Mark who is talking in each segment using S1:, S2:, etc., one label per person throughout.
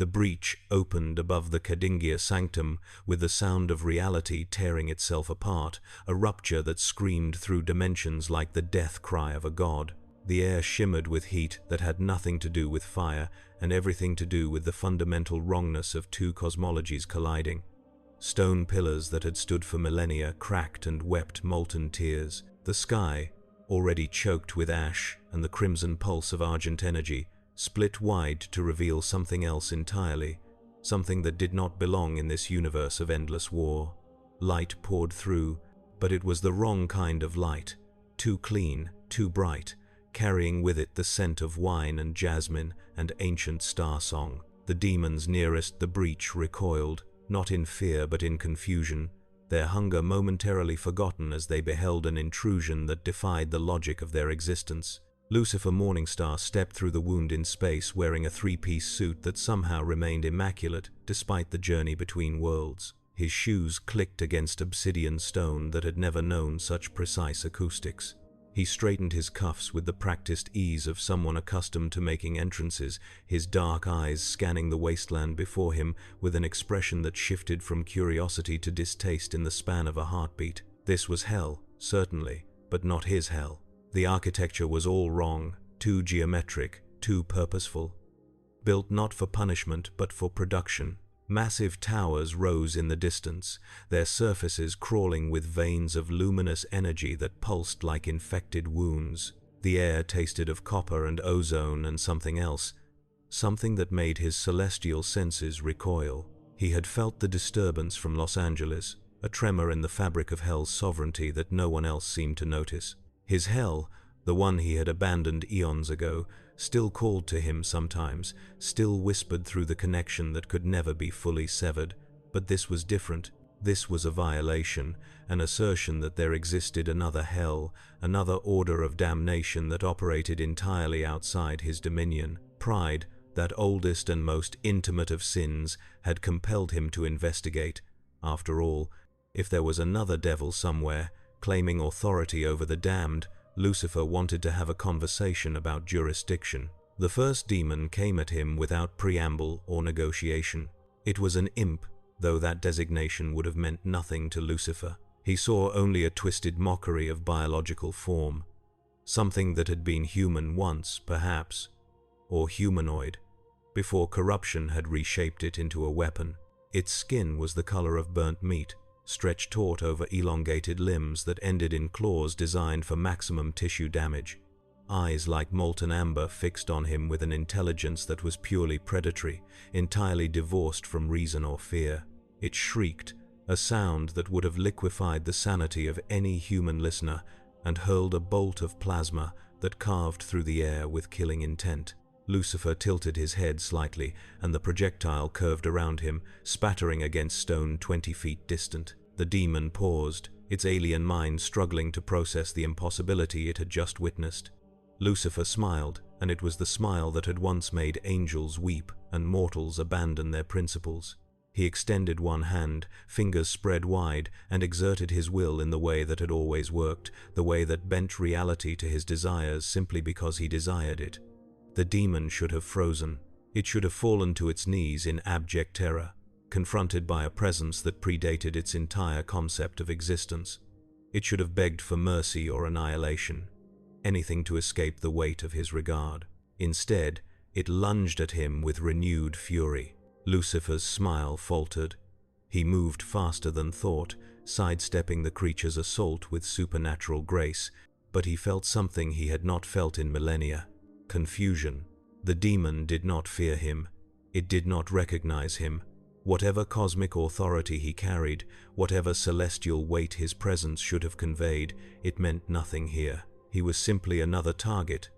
S1: The breach opened above the Kadingia sanctum with the sound of reality tearing itself apart, a rupture that screamed through dimensions like the death cry of a god. The air shimmered with heat that had nothing to do with fire and everything to do with the fundamental wrongness of two cosmologies colliding. Stone pillars that had stood for millennia cracked and wept molten tears. The sky, already choked with ash and the crimson pulse of argent energy, split wide to reveal something else entirely, something that did not belong in this universe of endless war. Light poured through, but it was the wrong kind of light, too clean, too bright, carrying with it the scent of wine and jasmine and ancient star song. The demons nearest the breach recoiled, not in fear but in confusion, their hunger momentarily forgotten as they beheld an intrusion that defied the logic of their existence. Lucifer Morningstar stepped through the wound in space wearing a three-piece suit that somehow remained immaculate despite the journey between worlds. His shoes clicked against obsidian stone that had never known such precise acoustics. He straightened his cuffs with the practiced ease of someone accustomed to making entrances, his dark eyes scanning the wasteland before him with an expression that shifted from curiosity to distaste in the span of a heartbeat. This was hell, certainly, but not his hell. The architecture was all wrong, too geometric, too purposeful. Built not for punishment but for production. Massive towers rose in the distance, their surfaces crawling with veins of luminous energy that pulsed like infected wounds. The air tasted of copper and ozone and something else, something that made his celestial senses recoil. He had felt the disturbance from Los Angeles, a tremor in the fabric of hell's sovereignty that no one else seemed to notice. His hell, the one he had abandoned eons ago, still called to him sometimes, still whispered through the connection that could never be fully severed. But this was different. This was a violation, an assertion that there existed another hell, another order of damnation that operated entirely outside his dominion. Pride, that oldest and most intimate of sins, had compelled him to investigate. After all, if there was another devil somewhere, claiming authority over the damned, Lucifer wanted to have a conversation about jurisdiction. The first demon came at him without preamble or negotiation. It was an imp, though that designation would have meant nothing to Lucifer. He saw only a twisted mockery of biological form, something that had been human once, perhaps, or humanoid, before corruption had reshaped it into a weapon. Its skin was the color of burnt meat, stretched taut over elongated limbs that ended in claws designed for maximum tissue damage. Eyes like molten amber fixed on him with an intelligence that was purely predatory, entirely divorced from reason or fear. It shrieked, a sound that would have liquefied the sanity of any human listener, and hurled a bolt of plasma that carved through the air with killing intent. Lucifer tilted his head slightly, and the projectile curved around him, spattering against stone 20 feet distant. The demon paused, its alien mind struggling to process the impossibility it had just witnessed. Lucifer smiled, and it was the smile that had once made angels weep and mortals abandon their principles. He extended one hand, fingers spread wide, and exerted his will in the way that had always worked, the way that bent reality to his desires simply because he desired it. The demon should have frozen. It should have fallen to its knees in abject terror, confronted by a presence that predated its entire concept of existence. It should have begged for mercy or annihilation, anything to escape the weight of his regard. Instead, it lunged at him with renewed fury. Lucifer's smile faltered. He moved faster than thought, sidestepping the creature's assault with supernatural grace, but he felt something he had not felt in millennia: confusion. The demon did not fear him. It did not recognize him. Whatever cosmic authority he carried, whatever celestial weight his presence should have conveyed, it meant nothing here. He was simply another target,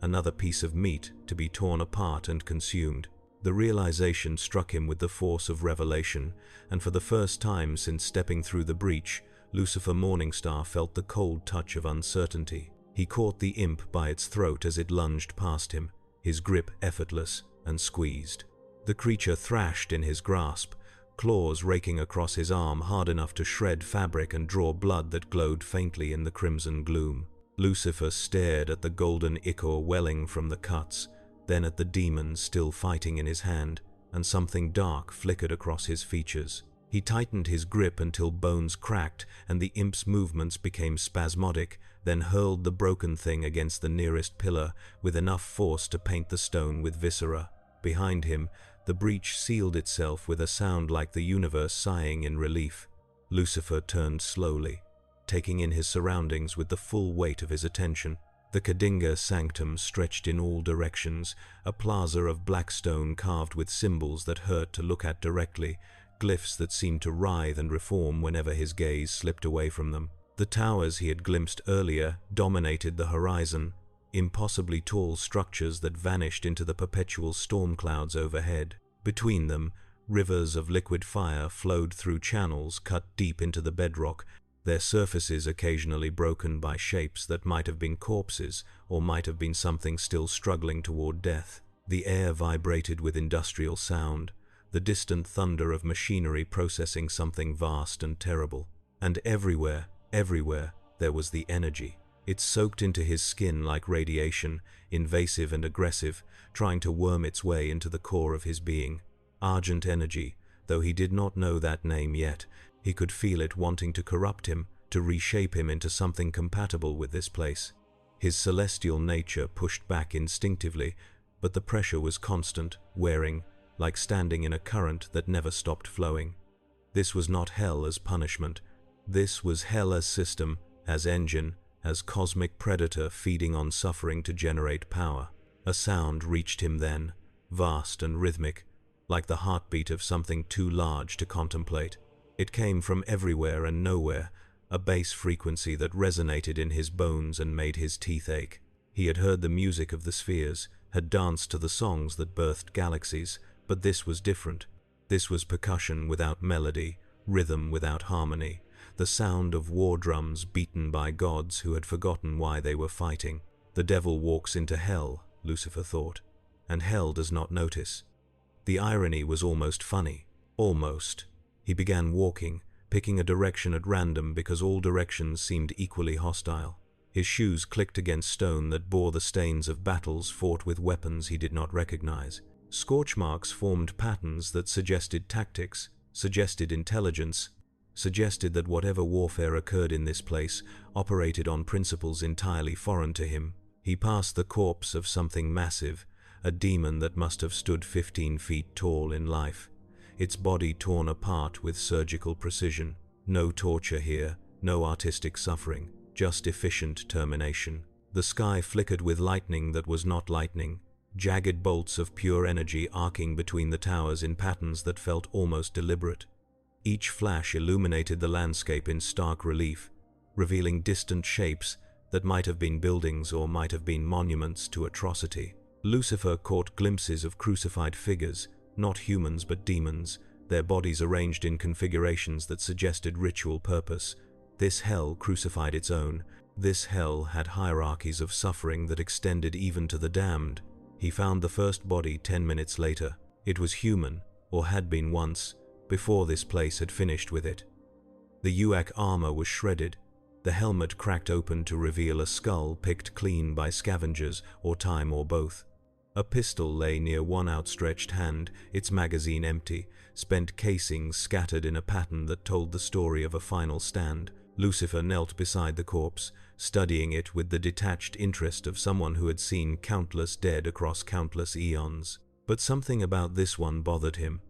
S1: another piece of meat to be torn apart and consumed. The realization struck him with the force of revelation, and for the first time since stepping through the breach, Lucifer Morningstar felt the cold touch of uncertainty. He caught the imp by its throat as it lunged past him, his grip effortless, and squeezed. The creature thrashed in his grasp, claws raking across his arm hard enough to shred fabric and draw blood that glowed faintly in the crimson gloom. Lucifer stared at the golden ichor welling from the cuts, then at the demon still fighting in his hand, and something dark flickered across his features. He tightened his grip until bones cracked and the imp's movements became spasmodic, then hurled the broken thing against the nearest pillar with enough force to paint the stone with viscera. Behind him, the breach sealed itself with a sound like the universe sighing in relief. Lucifer turned slowly, taking in his surroundings with the full weight of his attention. The Kadinga sanctum stretched in all directions, a plaza of black stone carved with symbols that hurt to look at directly, glyphs that seemed to writhe and reform whenever his gaze slipped away from them. The towers he had glimpsed earlier dominated the horizon, impossibly tall structures that vanished into the perpetual storm clouds overhead. Between them, rivers of liquid fire flowed through channels cut deep into the bedrock, their surfaces occasionally broken by shapes that might have been corpses or might have been something still struggling toward death. The air vibrated with industrial sound, the distant thunder of machinery processing something vast and terrible. And everywhere, there was the energy. It soaked into his skin like radiation, invasive and aggressive, trying to worm its way into the core of his being. Argent energy, though he did not know that name yet, he could feel it wanting to corrupt him, to reshape him into something compatible with this place. His celestial nature pushed back instinctively, but the pressure was constant, wearing, like standing in a current that never stopped flowing. This was not hell as punishment. This was hell as system, as engine, as cosmic predator feeding on suffering to generate power. A sound reached him then, vast and rhythmic, like the heartbeat of something too large to contemplate. It came from everywhere and nowhere, a bass frequency that resonated in his bones and made his teeth ache. He had heard the music of the spheres, had danced to the songs that birthed galaxies, but this was different. This was percussion without melody, rhythm without harmony, the sound of war drums beaten by gods who had forgotten why they were fighting. The devil walks into hell, Lucifer thought, and hell does not notice. The irony was almost funny. Almost. He began walking, picking a direction at random because all directions seemed equally hostile. His shoes clicked against stone that bore the stains of battles fought with weapons he did not recognize. Scorch marks formed patterns that suggested tactics, suggested intelligence, suggested that whatever warfare occurred in this place operated on principles entirely foreign to him. He passed the corpse of something massive, a demon that must have stood 15 feet tall in life, its body torn apart with surgical precision. No torture here, no artistic suffering, just efficient termination. The sky flickered with lightning that was not lightning, jagged bolts of pure energy arcing between the towers in patterns that felt almost deliberate. Each flash illuminated the landscape in stark relief, revealing distant shapes that might have been buildings or might have been monuments to atrocity. Lucifer caught glimpses of crucified figures, not humans but demons, their bodies arranged in configurations that suggested ritual purpose. This hell crucified its own. This hell had hierarchies of suffering that extended even to the damned. He found the first body 10 minutes later. It was human, or had been once, before this place had finished with it. The UAC armor was shredded, the helmet cracked open to reveal a skull picked clean by scavengers or time or both. A pistol lay near one outstretched hand, its magazine empty, spent casings scattered in a pattern that told the story of a final stand. Lucifer knelt beside the corpse, studying it with the detached interest of someone who had seen countless dead across countless eons. But something about this one bothered him.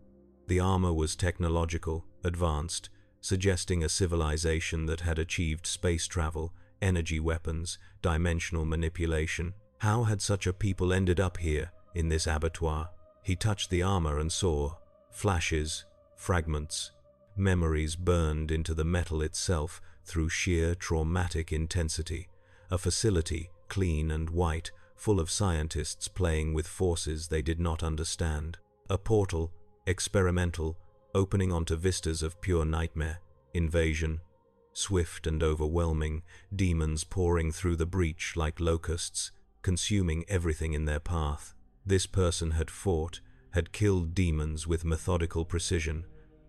S1: The armor was technological, advanced, suggesting a civilization that had achieved space travel, energy weapons, dimensional manipulation. How had such a people ended up here, in this abattoir? He touched the armor and saw flashes, fragments, memories burned into the metal itself through sheer traumatic intensity. A facility, clean and white, full of scientists playing with forces they did not understand. A portal, experimental, opening onto vistas of pure nightmare, invasion. Swift and overwhelming, demons pouring through the breach like locusts, consuming everything in their path. This person had fought, had killed demons with methodical precision,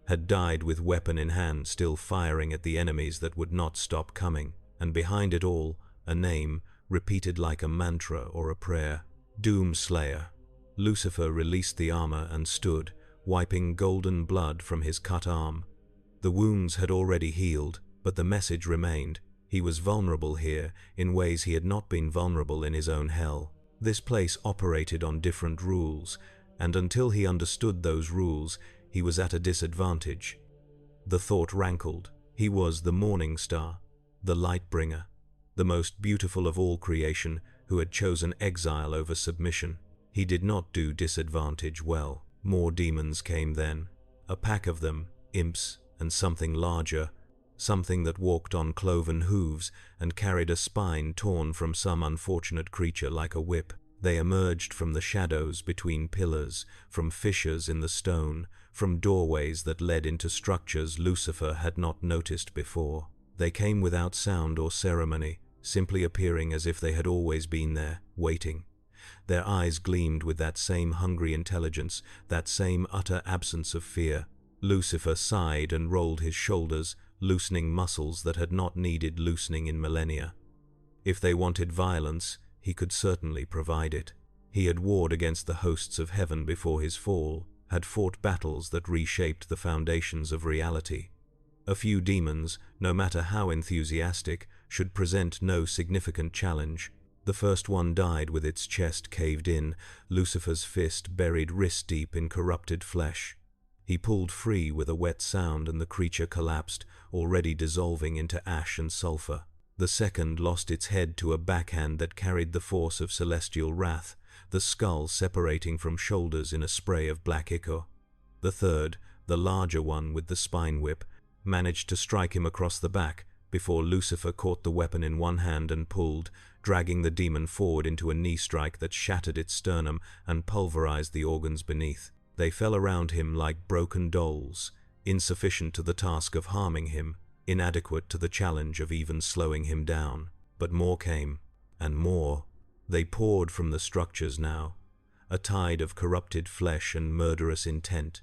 S1: had died with weapon in hand still firing at the enemies that would not stop coming, and behind it all, a name, repeated like a mantra or a prayer. Doomslayer. Lucifer released the armor and stood, wiping golden blood from his cut arm. The wounds had already healed, but the message remained. He was vulnerable here in ways he had not been vulnerable in his own hell. This place operated on different rules, and until he understood those rules, he was at a disadvantage. The thought rankled. He was the morning star, the light bringer, the most beautiful of all creation, who had chosen exile over submission. He did not do disadvantage well. More demons came then, a pack of them, imps and something larger, something that walked on cloven hooves and carried a spine torn from some unfortunate creature like a whip. They emerged from the shadows between pillars, from fissures in the stone, from doorways that led into structures Lucifer had not noticed before. They came without sound or ceremony, simply appearing as if they had always been there, waiting. Their eyes gleamed with that same hungry intelligence, that same utter absence of fear. Lucifer sighed and rolled his shoulders, loosening muscles that had not needed loosening in millennia. If they wanted violence, he could certainly provide it. He had warred against the hosts of heaven before his fall, had fought battles that reshaped the foundations of reality. A few demons, no matter how enthusiastic, should present no significant challenge. The first one died with its chest caved in, Lucifer's fist buried wrist-deep in corrupted flesh. He pulled free with a wet sound and the creature collapsed, already dissolving into ash and sulfur. The second lost its head to a backhand that carried the force of celestial wrath, the skull separating from shoulders in a spray of black ichor. The third, the larger one with the spine whip, managed to strike him across the back before Lucifer caught the weapon in one hand and pulled, dragging the demon forward into a knee strike that shattered its sternum and pulverized the organs beneath. They fell around him like broken dolls, insufficient to the task of harming him, inadequate to the challenge of even slowing him down. But more came, and more. They poured from the structures now, a tide of corrupted flesh and murderous intent.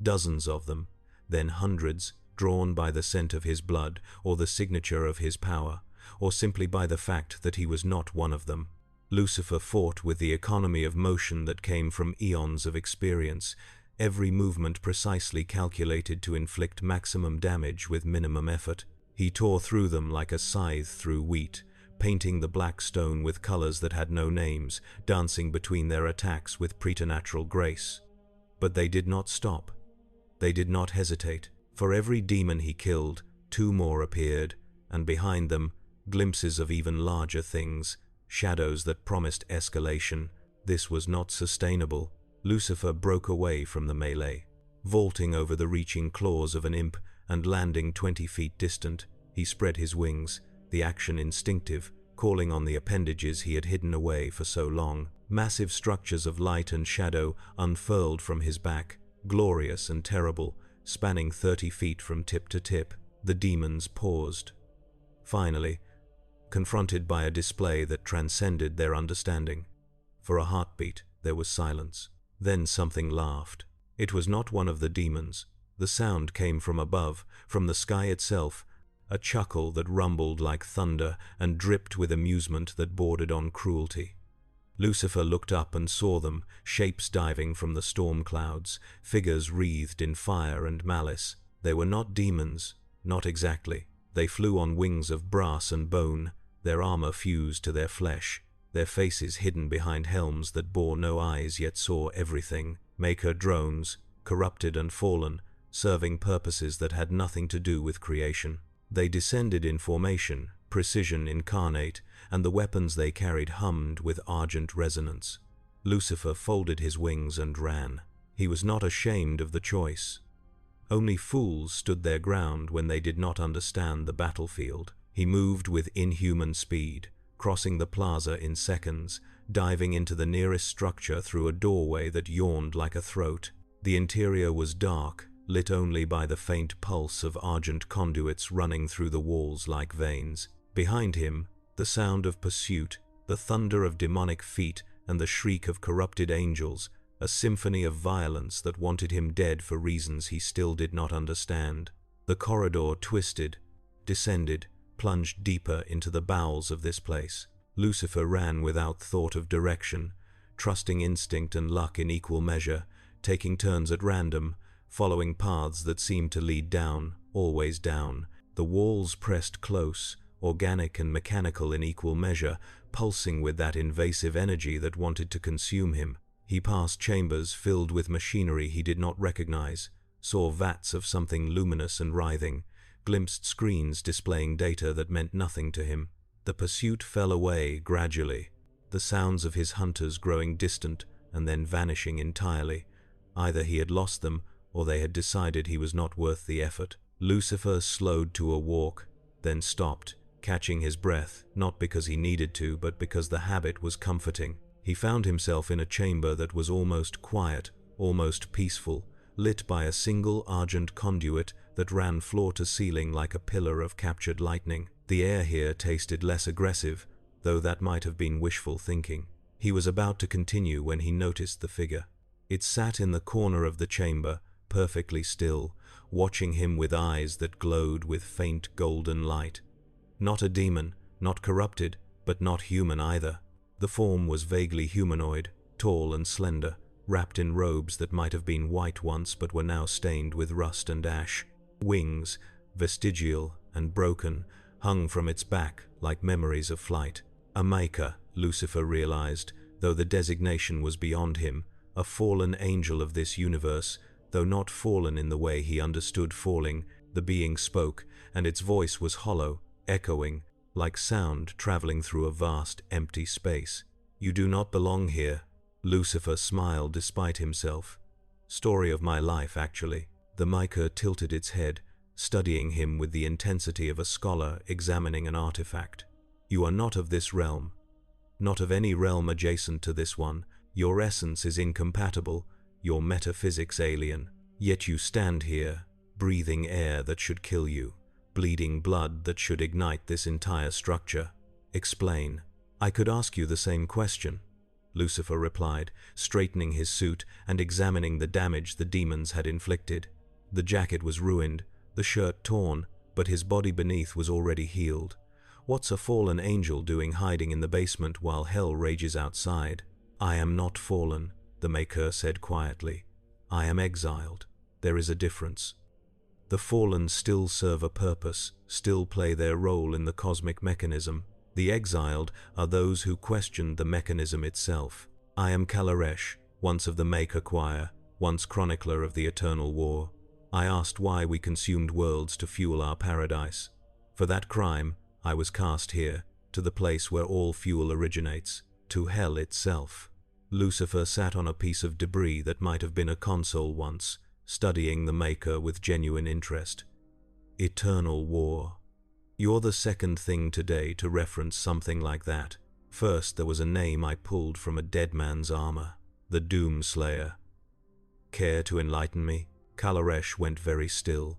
S1: Dozens of them, then hundreds, drawn by the scent of his blood or the signature of his power, or simply by the fact that he was not one of them. Lucifer fought with the economy of motion that came from eons of experience, every movement precisely calculated to inflict maximum damage with minimum effort. He tore through them like a scythe through wheat, painting the black stone with colors that had no names, dancing between their attacks with preternatural grace. But they did not stop. They did not hesitate. For every demon he killed, two more appeared, and behind them, glimpses of even larger things, shadows that promised escalation. This was not sustainable. Lucifer broke away from the melee. Vaulting over the reaching claws of an imp and landing 20 feet distant, he spread his wings, the action instinctive, calling on the appendages he had hidden away for so long. Massive structures of light and shadow unfurled from his back, glorious and terrible, spanning 30 feet from tip to tip. The demons paused. Finally, confronted by a display that transcended their understanding. For a heartbeat, there was silence. Then something laughed. It was not one of the demons. The sound came from above, from the sky itself, a chuckle that rumbled like thunder and dripped with amusement that bordered on cruelty. Lucifer looked up and saw them, shapes diving from the storm clouds, figures wreathed in fire and malice. They were not demons, not exactly. They flew on wings of brass and bone, their armor fused to their flesh, their faces hidden behind helms that bore no eyes yet saw everything. Maker drones, corrupted and fallen, serving purposes that had nothing to do with creation. They descended in formation, precision incarnate, and the weapons they carried hummed with argent resonance. Lucifer folded his wings and ran. He was not ashamed of the choice. Only fools stood their ground when they did not understand the battlefield. He moved with inhuman speed, crossing the plaza in seconds, diving into the nearest structure through a doorway that yawned like a throat. The interior was dark, lit only by the faint pulse of argent conduits running through the walls like veins. Behind him, the sound of pursuit, the thunder of demonic feet, and the shriek of corrupted angels, a symphony of violence that wanted him dead for reasons he still did not understand. The corridor twisted, descended, plunged deeper into the bowels of this place. Lucifer ran without thought of direction, trusting instinct and luck in equal measure, taking turns at random, following paths that seemed to lead down, always down. The walls pressed close, organic and mechanical in equal measure, pulsing with that invasive energy that wanted to consume him. He passed chambers filled with machinery he did not recognize, saw vats of something luminous and writhing, glimpsed screens displaying data that meant nothing to him. The pursuit fell away gradually, the sounds of his hunters growing distant and then vanishing entirely. Either he had lost them, or they had decided he was not worth the effort. Lucifer slowed to a walk, then stopped, catching his breath, not because he needed to, but because the habit was comforting. He found himself in a chamber that was almost quiet, almost peaceful, lit by a single argent conduit that ran floor to ceiling like a pillar of captured lightning. The air here tasted less aggressive, though that might have been wishful thinking. He was about to continue when he noticed the figure. It sat in the corner of the chamber, perfectly still, watching him with eyes that glowed with faint golden light. Not a demon, not corrupted, but not human either. The form was vaguely humanoid, tall and slender, wrapped in robes that might have been white once but were now stained with rust and ash. Wings, vestigial and broken, hung from its back like memories of flight. A maker, Lucifer realized, though the designation was beyond him, a fallen angel of this universe, though not fallen in the way he understood falling. The being spoke, and its voice was hollow, echoing, like sound traveling through a vast, empty space. "You do not belong here." Lucifer smiled despite himself. "Story of my life, actually." The maker tilted its head, studying him with the intensity of a scholar examining an artifact. "You are not of this realm. Not of any realm adjacent to this one. Your essence is incompatible, your metaphysics alien. Yet you stand here, breathing air that should kill you, bleeding blood that should ignite this entire structure. Explain." "I could ask you the same question," Lucifer replied, straightening his suit and examining the damage the demons had inflicted. The jacket was ruined, the shirt torn, but his body beneath was already healed. What's a fallen angel doing hiding in the basement while hell rages outside? "I am not fallen," the Maker said quietly. "I am exiled. There is a difference. The fallen still serve a purpose, still play their role in the cosmic mechanism. The exiled are those who question the mechanism itself. I am Kalaresh, once of the Maker Choir, once chronicler of the Eternal War. I asked why we consumed worlds to fuel our paradise. For that crime, I was cast here, to the place where all fuel originates, to hell itself." Lucifer sat on a piece of debris that might have been a console once, studying the Maker with genuine interest. "Eternal War. You're the second thing today to reference something like that. First, there was a name I pulled from a dead man's armor, the Doom Slayer. Care to enlighten me?" Kalaresh went very still.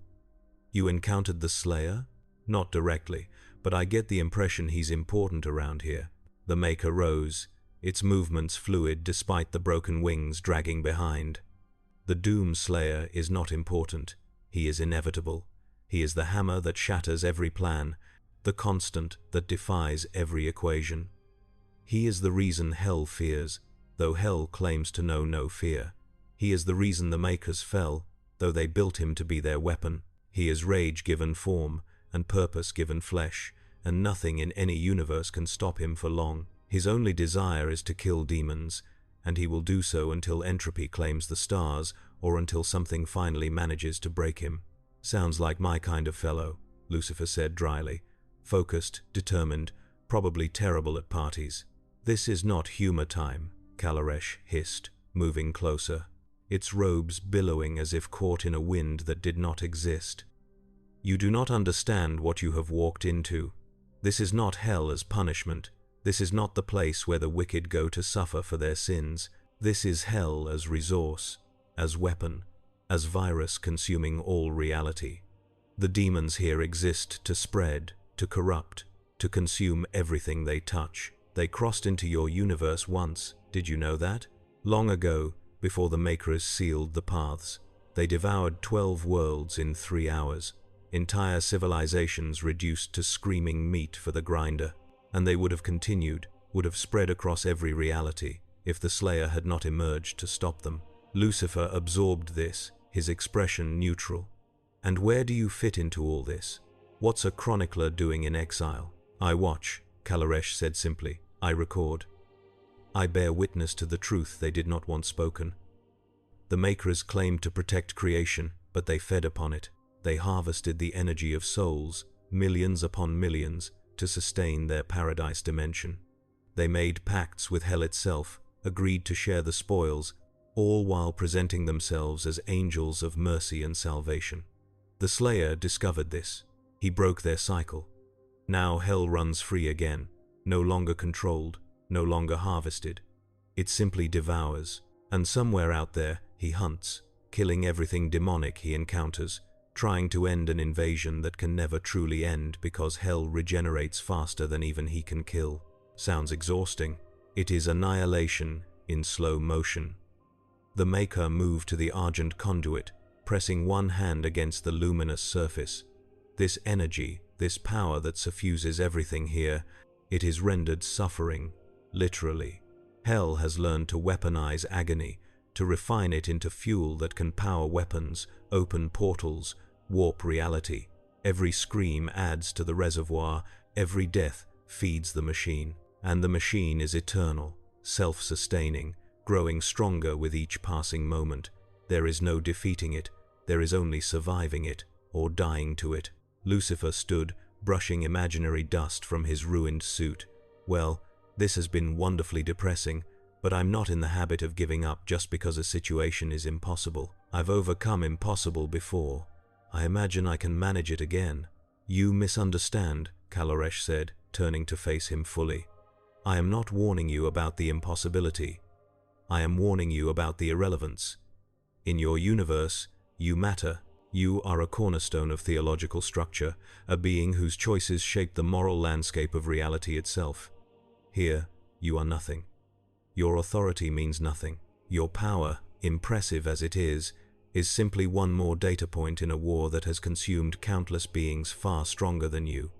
S1: "You encountered the Slayer?" "Not directly, but I get the impression he's important around here." The Maker rose, its movements fluid despite the broken wings dragging behind. "The Doom Slayer is not important. He is inevitable. He is the hammer that shatters every plan, the constant that defies every equation. He is the reason hell fears, though hell claims to know no fear. He is the reason the Makers fell, though they built him to be their weapon. He is rage given form, and purpose given flesh, and nothing in any universe can stop him for long. His only desire is to kill demons, and he will do so until entropy claims the stars, or until something finally manages to break him." "Sounds like my kind of fellow," Lucifer said dryly. "Focused, determined, probably terrible at parties." "This is not humor time," Kalaresh hissed, moving closer, its robes billowing as if caught in a wind that did not exist. "You do not understand what you have walked into. This is not hell as punishment. This is not the place where the wicked go to suffer for their sins. This is hell as resource, as weapon, as virus consuming all reality. The demons here exist to spread, to corrupt, to consume everything they touch. They crossed into your universe once, did you know that? Long ago, before the Makers sealed the paths. They devoured 12 worlds in 3 hours, entire civilizations reduced to screaming meat for the grinder. And they would have continued, would have spread across every reality, if the Slayer had not emerged to stop them. Lucifer absorbed this, his expression neutral. "And where do you fit into all this? What's a chronicler doing in exile?" "I watch," Kalaresh said simply. "I record. I bear witness to the truth they did not want spoken." The Makers claimed to protect creation, but they fed upon it. They harvested the energy of souls, millions upon millions, to sustain their paradise dimension. They made pacts with hell itself, agreed to share the spoils, all while presenting themselves as angels of mercy and salvation. The Slayer discovered this. He broke their cycle. Now hell runs free again, no longer controlled, no longer harvested. It simply devours, and somewhere out there he hunts, killing everything demonic he encounters, trying to end an invasion that can never truly end because hell regenerates faster than even he can kill. Sounds exhausting. It is annihilation in slow motion. The Maker moved to the argent conduit, pressing one hand against the luminous surface. This energy, this power that suffuses everything here, it is rendered suffering, literally. Hell has learned to weaponize agony, to refine it into fuel that can power weapons, open portals, warp reality. Every scream adds to the reservoir, every death feeds the machine. And the machine is eternal, self-sustaining, growing stronger with each passing moment. There is no defeating it, there is only surviving it, or dying to it. Lucifer stood, brushing imaginary dust from his ruined suit. "Well, this has been wonderfully depressing, but I'm not in the habit of giving up just because a situation is impossible. I've overcome impossible before. I imagine I can manage it again." "You misunderstand," Kalaresh said, turning to face him fully. "I am not warning you about the impossibility. I am warning you about the irrelevance. In your universe, you matter. You are a cornerstone of theological structure, a being whose choices shape the moral landscape of reality itself. Here, you are nothing. Your authority means nothing. Your power, impressive as it is simply one more data point in a war that has consumed countless beings far stronger than you.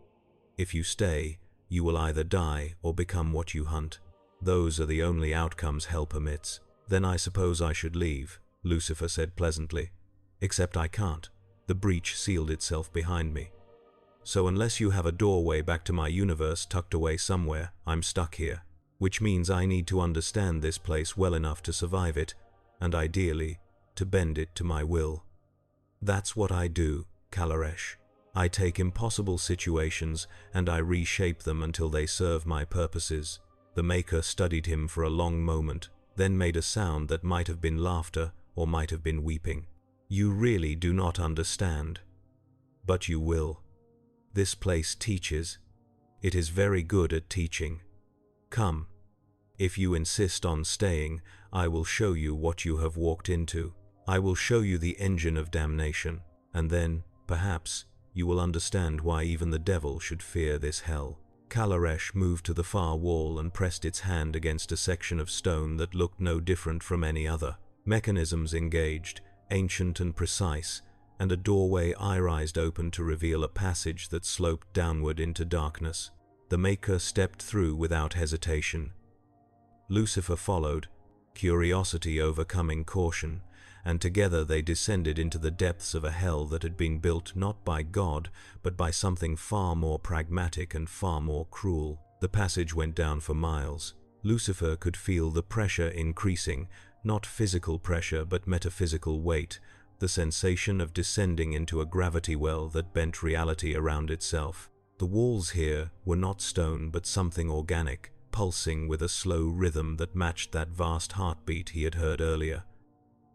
S1: If you stay, you will either die or become what you hunt. Those are the only outcomes hell permits." "Then I suppose I should leave," Lucifer said pleasantly. "Except I can't. The breach sealed itself behind me. So unless you have a doorway back to my universe tucked away somewhere, I'm stuck here. Which means I need to understand this place well enough to survive it, and ideally, to bend it to my will. That's what I do, Kalaresh. I take impossible situations and I reshape them until they serve my purposes." The Maker studied him for a long moment, then made a sound that might have been laughter or might have been weeping. "You really do not understand. But you will. This place teaches. It is very good at teaching. Come. If you insist on staying, I will show you what you have walked into. I will show you the engine of damnation, and then, perhaps, you will understand why even the devil should fear this hell." Kalaresh moved to the far wall and pressed its hand against a section of stone that looked no different from any other. Mechanisms engaged, ancient and precise, and a doorway irised open to reveal a passage that sloped downward into darkness. The Maker stepped through without hesitation. Lucifer followed, curiosity overcoming caution, and together they descended into the depths of a hell that had been built not by God, but by something far more pragmatic and far more cruel. The passage went down for miles. Lucifer could feel the pressure increasing, not physical pressure but metaphysical weight, the sensation of descending into a gravity well that bent reality around itself. The walls here were not stone but something organic, pulsing with a slow rhythm that matched that vast heartbeat he had heard earlier.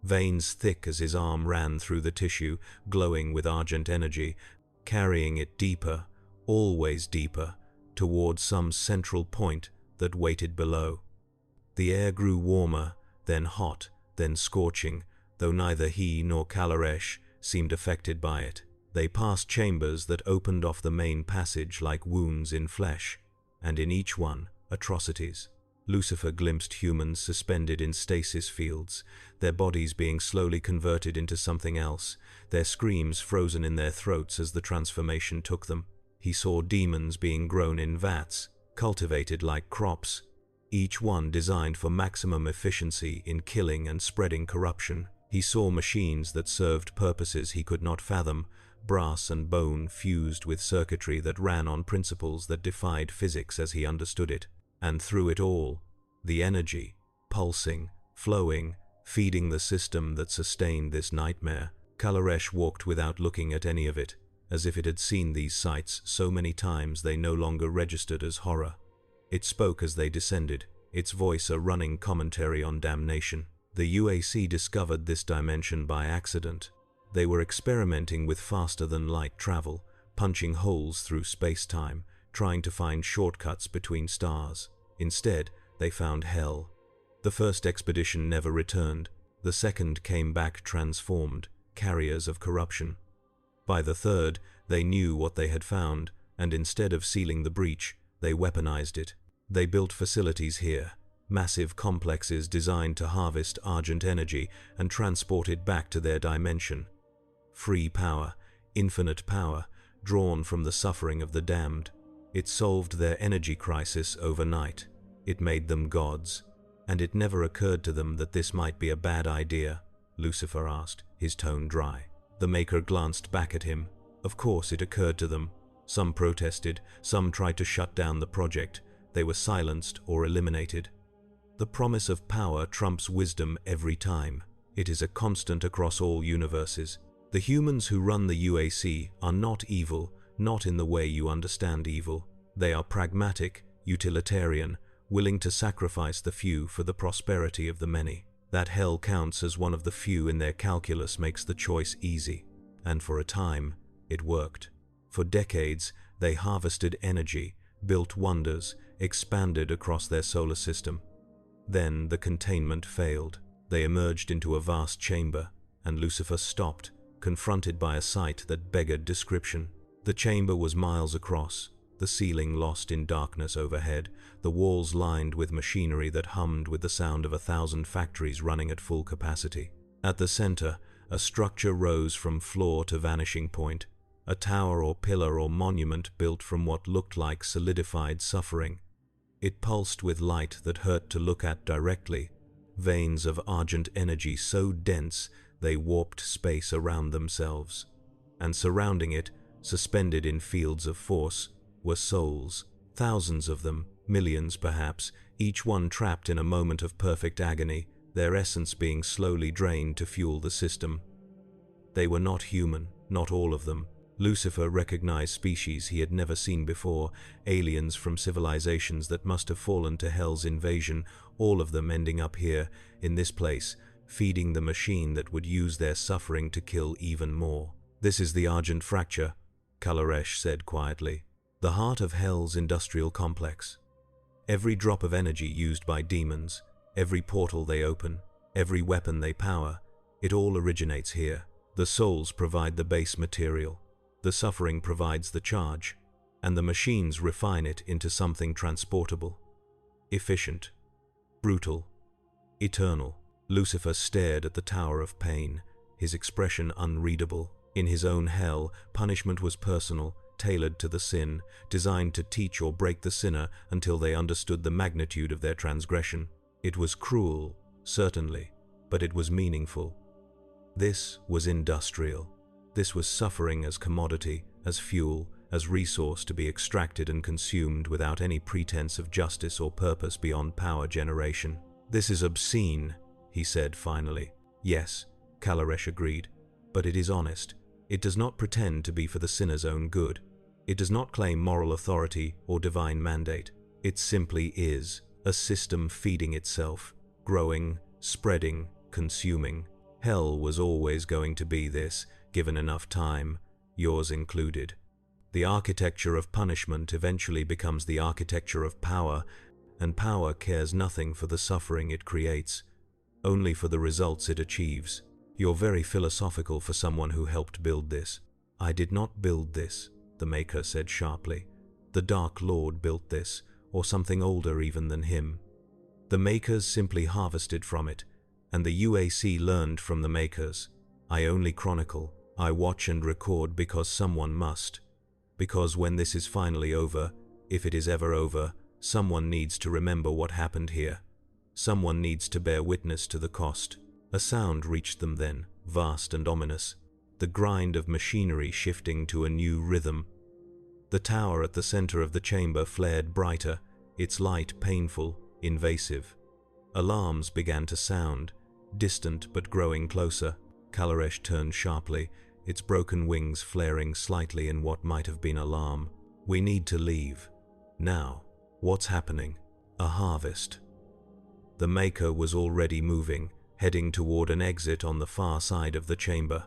S1: Veins thick as his arm ran through the tissue, glowing with argent energy, carrying it deeper, always deeper, towards some central point that waited below. The air grew warmer, then hot, then scorching, though neither he nor Kalaresh seemed affected by it. They passed chambers that opened off the main passage like wounds in flesh, and in each one, atrocities. Lucifer glimpsed humans suspended in stasis fields, their bodies being slowly converted into something else, their screams frozen in their throats as the transformation took them. He saw demons being grown in vats, cultivated like crops, each one designed for maximum efficiency in killing and spreading corruption. He saw machines that served purposes he could not fathom, brass and bone fused with circuitry that ran on principles that defied physics as he understood it. And through it all, the energy, pulsing, flowing, feeding the system that sustained this nightmare. Kalaresh walked without looking at any of it, as if it had seen these sights so many times they no longer registered as horror. It spoke as they descended, its voice a running commentary on damnation. The UAC discovered this dimension by accident. They were experimenting with faster-than-light travel, punching holes through space-time, trying to find shortcuts between stars. Instead, they found hell. The first expedition never returned. The second came back transformed, carriers of corruption. By the third, they knew what they had found, and instead of sealing the breach, they weaponized it. They built facilities here, massive complexes designed to harvest Argent energy and transport it back to their dimension. Free power, infinite power, drawn from the suffering of the damned. It solved their energy crisis overnight. It made them gods. And it never occurred to them that this might be a bad idea, Lucifer asked, his tone dry. The Maker glanced back at him. Of course it occurred to them. Some protested, some tried to shut down the project. They were silenced or eliminated. The promise of power trumps wisdom every time. It is a constant across all universes. The humans who run the UAC are not evil, not in the way you understand evil. They are pragmatic, utilitarian, willing to sacrifice the few for the prosperity of the many. That hell counts as one of the few in their calculus makes the choice easy. And for a time, it worked. For decades, they harvested energy, built wonders, expanded across their solar system. Then the containment failed. They emerged into a vast chamber, and Lucifer stopped, confronted by a sight that beggared description. The chamber was miles across, the ceiling lost in darkness overhead, the walls lined with machinery that hummed with the sound of 1,000 factories running at full capacity. At the center, a structure rose from floor to vanishing point, a tower or pillar or monument built from what looked like solidified suffering. It pulsed with light that hurt to look at directly, veins of Argent energy so dense they warped space around themselves. And surrounding it, suspended in fields of force, were souls, thousands of them, millions perhaps, each one trapped in a moment of perfect agony, their essence being slowly drained to fuel the system. They were not human, not all of them. Lucifer recognized species he had never seen before, aliens from civilizations that must have fallen to hell's invasion, all of them ending up here, in this place, feeding the machine that would use their suffering to kill even more. This is the Argent fracture, Kalaresh said quietly. The heart of hell's industrial complex. Every drop of energy used by demons, every portal they open, every weapon they power, it all originates here. The souls provide the base material, the suffering provides the charge, and the machines refine it into something transportable, efficient, brutal, eternal. Lucifer stared at the Tower of Pain, his expression unreadable. In his own hell, punishment was personal, tailored to the sin, designed to teach or break the sinner until they understood the magnitude of their transgression. It was cruel, certainly, but it was meaningful. This was industrial. This was suffering as commodity, as fuel, as resource to be extracted and consumed without any pretense of justice or purpose beyond power generation. This is obscene, he said finally. Yes, Kalaresh agreed, but it is honest. It does not pretend to be for the sinner's own good. It does not claim moral authority or divine mandate. It simply is, a system feeding itself, growing, spreading, consuming. Hell was always going to be this, given enough time, yours included. The architecture of punishment eventually becomes the architecture of power, and power cares nothing for the suffering it creates, only for the results it achieves. You're very philosophical for someone who helped build this. I did not build this, the Maker said sharply. The Dark Lord built this, or something older even than him. The Makers simply harvested from it, and the UAC learned from the Makers. I only chronicle. I watch and record because someone must. Because when this is finally over, if it is ever over, Someone needs to remember what happened here. Someone needs to bear witness to the cost. A sound reached them then, vast and ominous, the grind of machinery shifting to a new rhythm. The tower at the center of the chamber flared brighter, its light painful, invasive. Alarms began to sound, distant but growing closer. Kalaresh turned sharply, its broken wings flaring slightly in what might have been alarm. "We need to leave. Now." "What's happening?" "A harvest." The Maker was already moving, heading toward an exit on the far side of the chamber.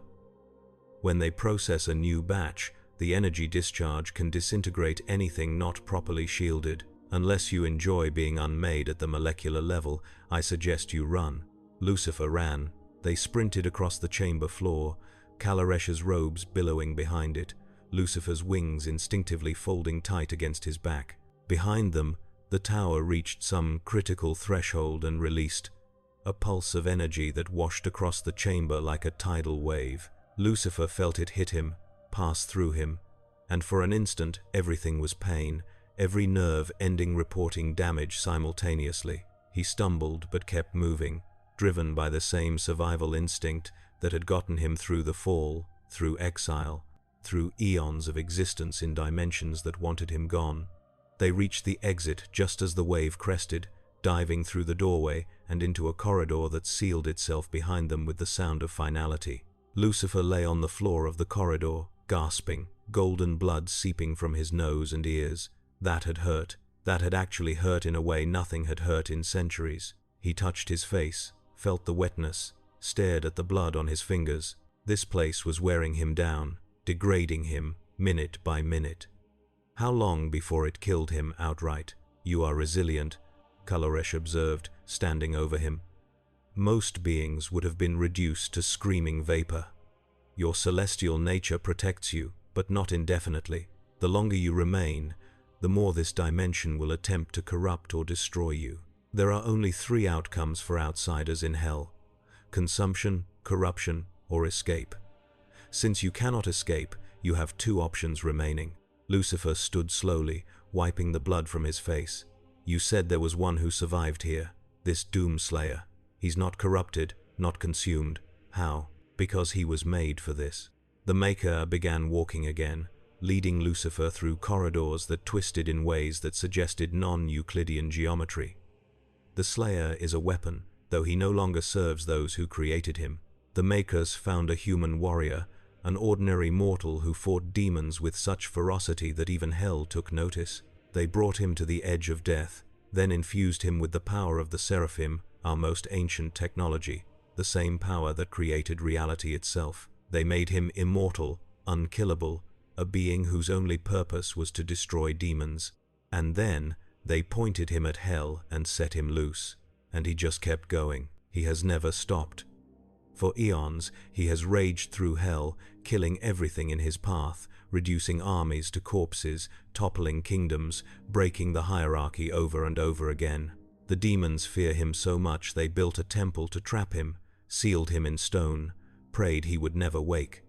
S1: When they process a new batch, the energy discharge can disintegrate anything not properly shielded. Unless you enjoy being unmade at the molecular level, I suggest you run. Lucifer ran. They sprinted across the chamber floor, Kalaresh's robes billowing behind it, Lucifer's wings instinctively folding tight against his back. Behind them, the tower reached some critical threshold and released a pulse of energy that washed across the chamber like a tidal wave. Lucifer felt it hit him, pass through him, and for an instant everything was pain, every nerve ending reporting damage simultaneously. He stumbled but kept moving, driven by the same survival instinct that had gotten him through the fall, through exile, through eons of existence in dimensions that wanted him gone. They reached the exit just as the wave crested, diving through the doorway and into a corridor that sealed itself behind them with the sound of finality. Lucifer lay on the floor of the corridor, gasping, golden blood seeping from his nose and ears. That had hurt. That had actually hurt in a way nothing had hurt in centuries. He touched his face, felt the wetness, stared at the blood on his fingers. This place was wearing him down, degrading him, minute by minute. How long before it killed him outright? "You are resilient," Kalaresh observed, standing over him. "Most beings would have been reduced to screaming vapor. Your celestial nature protects you, but not indefinitely. The longer you remain, the more this dimension will attempt to corrupt or destroy you. There are only 3 outcomes for outsiders in hell: consumption, corruption, or escape. Since you cannot escape, you have 2 options remaining." Lucifer stood slowly, wiping the blood from his face. "You said there was one who survived here, this Doomslayer. He's not corrupted, not consumed. How? Because he was made for this." The Maker began walking again, leading Lucifer through corridors that twisted in ways that suggested non-Euclidean geometry. The Slayer is a weapon, though he no longer serves those who created him. The Makers found a human warrior, an ordinary mortal who fought demons with such ferocity that even hell took notice. They brought him to the edge of death, then infused him with the power of the Seraphim, our most ancient technology, the same power that created reality itself. They made him immortal, unkillable, a being whose only purpose was to destroy demons. And then they pointed him at hell and set him loose. And he just kept going. He has never stopped. For eons, he has raged through hell, killing everything in his path, reducing armies to corpses, toppling kingdoms, breaking the hierarchy over and over again. The demons fear him so much they built a temple to trap him, sealed him in stone, prayed he would never wake.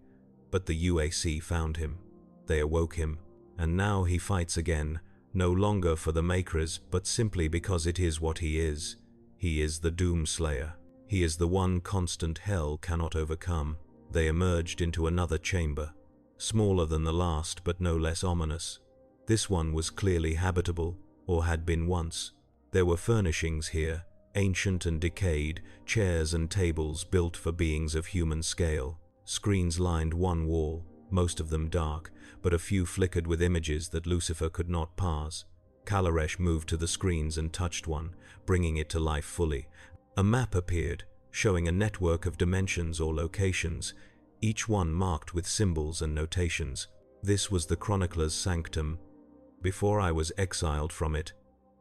S1: But the UAC found him. They awoke him, and now he fights again, no longer for the Makers, but simply because it is what he is. He is the Doomslayer. He is the one constant hell cannot overcome. They emerged into another chamber, smaller than the last but no less ominous. This one was clearly habitable, or had been once. There were furnishings here, ancient and decayed, chairs and tables built for beings of human scale. Screens lined one wall, most of them dark, but a few flickered with images that Lucifer could not parse. Kalaresh moved to the screens and touched one, bringing it to life fully. A map appeared, showing a network of dimensions or locations, each one marked with symbols and notations. This was the Chronicler's sanctum. Before I was exiled from it,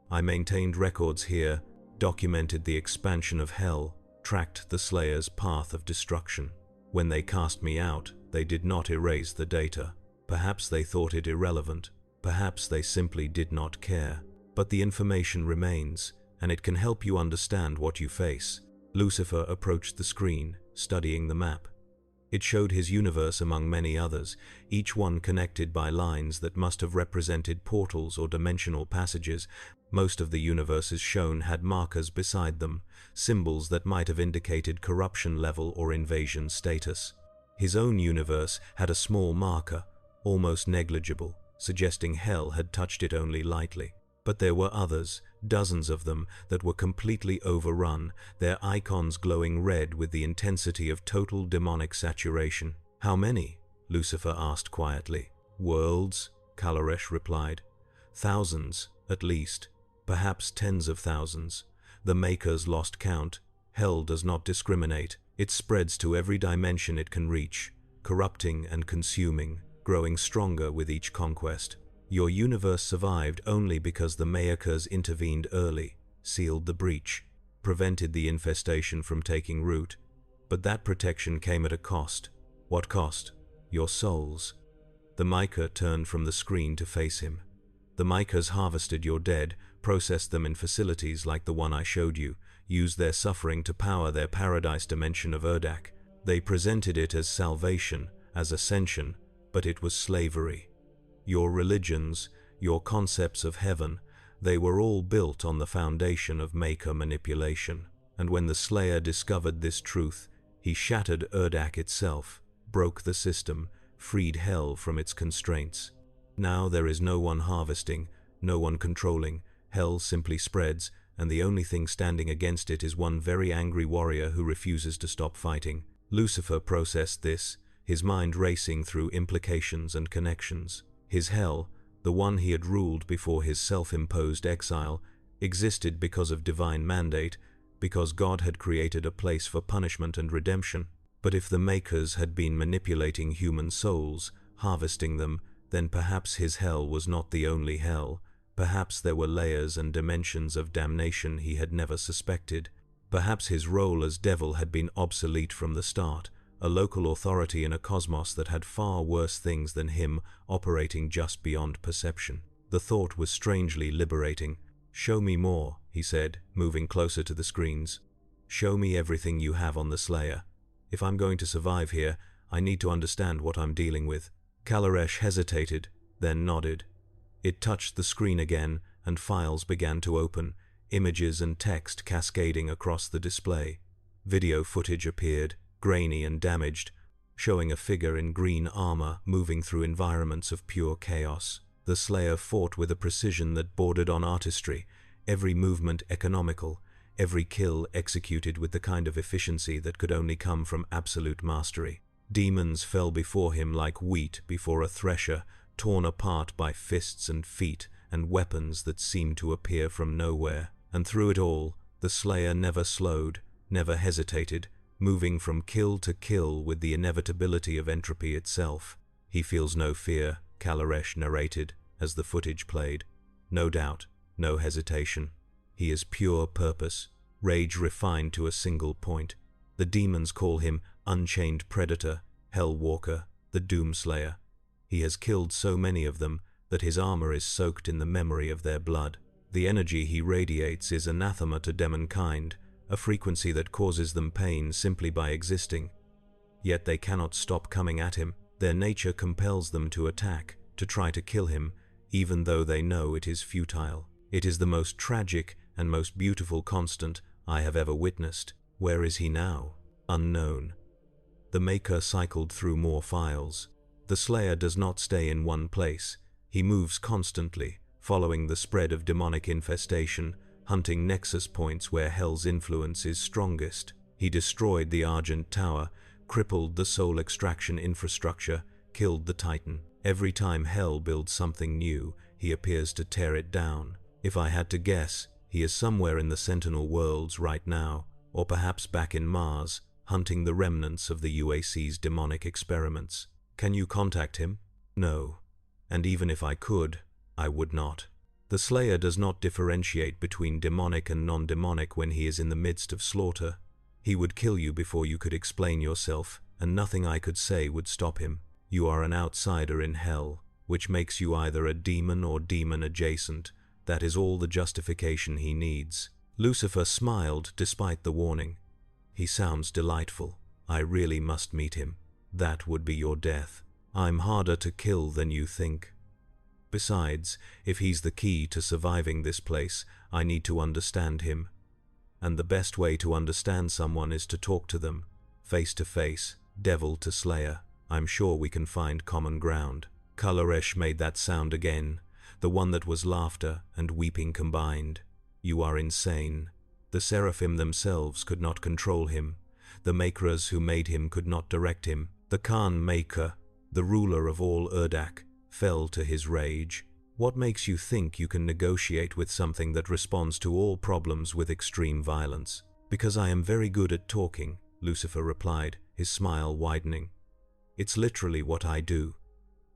S1: I maintained records here, documented the expansion of hell, tracked the Slayer's path of destruction. When they cast me out, they did not erase the data. Perhaps they thought it irrelevant. Perhaps they simply did not care. But the information remains, and it can help you understand what you face. Lucifer approached the screen, studying the map. It showed his universe among many others, each one connected by lines that must have represented portals or dimensional passages. Most of the universes shown had markers beside them, symbols that might have indicated corruption level or invasion status. His own universe had a small marker, almost negligible, suggesting hell had touched it only lightly. But there were others, dozens of them, that were completely overrun, their icons glowing red with the intensity of total demonic saturation. "How many?" Lucifer asked quietly. "Worlds," Kalaresh replied. "Thousands, at least. Perhaps tens of thousands. The Makers lost count. Hell does not discriminate. It spreads to every dimension it can reach, corrupting and consuming, growing stronger with each conquest. Your universe survived only because the Makers intervened early, sealed the breach, prevented the infestation from taking root. But that protection came at a cost. What cost? Your souls." The Maker turned from the screen to face him. "The Makers harvested your dead, processed them in facilities like the one I showed you, used their suffering to power their paradise dimension of Urdak. They presented it as salvation, as ascension, but it was slavery. Your religions, your concepts of heaven, they were all built on the foundation of Maker manipulation. And when the Slayer discovered this truth, he shattered Urdak itself, broke the system, freed hell from its constraints. Now there is no one harvesting, no one controlling. Hell simply spreads, and the only thing standing against it is one very angry warrior who refuses to stop fighting." Lucifer processed this, his mind racing through implications and connections. His hell, the one he had ruled before his self-imposed exile, existed because of divine mandate, because God had created a place for punishment and redemption. But if the Makers had been manipulating human souls, harvesting them, then perhaps his hell was not the only hell. Perhaps there were layers and dimensions of damnation he had never suspected. Perhaps his role as devil had been obsolete from the start, a local authority in a cosmos that had far worse things than him operating just beyond perception. The thought was strangely liberating. "Show me more," he said, moving closer to the screens. "Show me everything you have on the Slayer. If I'm going to survive here, I need to understand what I'm dealing with." Kalaresh hesitated, then nodded. It touched the screen again, and files began to open, images and text cascading across the display. Video footage appeared, grainy and damaged, showing a figure in green armor moving through environments of pure chaos. The Slayer fought with a precision that bordered on artistry, every movement economical, every kill executed with the kind of efficiency that could only come from absolute mastery. Demons fell before him like wheat before a thresher, torn apart by fists and feet and weapons that seemed to appear from nowhere. And through it all, the Slayer never slowed, never hesitated, moving from kill to kill with the inevitability of entropy itself. "He feels no fear," Kalaresh narrated as the footage played. "No doubt, no hesitation. He is pure purpose, rage refined to a single point. The demons call him Unchained Predator, Hellwalker, the Doomslayer. He has killed so many of them that his armor is soaked in the memory of their blood. The energy he radiates is anathema to demonkind, a frequency that causes them pain simply by existing. Yet they cannot stop coming at him. Their nature compels them to attack, to try to kill him, even though they know it is futile. It is the most tragic and most beautiful constant I have ever witnessed. Where is he now? Unknown." The Maker cycled through more files. The Slayer does not stay in one place. He moves constantly, following the spread of demonic infestation, hunting nexus points where Hell's influence is strongest. He destroyed the Argent Tower, crippled the soul extraction infrastructure, killed the Titan. Every time Hell builds something new, he appears to tear it down. If I had to guess, he is somewhere in the Sentinel worlds right now, or perhaps back in Mars, hunting the remnants of the UAC's demonic experiments. Can you contact him? No. And even if I could, I would not. The Slayer does not differentiate between demonic and non-demonic when he is in the midst of slaughter. He would kill you before you could explain yourself, and nothing I could say would stop him. You are an outsider in Hell, which makes you either a demon or demon adjacent. That is all the justification he needs. Lucifer smiled despite the warning. He sounds delightful. I really must meet him. That would be your death. I'm harder to kill than you think. Besides, if he's the key to surviving this place, I need to understand him. And the best way to understand someone is to talk to them, face to face, devil to slayer. I'm sure we can find common ground. Kalaresh made that sound again, the one that was laughter and weeping combined. You are insane. The seraphim themselves could not control him. The makers who made him could not direct him. The Khan maker, the ruler of all Urdak, fell to his rage. What makes you think you can negotiate with something that responds to all problems with extreme violence? Because I am very good at talking, Lucifer replied, his smile widening. It's literally what I do.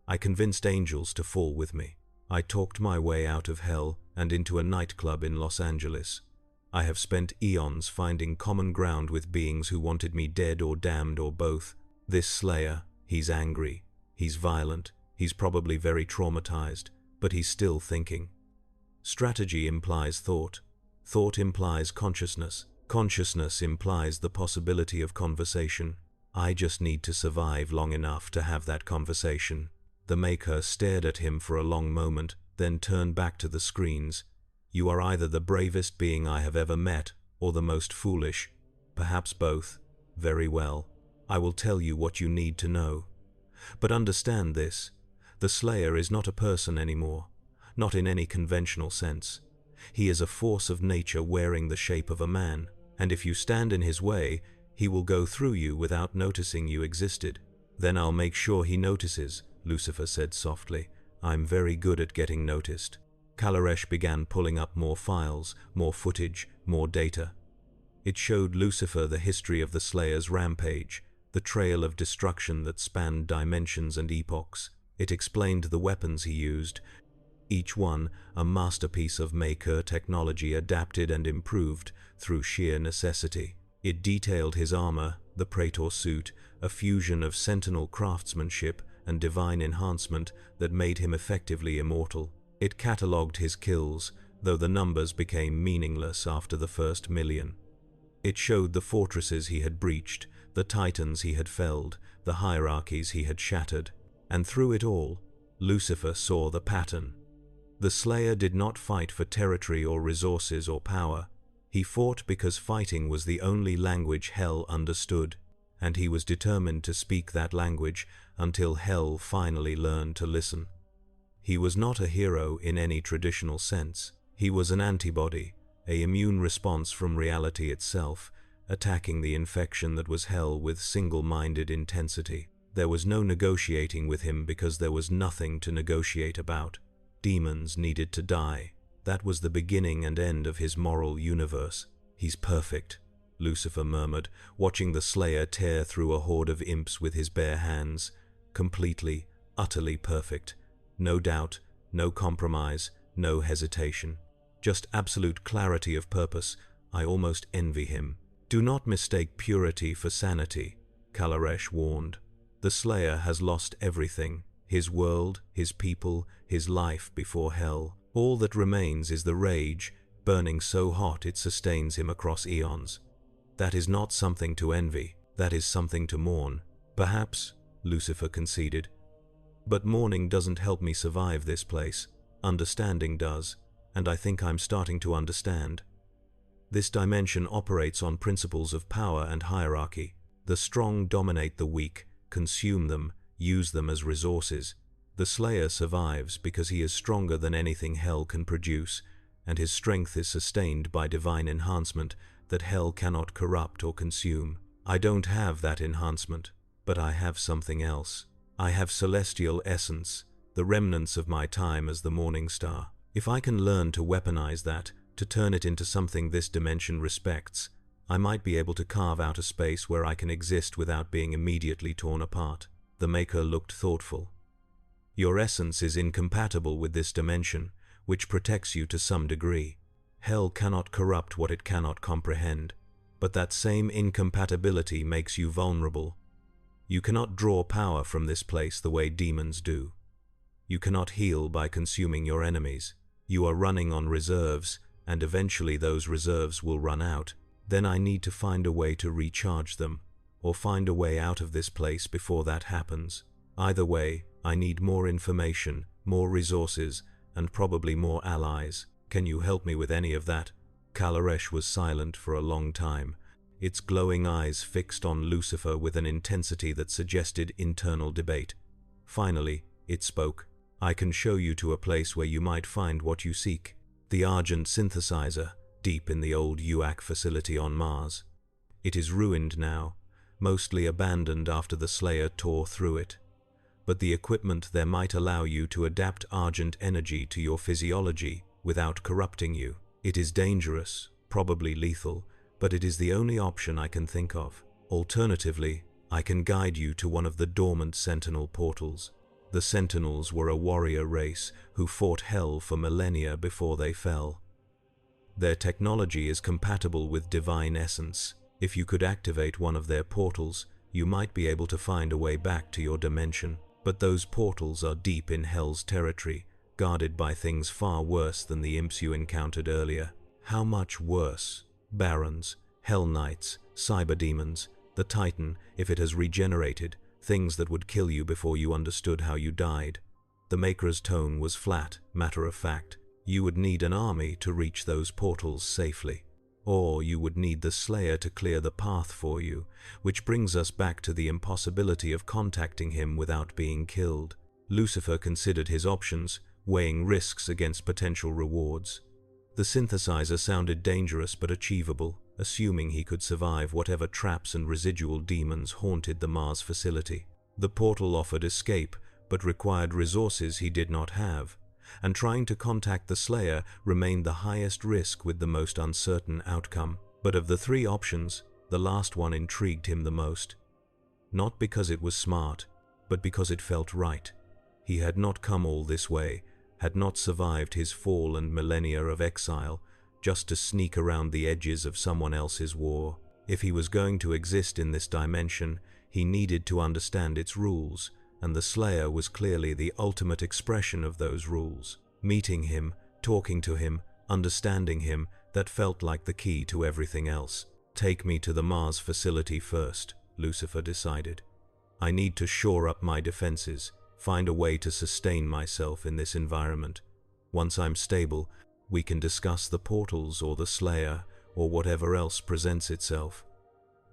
S1: I convinced angels to fall with me. I talked my way out of hell and into a nightclub in Los Angeles. I have spent eons finding common ground with beings who wanted me dead or damned or both. This slayer, he's angry, he's violent, he's probably very traumatized, but he's still thinking. Strategy implies thought. Thought implies consciousness. Consciousness implies the possibility of conversation. I just need to survive long enough to have that conversation. The Maker stared at him for a long moment, then turned back to the screens. You are either the bravest being I have ever met, or the most foolish. Perhaps both. Very well. I will tell you what you need to know. But understand this. The Slayer is not a person anymore, not in any conventional sense. He is a force of nature wearing the shape of a man, and if you stand in his way, he will go through you without noticing you existed. Then I'll make sure he notices, Lucifer said softly. I'm very good at getting noticed. Kalaresh began pulling up more files, more footage, more data. It showed Lucifer the history of the Slayer's rampage, the trail of destruction that spanned dimensions and epochs. It explained the weapons he used, each one a masterpiece of Maker technology adapted and improved through sheer necessity. It detailed his armor, the Praetor suit, a fusion of sentinel craftsmanship and divine enhancement that made him effectively immortal. It catalogued his kills, though the numbers became meaningless after the first million. It showed the fortresses he had breached, the titans he had felled, the hierarchies he had shattered. And through it all, Lucifer saw the pattern. The Slayer did not fight for territory or resources or power. He fought because fighting was the only language Hell understood, and he was determined to speak that language until Hell finally learned to listen. He was not a hero in any traditional sense. He was an antibody, an immune response from reality itself, attacking the infection that was Hell with single-minded intensity. There was no negotiating with him because there was nothing to negotiate about. Demons needed to die. That was the beginning and end of his moral universe. He's perfect, Lucifer murmured, watching the Slayer tear through a horde of imps with his bare hands. Completely, utterly perfect. No doubt, no compromise, no hesitation. Just absolute clarity of purpose. I almost envy him. Do not mistake purity for sanity, Kalaresh warned. The Slayer has lost everything. His world, his people, his life before Hell. All that remains is the rage, burning so hot it sustains him across eons. That is not something to envy. That is something to mourn. Perhaps, Lucifer conceded. But mourning doesn't help me survive this place. Understanding does, and I think I'm starting to understand. This dimension operates on principles of power and hierarchy. The strong dominate the weak, consume them, use them as resources. The Slayer survives because he is stronger than anything Hell can produce, and his strength is sustained by divine enhancement that Hell cannot corrupt or consume. I don't have that enhancement, but I have something else. I have celestial essence, the remnants of my time as the morning star. If I can learn to weaponize that, to turn it into something this dimension respects, I might be able to carve out a space where I can exist without being immediately torn apart. The Maker looked thoughtful. Your essence is incompatible with this dimension, which protects you to some degree. Hell cannot corrupt what it cannot comprehend, but that same incompatibility makes you vulnerable. You cannot draw power from this place the way demons do. You cannot heal by consuming your enemies. You are running on reserves, and eventually those reserves will run out. Then I need to find a way to recharge them. or find a way out of this place before that happens. Either way, I need more information, more resources, and probably more allies. Can you help me with any of that?" Kalaresh was silent for a long time, its glowing eyes fixed on Lucifer with an intensity that suggested internal debate. Finally, it spoke. "I can show you to a place where you might find what you seek. The Argent synthesizer, deep in the old UAC facility on Mars. It is ruined now, mostly abandoned after the Slayer tore through it. But the equipment there might allow you to adapt Argent energy to your physiology without corrupting you. It is dangerous, probably lethal, but it is the only option I can think of. Alternatively, I can guide you to one of the dormant Sentinel portals. The Sentinels were a warrior race who fought hell for millennia before they fell. Their technology is compatible with divine essence. If you could activate one of their portals, you might be able to find a way back to your dimension. But those portals are deep in Hell's territory, guarded by things far worse than the imps you encountered earlier." "How much worse?" "Barons, Hell Knights, Cyberdemons, the Titan, if it has regenerated, things that would kill you before you understood how you died." The Maker's tone was flat, matter-of-fact. "You would need an army to reach those portals safely. Or you would need the Slayer to clear the path for you, which brings us back to the impossibility of contacting him without being killed." Lucifer considered his options, weighing risks against potential rewards. The synthesizer sounded dangerous but achievable, assuming he could survive whatever traps and residual demons haunted the Mars facility. The portal offered escape, but required resources he did not have, and trying to contact the Slayer remained the highest risk with the most uncertain outcome. But of the three options, the last one intrigued him the most. Not because it was smart, but because it felt right. He had not come all this way, had not survived his fall and millennia of exile, just to sneak around the edges of someone else's war. If he was going to exist in this dimension, he needed to understand its rules, and the Slayer was clearly the ultimate expression of those rules. Meeting him, talking to him, understanding him, that felt like the key to everything else. "Take me to the Mars facility first," Lucifer decided. "I need to shore up my defenses, find a way to sustain myself in this environment. Once I'm stable, we can discuss the portals or the Slayer or whatever else presents itself.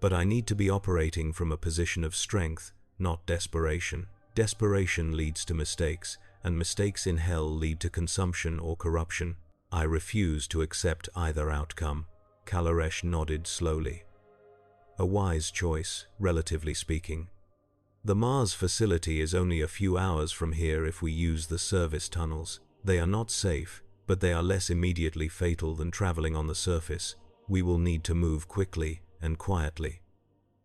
S1: But I need to be operating from a position of strength, not desperation. Desperation leads to mistakes, and mistakes in hell lead to consumption or corruption. I refuse to accept either outcome." Kalaresh nodded slowly. "A wise choice, relatively speaking. The Mars facility is only a few hours from here if we use the service tunnels. They are not safe, but they are less immediately fatal than traveling on the surface. We will need to move quickly and quietly.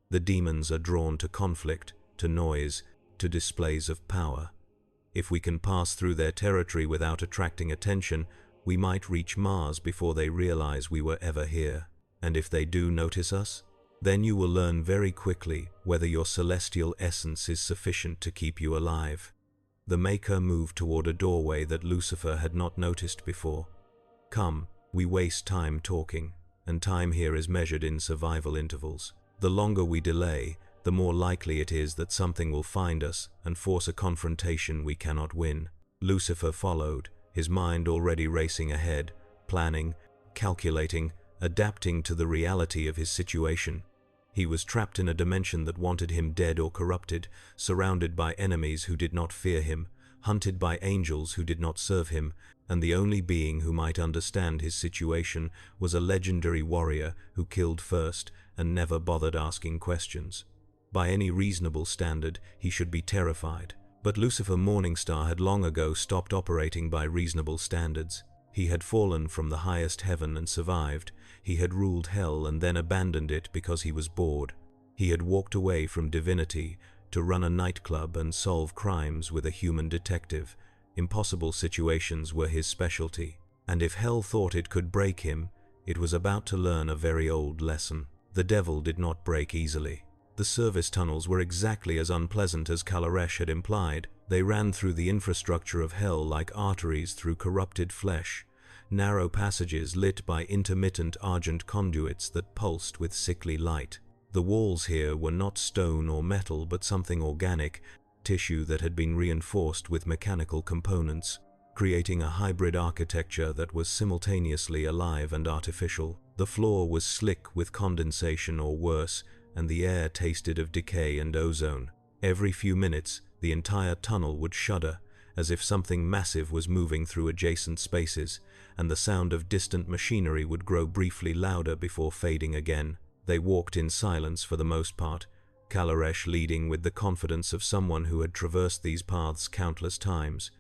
S1: The demons are drawn to conflict, to noise, to displays of power. If we can pass through their territory without attracting attention, we might reach Mars before they realize we were ever here. And if they do notice us, then you will learn very quickly whether your celestial essence is sufficient to keep you alive." The Maker moved toward a doorway that Lucifer had not noticed before. "Come, we waste time talking, and time here is measured in survival intervals. The longer we delay, the more likely it is that something will find us and force a confrontation we cannot win." Lucifer followed, his mind already racing ahead, planning, calculating, adapting to the reality of his situation. He was trapped in a dimension that wanted him dead or corrupted, surrounded by enemies who did not fear him, hunted by angels who did not serve him, and the only being who might understand his situation was a legendary warrior who killed first and never bothered asking questions. By any reasonable standard, he should be terrified. But Lucifer Morningstar had long ago stopped operating by reasonable standards. He had fallen from the highest heaven and survived. He had ruled hell and then abandoned it because he was bored. He had walked away from divinity to run a nightclub and solve crimes with a human detective. Impossible situations were his specialty. And if hell thought it could break him, it was about to learn a very old lesson. The devil did not break easily. The service tunnels were exactly as unpleasant as Kalaresh had implied. They ran through the infrastructure of hell like arteries through corrupted flesh, narrow passages lit by intermittent argent conduits that pulsed with sickly light. The walls here were not stone or metal but something organic, tissue that had been reinforced with mechanical components, creating a hybrid architecture that was simultaneously alive and artificial. The floor was slick with condensation or worse, and the air tasted of decay and ozone. Every few minutes, the entire tunnel would shudder, as if something massive was moving through adjacent spaces, and the sound of distant machinery would grow briefly louder before fading again. They walked in silence for the most part, Kalaresh leading with the confidence of someone who had traversed these paths countless times.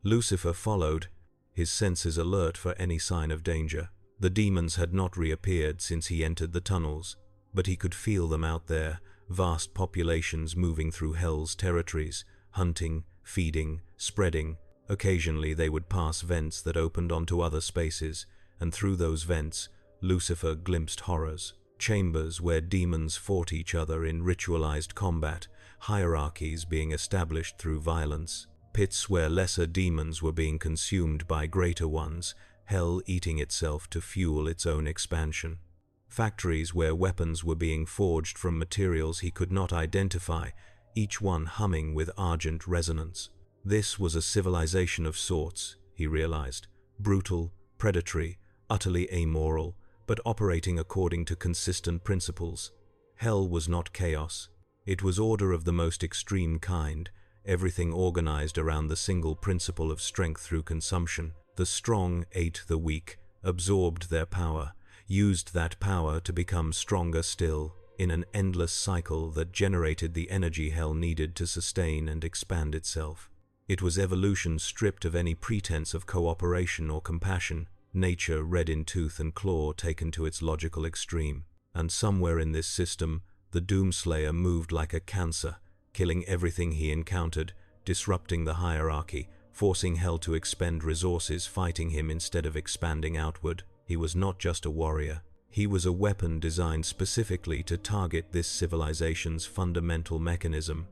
S1: Lucifer followed, his senses alert for any sign of danger. The demons had not reappeared since he entered the tunnels, but he could feel them out there, vast populations moving through Hell's territories, hunting, feeding, spreading. Occasionally they would pass vents that opened onto other spaces, and through those vents, Lucifer glimpsed horrors. Chambers where demons fought each other in ritualized combat, hierarchies being established through violence. Pits where lesser demons were being consumed by greater ones, Hell eating itself to fuel its own expansion. Factories where weapons were being forged from materials he could not identify, each one humming with argent resonance. This was a civilization of sorts, he realized, brutal, predatory, utterly amoral, but operating according to consistent principles. Hell was not chaos. It was order of the most extreme kind, everything organized around the single principle of strength through consumption. The strong ate the weak, absorbed their power, used that power to become stronger still, in an endless cycle that generated the energy Hell needed to sustain and expand itself. It was evolution stripped of any pretense of cooperation or compassion, nature red in tooth and claw taken to its logical extreme. And somewhere in this system, the Doomslayer moved like a cancer, killing everything he encountered, disrupting the hierarchy, forcing Hell to expend resources fighting him instead of expanding outward. He was not just a warrior. He was a weapon designed specifically to target this civilization's fundamental mechanism.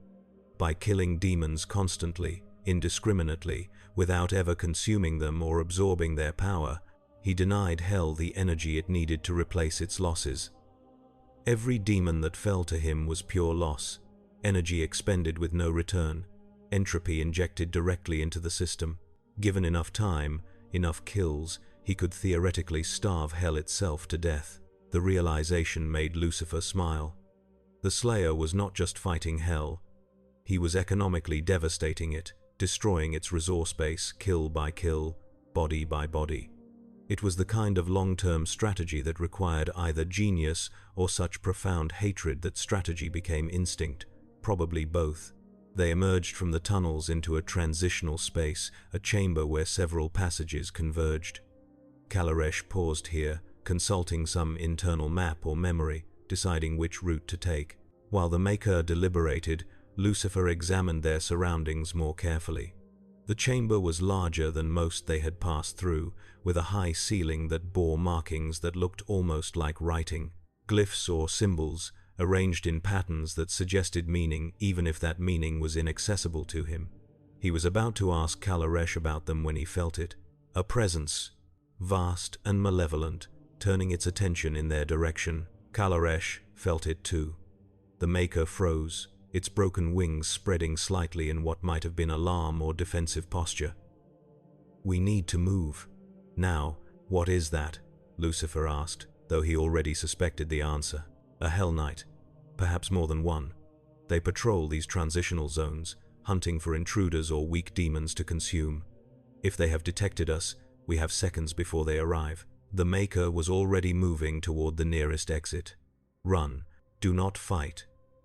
S1: By killing demons constantly, indiscriminately, without ever consuming them or absorbing their power, he denied Hell the energy it needed to replace its losses. Every demon that fell to him was pure loss, energy expended with no return, entropy injected directly into the system. Given enough time, enough kills, he could theoretically starve Hell itself to death. The realization made Lucifer smile. The Slayer was not just fighting Hell, he was economically devastating it, destroying its resource base kill by kill, body by body. It was the kind of long-term strategy that required either genius or such profound hatred that strategy became instinct, probably both. They emerged from the tunnels into a transitional space, a chamber where several passages converged. Kalaresh paused here, consulting some internal map or memory, deciding which route to take. While the Maker deliberated, Lucifer examined their surroundings more carefully. The chamber was larger than most they had passed through, with a high ceiling that bore markings that looked almost like writing, glyphs or symbols, arranged in patterns that suggested meaning even if that meaning was inaccessible to him. He was about to ask Kalaresh about them when he felt it. A presence, vast and malevolent, turning its attention in their direction. Kalaresh felt it too. The Maker froze, its broken wings spreading slightly in what might have been alarm or defensive posture. "We need to move. Now, what is that?" Lucifer asked, though he already suspected the answer. "A Hell Knight. Perhaps more than one. They patrol these transitional zones, hunting for intruders or weak demons to consume. If they have detected us, we have seconds before they arrive." The Maker was already moving toward the nearest exit. "Run. Do not fight.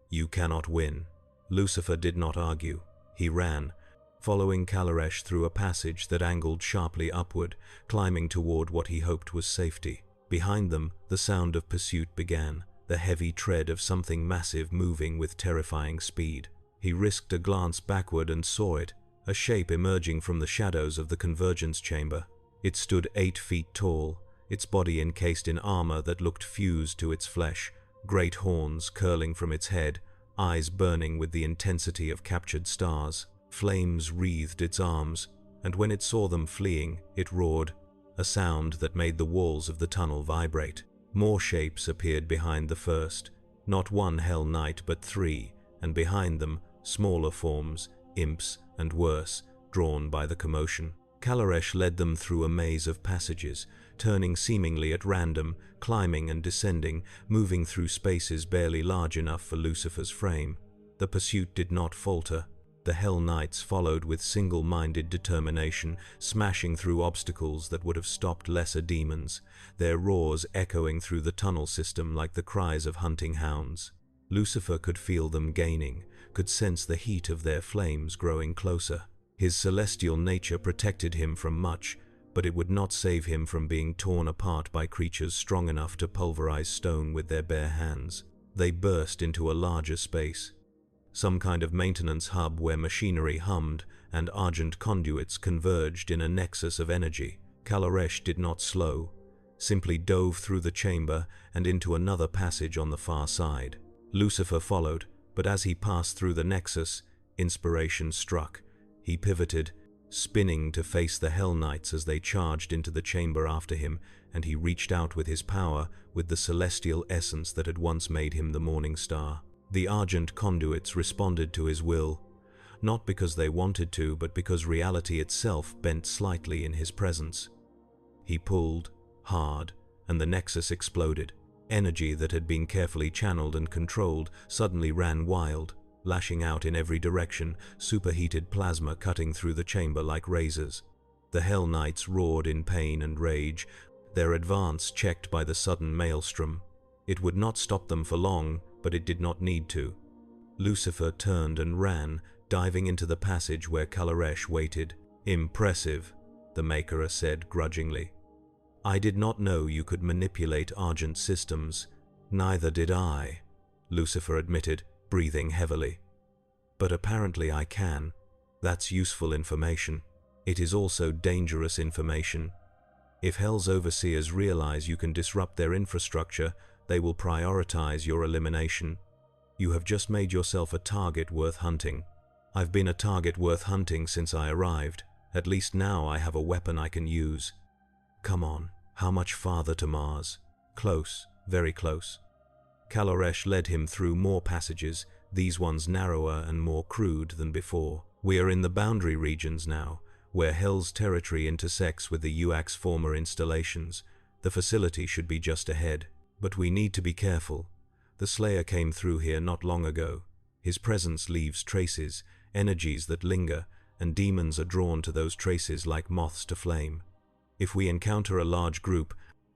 S1: You cannot win." Lucifer did not argue. He ran, following Kalaresh through a passage that angled sharply upward, climbing toward what he hoped was safety. Behind them, the sound of pursuit began, the heavy tread of something massive moving with terrifying speed. He risked a glance backward and saw it, a shape emerging from the shadows of the convergence chamber. It stood 8 feet tall, its body encased in armor that looked fused to its flesh, great horns curling from its head, eyes burning with the intensity of captured stars. Flames wreathed its arms, and when it saw them fleeing, it roared, a sound that made the walls of the tunnel vibrate. More shapes appeared behind the first, Not one Hell Knight but three, and behind them, smaller forms, imps and worse, drawn by the commotion. Kalaresh led them through a maze of passages, turning seemingly at random, climbing and descending, moving through spaces barely large enough for Lucifer's frame. The pursuit did not falter. The Hell Knights followed with single-minded determination, smashing through obstacles that would have stopped lesser demons, their roars echoing through the tunnel system like the cries of hunting hounds. Lucifer could feel them gaining, could sense the heat of their flames growing closer. His celestial nature protected him from much, but it would not save him from being torn apart by creatures strong enough to pulverize stone with their bare hands. They burst into a larger space, some kind of maintenance hub where machinery hummed and argent conduits converged in a nexus of energy. Kalaresh did not slow, simply dove through the chamber and into another passage on the far side. Lucifer followed, but as he passed through the nexus, inspiration struck. He pivoted, spinning to face the Hell Knights as they charged into the chamber after him, and he reached out with his power, with the celestial essence that had once made him the morning star. The argent conduits responded to his will, not because they wanted to, but because reality itself bent slightly in his presence. He pulled, hard, and the nexus exploded. Energy that had been carefully channeled and controlled suddenly ran wild, lashing out in every direction, superheated plasma cutting through the chamber like razors. The Hell Knights roared in pain and rage, their advance checked by the sudden maelstrom. It would not stop them for long, but it did not need to. Lucifer turned and ran, diving into the passage where Kalaresh waited. "Impressive," the Maker said grudgingly. "I did not know you could manipulate Argent systems." "Neither did I," Lucifer admitted, breathing heavily. "But apparently I can. That's useful information. It is also dangerous information. If Hell's overseers realize you can disrupt their infrastructure, they will prioritize your elimination. You have just made yourself a target worth hunting. I've been a target worth hunting since I arrived. At least now I have a weapon I can use. Come on, how much farther to Mars?" "Close, very close." Kalaresh led him through more passages, these ones narrower and more crude than before. "We are in the boundary regions now, where Hell's territory intersects with the UAC's former installations. The facility should be just ahead. But we need to be careful. The Slayer came through here not long ago. His presence leaves traces, energies that linger, and demons are drawn to those traces like moths to flame. If we encounter a large group,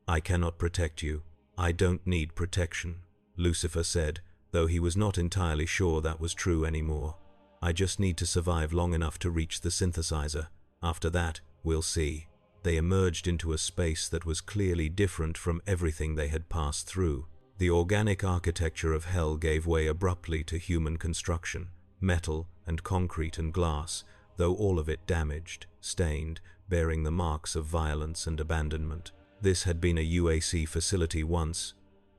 S1: I cannot protect you." "I don't need protection," Lucifer said, though he was not entirely sure that was true anymore. "I just need to survive long enough to reach the synthesizer. After that, we'll see." They emerged into a space that was clearly different from everything they had passed through. The organic architecture of Hell gave way abruptly to human construction, metal and concrete and glass, though all of it damaged, stained, bearing the marks of violence and abandonment. This had been a UAC facility once,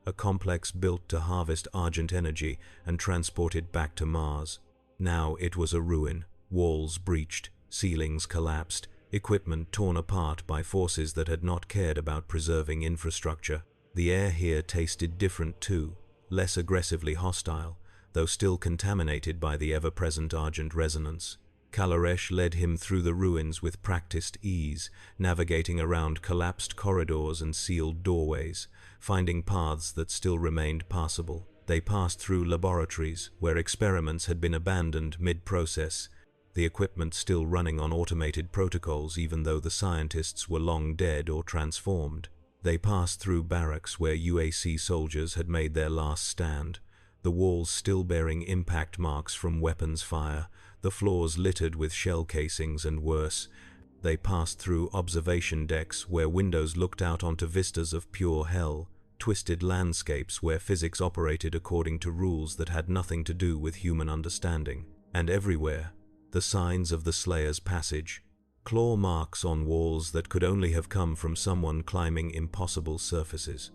S1: a complex built to harvest Argent energy and transport it back to Mars. Now it was a ruin, walls breached, ceilings collapsed, equipment torn apart by forces that had not cared about preserving infrastructure. The air here tasted different too, less aggressively hostile, though still contaminated by the ever-present Argent resonance. Kalaresh led him through the ruins with practiced ease, navigating around collapsed corridors and sealed doorways, finding paths that still remained passable. They passed through laboratories where experiments had been abandoned mid-process, the equipment still running on automated protocols even though the scientists were long dead or transformed. They passed through barracks where UAC soldiers had made their last stand, the walls still bearing impact marks from weapons fire, the floors littered with shell casings and worse. They passed through observation decks where windows looked out onto vistas of pure hell, twisted landscapes where physics operated according to rules that had nothing to do with human understanding. And everywhere, the signs of the Slayer's passage, claw marks on walls that could only have come from someone climbing impossible surfaces,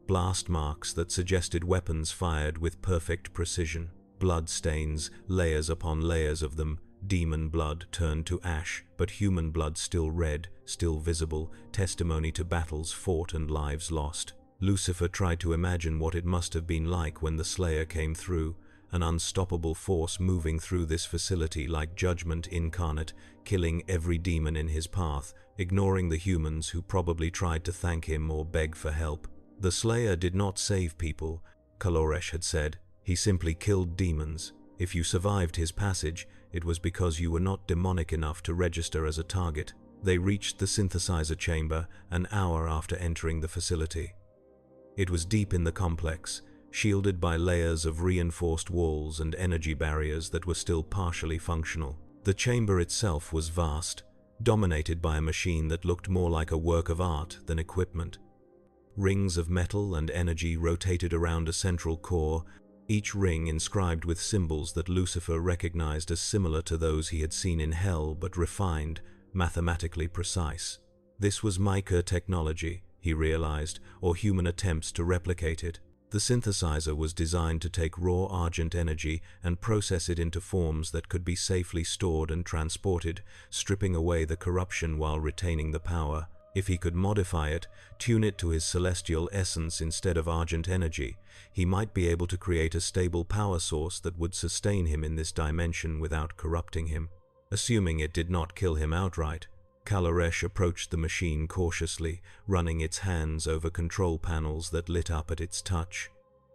S1: blast marks that suggested weapons fired with perfect precision, blood stains, layers upon layers of them, demon blood turned to ash, but human blood still red, still visible, testimony to battles fought and lives lost. Lucifer tried to imagine what it must have been like when the Slayer came through, an unstoppable force moving through this facility like judgment incarnate, killing every demon in his path, ignoring the humans who probably tried to thank him or beg for help. The Slayer did not save people, Kaloresh had said. He simply killed demons. If you survived his passage, it was because you were not demonic enough to register as a target. They reached the synthesizer chamber an hour after entering the facility. It was deep in the complex, shielded by layers of reinforced walls and energy barriers that were still partially functional. The chamber itself was vast, dominated by a machine that looked more like a work of art than equipment. Rings of metal and energy rotated around a central core, each ring inscribed with symbols that Lucifer recognized as similar to those he had seen in Hell, but refined, mathematically precise. This was Mica technology, he realized, or human attempts to replicate it. The synthesizer was designed to take raw argent energy and process it into forms that could be safely stored and transported, stripping away the corruption while retaining the power. If he could modify it, tune it to his celestial essence instead of argent energy, he might be able to create a stable power source that would sustain him in this dimension without corrupting him. Assuming it did not kill him outright, Kaloresh approached the machine cautiously, running its hands over control panels that lit up at its touch.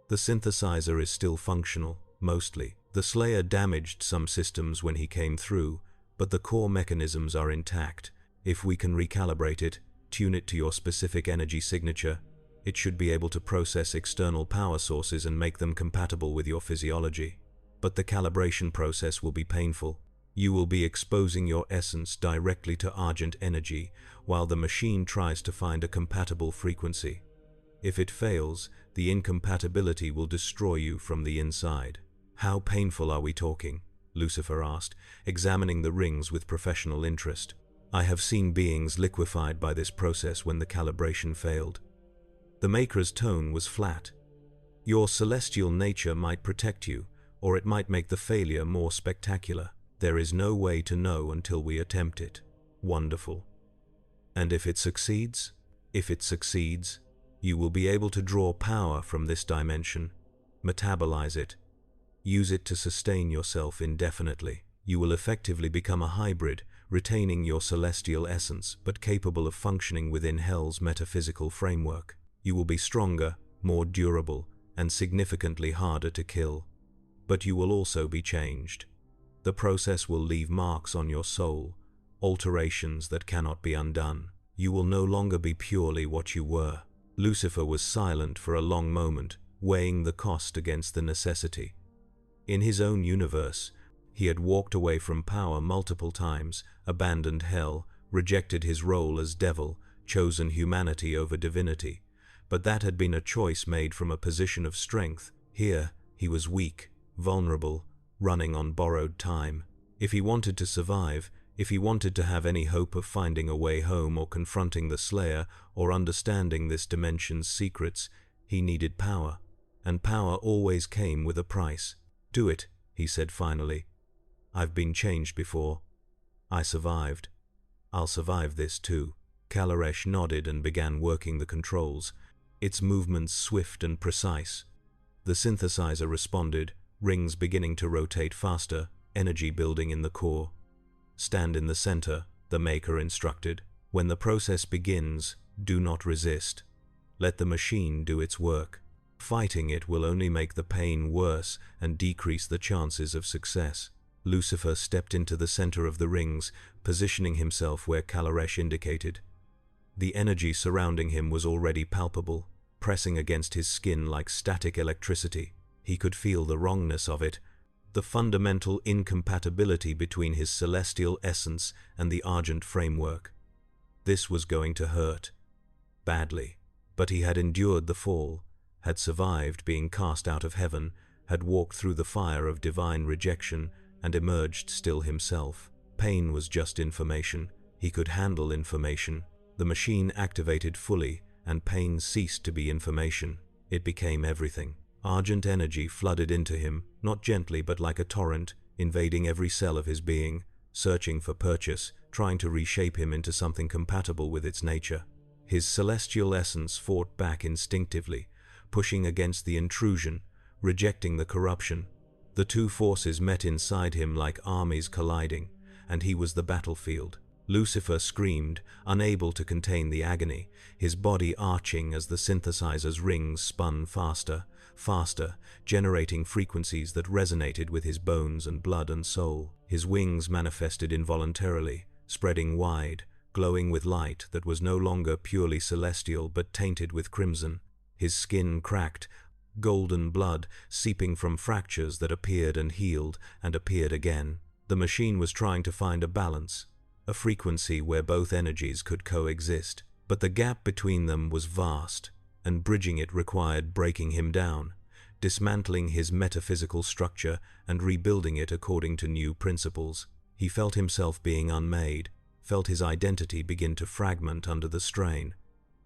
S1: The synthesizer is still functional, mostly. The Slayer damaged some systems when he came through, but the core mechanisms are intact. If we can recalibrate it, tune it to your specific energy signature, it should be able to process external power sources and make them compatible with your physiology. But the calibration process will be painful. You will be exposing your essence directly to argent energy while the machine tries to find a compatible frequency. If it fails, the incompatibility will destroy you from the inside. How painful are we talking? Lucifer asked, examining the rings with professional interest. I have seen beings liquefied by this process when the calibration failed. The Maker's tone was flat. Your celestial nature might protect you, or it might make the failure more spectacular. There is no way to know until we attempt it. Wonderful. And if it succeeds? If it succeeds, you will be able to draw power from this dimension, metabolize it, use it to sustain yourself indefinitely. You will effectively become a hybrid, retaining your celestial essence, but capable of functioning within Hell's metaphysical framework. You will be stronger, more durable, and significantly harder to kill. But you will also be changed. The process will leave marks on your soul, alterations that cannot be undone. You will no longer be purely what you were. Lucifer was silent for a long moment, weighing the cost against the necessity. In his own universe, he had walked away from power multiple times, abandoned Hell, rejected his role as devil, chosen humanity over divinity. But that had been a choice made from a position of strength. Here, he was weak, vulnerable, running on borrowed time. If he wanted to survive, if he wanted to have any hope of finding a way home or confronting the Slayer or understanding this dimension's secrets, he needed power. And power always came with a price. Do it, he said finally. I've been changed before. I survived. I'll survive this too. Kaloresh nodded and began working the controls, its movements swift and precise. The synthesizer responded, rings beginning to rotate faster, energy building in the core. Stand in the center, the Maker instructed. When the process begins, do not resist. Let the machine do its work. Fighting it will only make the pain worse and decrease the chances of success. Lucifer stepped into the center of the rings, positioning himself where Kaloresh indicated. The energy surrounding him was already palpable, pressing against his skin like static electricity. He could feel the wrongness of it, the fundamental incompatibility between his celestial essence and the argent framework. This was going to hurt. Badly. But he had endured the fall, had survived being cast out of heaven, had walked through the fire of divine rejection, and emerged still himself. Pain was just information. He could handle information. The machine activated fully, and pain ceased to be information. It became everything. Argent energy flooded into him, not gently but like a torrent, invading every cell of his being, searching for purchase, trying to reshape him into something compatible with its nature. His celestial essence fought back instinctively, pushing against the intrusion, rejecting the corruption. The two forces met inside him like armies colliding, and he was the battlefield. Lucifer screamed, unable to contain the agony, his body arching as the synthesizer's rings spun faster, faster, generating frequencies that resonated with his bones and blood and soul. His wings manifested involuntarily, spreading wide, glowing with light that was no longer purely celestial but tainted with crimson. His skin cracked, golden blood seeping from fractures that appeared and healed and appeared again. The machine was trying to find a balance, a frequency where both energies could coexist, but the gap between them was vast, and bridging it required breaking him down, dismantling his metaphysical structure and rebuilding it according to new principles. He felt himself being unmade, felt his identity begin to fragment under the strain.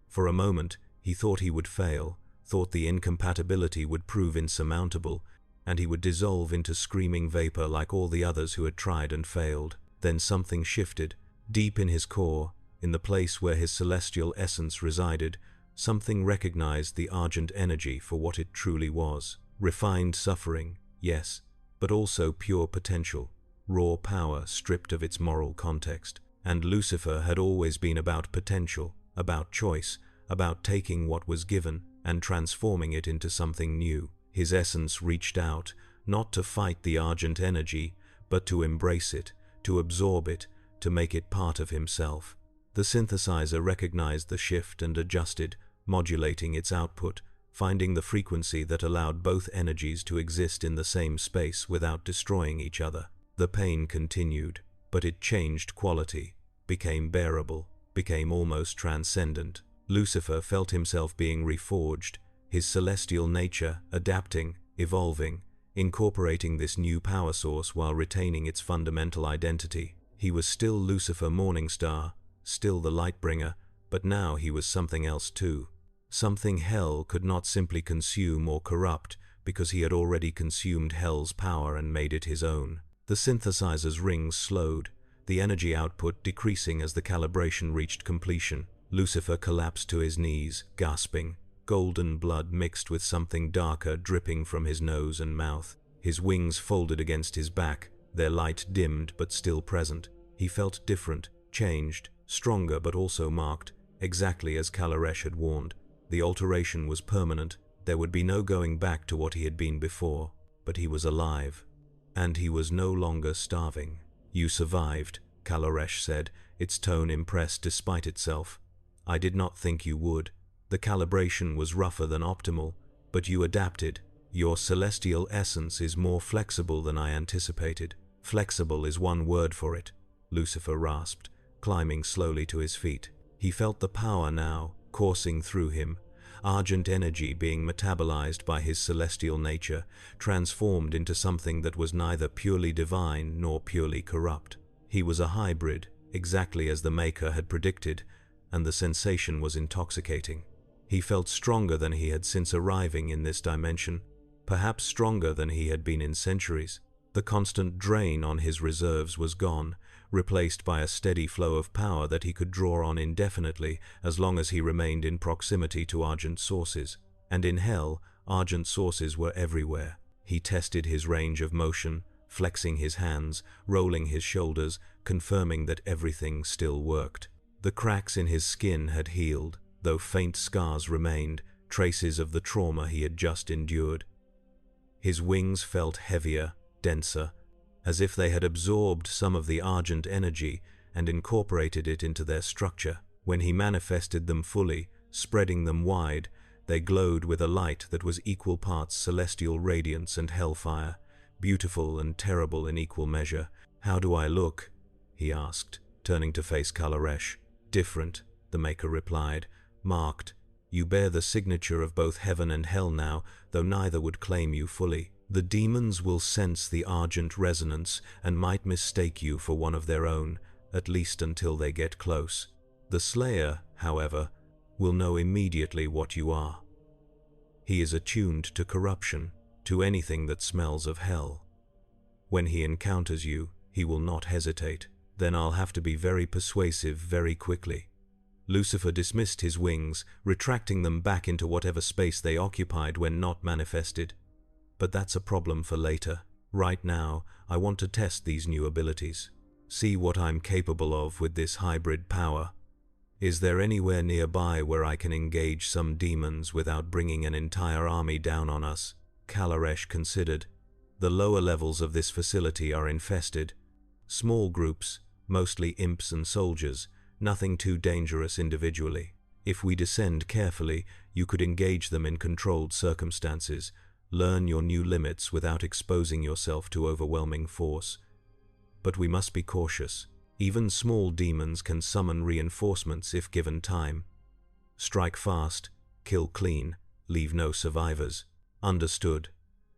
S1: For a moment, he thought he would fail, thought the incompatibility would prove insurmountable, and he would dissolve into screaming vapor like all the others who had tried and failed. Then something shifted. Deep in his core, in the place where his celestial essence resided, something recognized the argent energy for what it truly was. Refined suffering, yes, but also pure potential, raw power stripped of its moral context. And Lucifer had always been about potential, about choice, about taking what was given and transforming it into something new. His essence reached out, not to fight the argent energy, but to embrace it, to absorb it, to make it part of himself. The synthesizer recognized the shift and adjusted, modulating its output, finding the frequency that allowed both energies to exist in the same space without destroying each other. The pain continued, but it changed quality, became bearable, became almost transcendent. Lucifer felt himself being reforged, his celestial nature adapting, evolving, incorporating this new power source while retaining its fundamental identity. He was still Lucifer Morningstar, still the Lightbringer, but now he was something else too. Something hell could not simply consume or corrupt, because he had already consumed hell's power and made it his own. The synthesizer's rings slowed, the energy output decreasing as the calibration reached completion. Lucifer collapsed to his knees, gasping, golden blood mixed with something darker dripping from his nose and mouth. His wings folded against his back, their light dimmed but still present. He felt different, changed, stronger but also marked, exactly as Kalaresh had warned. The alteration was permanent. There would be no going back to what he had been before, but he was alive. And he was no longer starving. "You survived," Kalaresh said, its tone impressed despite itself. "I did not think you would. The calibration was rougher than optimal, but you adapted. Your celestial essence is more flexible than I anticipated." "Flexible is one word for it," Lucifer rasped, climbing slowly to his feet. He felt the power now, coursing through him, argent energy being metabolized by his celestial nature, transformed into something that was neither purely divine nor purely corrupt. He was a hybrid, exactly as the Maker had predicted, and the sensation was intoxicating. He felt stronger than he had since arriving in this dimension, perhaps stronger than he had been in centuries. The constant drain on his reserves was gone, replaced by a steady flow of power that he could draw on indefinitely as long as he remained in proximity to argent sources. And in hell, argent sources were everywhere. He tested his range of motion, flexing his hands, rolling his shoulders, confirming that everything still worked. The cracks in his skin had healed, though faint scars remained, traces of the trauma he had just endured. His wings felt heavier, denser, as if they had absorbed some of the argent energy and incorporated it into their structure. When he manifested them fully, spreading them wide, they glowed with a light that was equal parts celestial radiance and hellfire, beautiful and terrible in equal measure. "How do I look?" he asked, turning to face Kalaresh. "Different," the Maker replied, "marked. You bear the signature of both heaven and hell now, though neither would claim you fully. The demons will sense the argent resonance and might mistake you for one of their own, at least until they get close. The Slayer, however, will know immediately what you are. He is attuned to corruption, to anything that smells of hell. When he encounters you, he will not hesitate. Then I'll have to be very persuasive very quickly." Lucifer dismissed his wings, retracting them back into whatever space they occupied when not manifested. But that's a problem for later. Right now, I want to test these new abilities. See what I'm capable of with this hybrid power. Is there anywhere nearby where I can engage some demons without bringing an entire army down on us? Kalaresh considered. The lower levels of this facility are infested. Small groups, mostly imps and soldiers, nothing too dangerous individually. If we descend carefully, you could engage them in controlled circumstances, learn your new limits without exposing yourself to overwhelming force. But we must be cautious. Even small demons can summon reinforcements if given time. Strike fast, kill clean, leave no survivors. Understood.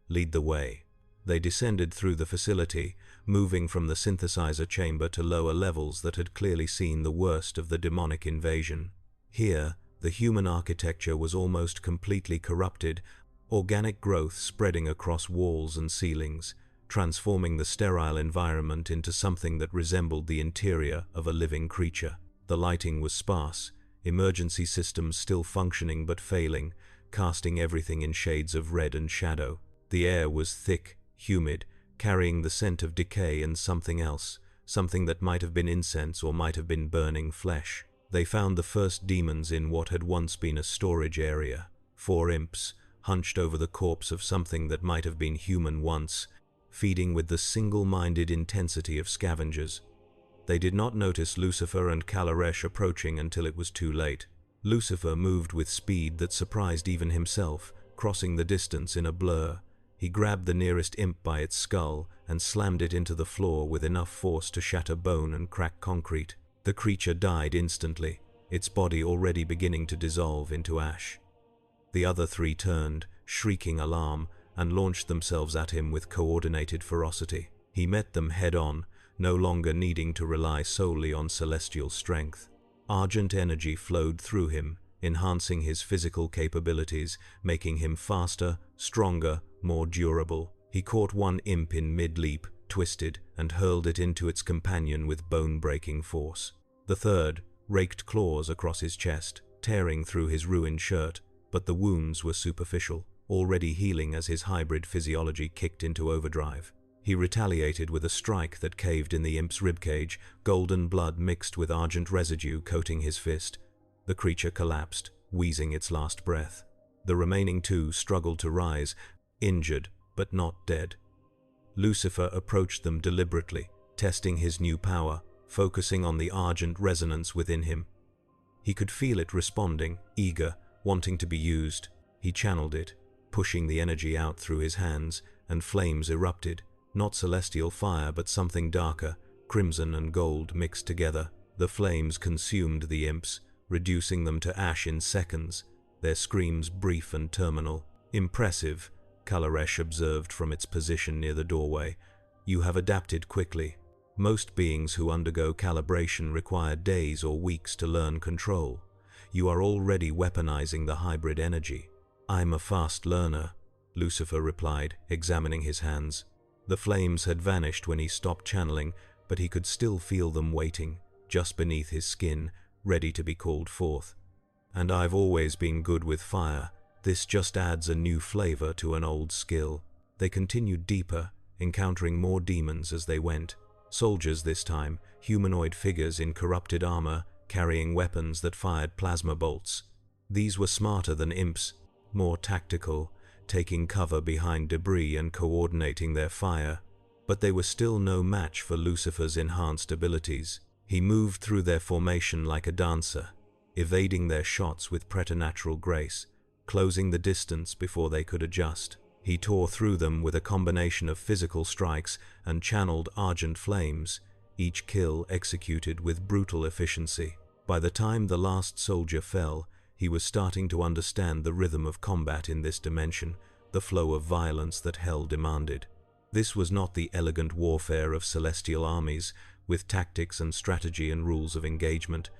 S1: Lead the way. They descended through the facility, moving from the synthesizer chamber to lower levels that had clearly seen the worst of the demonic invasion. Here, the human architecture was almost completely corrupted, organic growth spreading across walls and ceilings, transforming the sterile environment into something that resembled the interior of a living creature. The lighting was sparse, emergency systems still functioning but failing, casting everything in shades of red and shadow. The air was thick, humid, carrying the scent of decay and something else, something that might have been incense or might have been burning flesh. They found the first demons in what had once been a storage area. 4 imps, hunched over the corpse of something that might have been human once, feeding with the single-minded intensity of scavengers. They did not notice Lucifer and Kalaresh approaching until it was too late. Lucifer moved with speed that surprised even himself, crossing the distance in a blur. He grabbed the nearest imp by its skull and slammed it into the floor with enough force to shatter bone and crack concrete. The creature died instantly, its body already beginning to dissolve into ash. The other 3 turned, shrieking alarm, and launched themselves at him with coordinated ferocity. He met them head-on, no longer needing to rely solely on celestial strength. Argent energy flowed through him, enhancing his physical capabilities, making him faster, stronger, more durable. He caught one imp in mid-leap, twisted, and hurled it into its companion with bone-breaking force. The third raked claws across his chest, tearing through his ruined shirt, but the wounds were superficial, already healing as his hybrid physiology kicked into overdrive. He retaliated with a strike that caved in the imp's ribcage, golden blood mixed with argent residue coating his fist. The creature collapsed, wheezing its last breath. The remaining 2 struggled to rise, injured but not dead. Lucifer approached them deliberately, testing his new power, focusing on the argent resonance within him. He could feel it responding, eager, wanting to be used. He channeled it, pushing the energy out through his hands, and flames erupted, not celestial fire but something darker, crimson and gold mixed together. The flames consumed the imps, reducing them to ash in seconds, their screams brief and terminal. Impressive, Kalaresh observed from its position near the doorway. You have adapted quickly. Most beings who undergo calibration require days or weeks to learn control. You are already weaponizing the hybrid energy. I'm a fast learner, Lucifer replied, examining his hands. The flames had vanished when he stopped channeling, but he could still feel them waiting, just beneath his skin, ready to be called forth. And I've always been good with fire. This just adds a new flavor to an old skill. They continued deeper, encountering more demons as they went. Soldiers this time, humanoid figures in corrupted armor, carrying weapons that fired plasma bolts. These were smarter than imps, more tactical, taking cover behind debris and coordinating their fire. But they were still no match for Lucifer's enhanced abilities. He moved through their formation like a dancer, evading their shots with preternatural grace, closing the distance before they could adjust. He tore through them with a combination of physical strikes and channeled argent flames, each kill executed with brutal efficiency. By the time the last soldier fell, he was starting to understand the rhythm of combat in this dimension, the flow of violence that hell demanded. This was not the elegant warfare of celestial armies, with tactics and strategy and rules of engagement.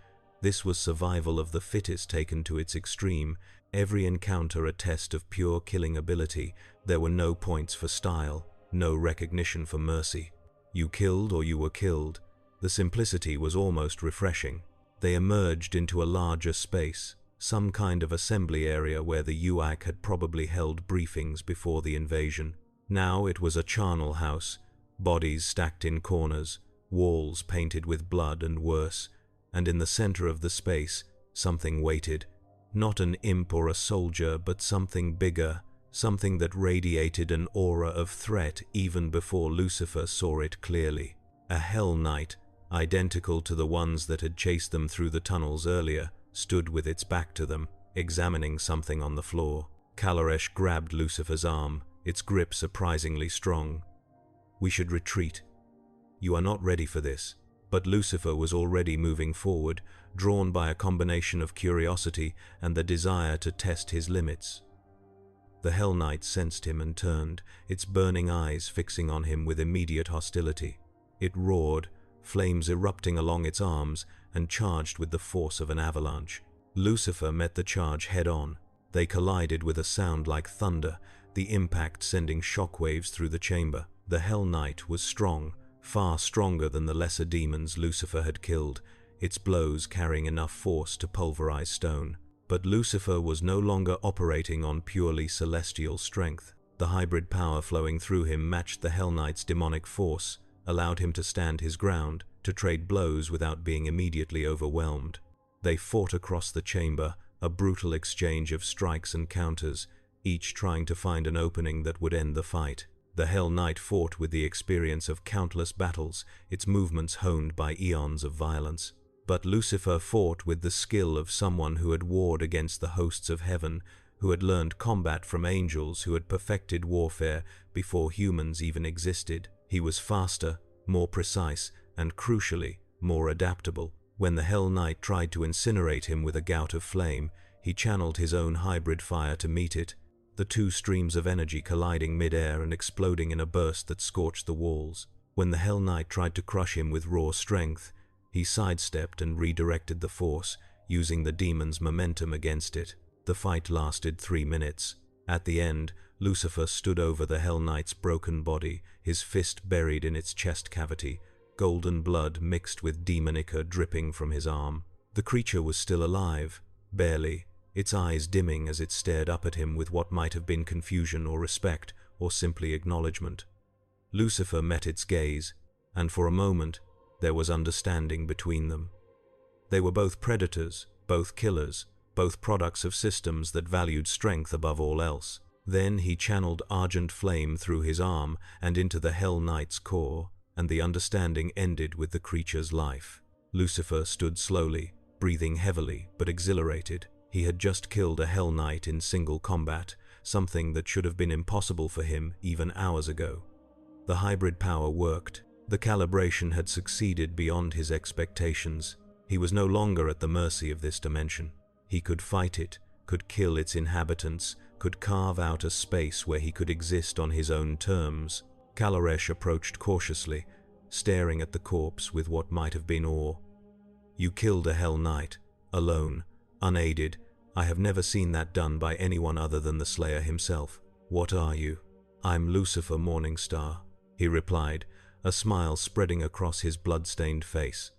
S1: This was survival of the fittest taken to its extreme, every encounter a test of pure killing ability. There were no points for style, no recognition for mercy. You killed or you were killed. The simplicity was almost refreshing. They emerged into a larger space, some kind of assembly area where the UAC had probably held briefings before the invasion. Now it was a charnel house, bodies stacked in corners, walls painted with blood and worse, and in the center of the space, something waited. Not an imp or a soldier, but something bigger, something that radiated an aura of threat even before Lucifer saw it clearly. A Hell Knight, identical to the ones that had chased them through the tunnels earlier, stood with its back to them, examining something on the floor. Kalaresh grabbed Lucifer's arm, its grip surprisingly strong. "We should retreat. You are not ready for this." But Lucifer was already moving forward, drawn by a combination of curiosity and the desire to test his limits. The Hell Knight sensed him and turned, its burning eyes fixing on him with immediate hostility. It roared, flames erupting along its arms, and charged with the force of an avalanche. Lucifer met the charge head-on. They collided with a sound like thunder, the impact sending shockwaves through the chamber. The Hell Knight was strong, far stronger than the lesser demons Lucifer had killed, its blows carrying enough force to pulverize stone. But Lucifer was no longer operating on purely celestial strength. The hybrid power flowing through him matched the Hell Knight's demonic force, allowed him to stand his ground, to trade blows without being immediately overwhelmed. They fought across the chamber, a brutal exchange of strikes and counters, each trying to find an opening that would end the fight. The Hell Knight fought with the experience of countless battles, its movements honed by eons of violence. But Lucifer fought with the skill of someone who had warred against the hosts of heaven, who had learned combat from angels, who had perfected warfare before humans even existed. He was faster, more precise, and crucially, more adaptable. When the Hell Knight tried to incinerate him with a gout of flame, he channeled his own hybrid fire to meet it, the two streams of energy colliding mid-air and exploding in a burst that scorched the walls. When the Hell Knight tried to crush him with raw strength, he sidestepped and redirected the force, using the demon's momentum against it. The fight lasted 3 minutes. At the end, Lucifer stood over the Hell Knight's broken body, his fist buried in its chest cavity, golden blood mixed with demon ichor dripping from his arm. The creature was still alive, barely, its eyes dimming as it stared up at him with what might have been confusion or respect, or simply acknowledgement. Lucifer met its gaze, and for a moment, there was understanding between them. They were both predators, both killers, both products of systems that valued strength above all else. Then he channeled argent flame through his arm and into the Hell Knight's core, and the understanding ended with the creature's life. Lucifer stood slowly, breathing heavily but exhilarated. He had just killed a Hell Knight in single combat, something that should have been impossible for him even hours ago. The hybrid power worked. The calibration had succeeded beyond his expectations. He was no longer at the mercy of this dimension. He could fight it, could kill its inhabitants, could carve out a space where he could exist on his own terms. Kalaresh approached cautiously, staring at the corpse with what might have been awe. "You killed a Hell Knight, alone, unaided. I have never seen that done by anyone other than the Slayer himself. What are you?" "I'm Lucifer Morningstar," he replied, a smile spreading across his blood-stained face.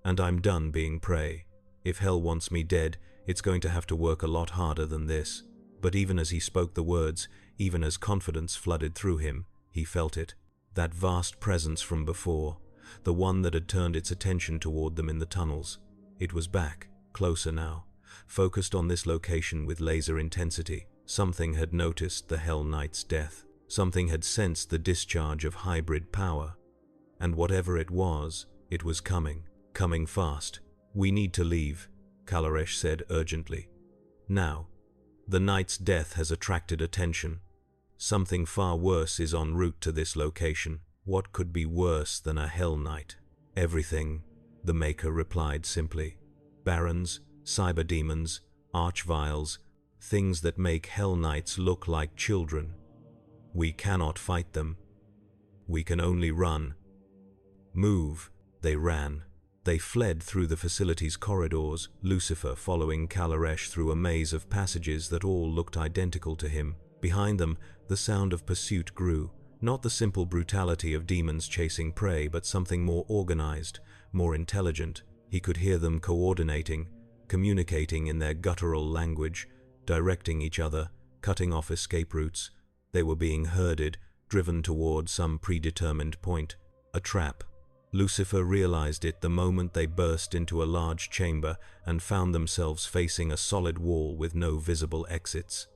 S1: "And I'm done being prey. If hell wants me dead, it's going to have to work a lot harder than this." But even as he spoke the words, even as confidence flooded through him, he felt it. That vast presence from before, the one that had turned its attention toward them in the tunnels. It was back, closer now, focused on this location with laser intensity. Something had noticed the Hell Knight's death. Something had sensed the discharge of hybrid power. And whatever it was coming fast. "We need to leave," Kalaresh said urgently. "Now. The Knight's death has attracted attention. Something far worse is en route to this location. What could be worse than a Hell Knight?" "Everything," the Maker replied simply. "Barons, cyber demons, archviles, things that make Hell Knights look like children. We cannot fight them. We can only run." "Move." They ran. They fled through the facility's corridors, Lucifer following Kalaresh through a maze of passages that all looked identical to him. Behind them, the sound of pursuit grew, not the simple brutality of demons chasing prey, but something more organized, more intelligent. He could hear them coordinating, communicating in their guttural language, directing each other, cutting off escape routes. They were being herded, driven toward some predetermined point. A trap. Lucifer realized it the moment they burst into a large chamber and found themselves facing a solid wall with no visible exits.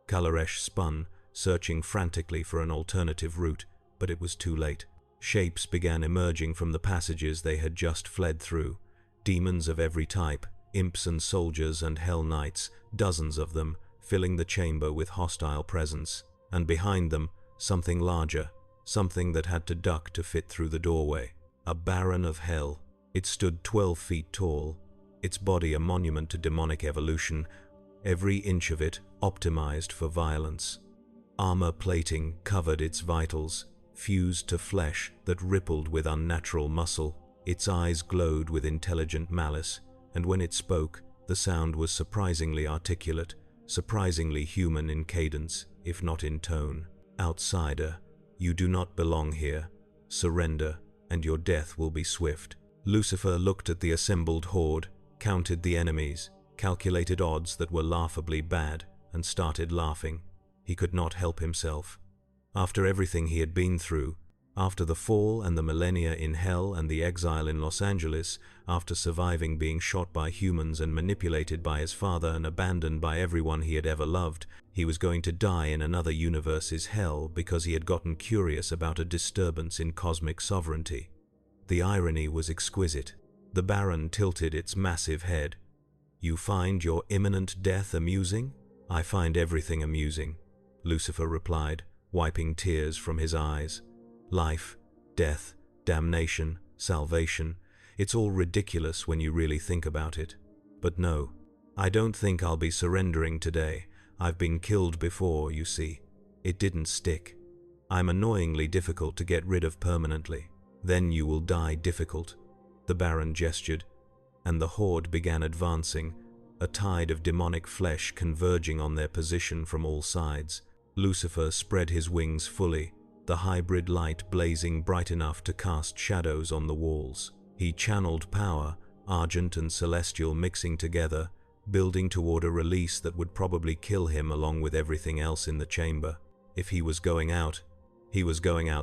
S1: Kalaresh spun, searching frantically for an alternative route, but it was too late. Shapes began emerging from the passages they had just fled through. Demons of every type, imps and soldiers and hell knights, dozens of them, filling the chamber with hostile presence. And behind them, something larger, something that had to duck to fit through the doorway. A baron of hell. It stood 12 feet tall, its body a monument to demonic evolution, every inch of it optimized for violence. Armor plating covered its vitals, fused to flesh that rippled with unnatural muscle. Its eyes glowed with intelligent malice, and when it spoke, the sound was surprisingly articulate, surprisingly human in cadence, if not in tone. Outsider, you do not belong here. Surrender, and your death will be swift. Lucifer looked at the assembled horde, counted the enemies, calculated odds that were laughably bad, and started laughing. He could not help himself. After everything he had been through, after the fall and the millennia in hell and the exile in Los Angeles, after surviving being shot by humans and manipulated by his father and abandoned by everyone he had ever loved, he was going to die in another universe's hell because he had gotten curious about a disturbance in cosmic sovereignty. The irony was exquisite. The Baron tilted its massive head. You find your imminent death amusing? I find everything amusing, Lucifer replied, wiping tears from his eyes. Life, death, damnation, salvation, it's all ridiculous when you really think about it. But no, I don't think I'll be surrendering today. I've been killed before, you see. It didn't stick. I'm annoyingly difficult to get rid of permanently. Then you will die difficult. The Baron gestured, and the horde began advancing, a tide of demonic flesh converging on their position from all sides. Lucifer spread his wings fully, the hybrid light blazing bright enough to cast shadows on the walls. He channeled power, argent and celestial mixing together, building toward a release that would probably kill him along with everything else in the chamber. If he was going out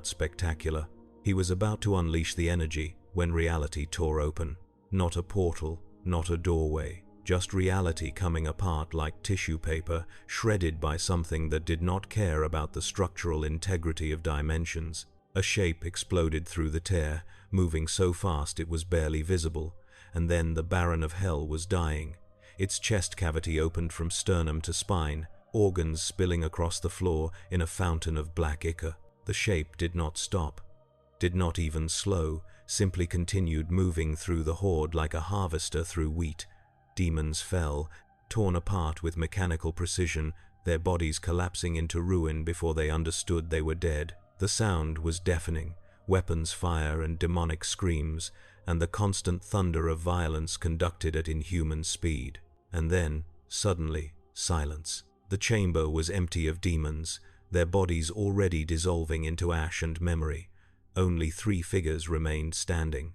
S1: spectacular. He was about to unleash the energy when reality tore open. Not a portal, not a doorway, just reality coming apart like tissue paper, shredded by something that did not care about the structural integrity of dimensions. A shape exploded through the tear, moving so fast it was barely visible, and then the Baron of Hell was dying. Its chest cavity opened from sternum to spine, organs spilling across the floor in a fountain of black ichor. The shape did not stop, did not even slow, simply continued moving through the horde like a harvester through wheat. Demons fell, torn apart with mechanical precision, their bodies collapsing into ruin before they understood they were dead. The sound was deafening, weapons fire and demonic screams, and the constant thunder of violence conducted at inhuman speed. And then, suddenly, silence. The chamber was empty of demons, their bodies already dissolving into ash and memory. Only 3 figures remained standing.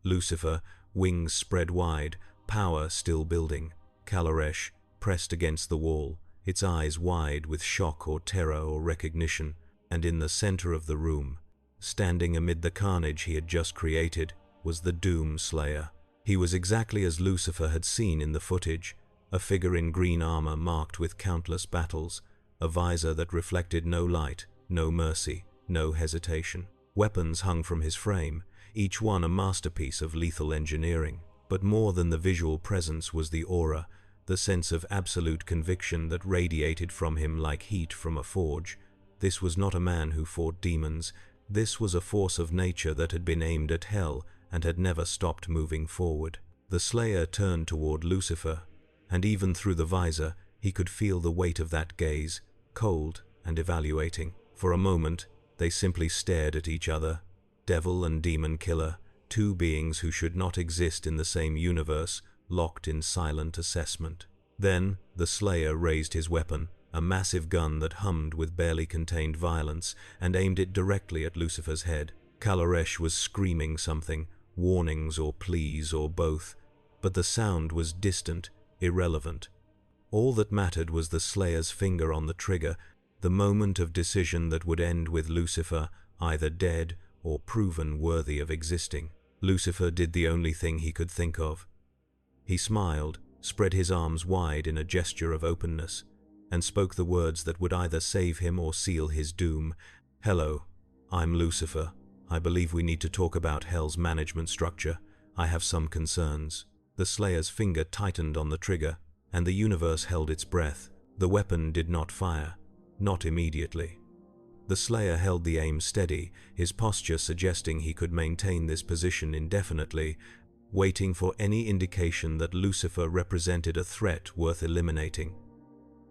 S1: Lucifer, wings spread wide, power still building. Kalaresh, pressed against the wall, its eyes wide with shock or terror or recognition. And in the center of the room, standing amid the carnage he had just created, was the Doom Slayer. He was exactly as Lucifer had seen in the footage, a figure in green armor marked with countless battles, a visor that reflected no light, no mercy, no hesitation. Weapons hung from his frame, each one a masterpiece of lethal engineering. But more than the visual presence was the aura, the sense of absolute conviction that radiated from him like heat from a forge. This was not a man who fought demons. This was a force of nature that had been aimed at hell and had never stopped moving forward. The Slayer turned toward Lucifer, and even through the visor, he could feel the weight of that gaze, cold and evaluating. For a moment, they simply stared at each other, devil and demon killer, 2 beings who should not exist in the same universe, locked in silent assessment. Then, the Slayer raised his weapon, a massive gun that hummed with barely contained violence, and aimed it directly at Lucifer's head. Kalaresh was screaming something, warnings or pleas or both, but the sound was distant, irrelevant. All that mattered was the Slayer's finger on the trigger, the moment of decision that would end with Lucifer either dead or proven worthy of existing. Lucifer did the only thing he could think of. He smiled, spread his arms wide in a gesture of openness, and spoke the words that would either save him or seal his doom. "Hello, I'm Lucifer. I believe we need to talk about Hell's management structure. I have some concerns." The Slayer's finger tightened on the trigger, and the universe held its breath. The weapon did not fire, not immediately. The Slayer held the aim steady, his posture suggesting he could maintain this position indefinitely, waiting for any indication that Lucifer represented a threat worth eliminating.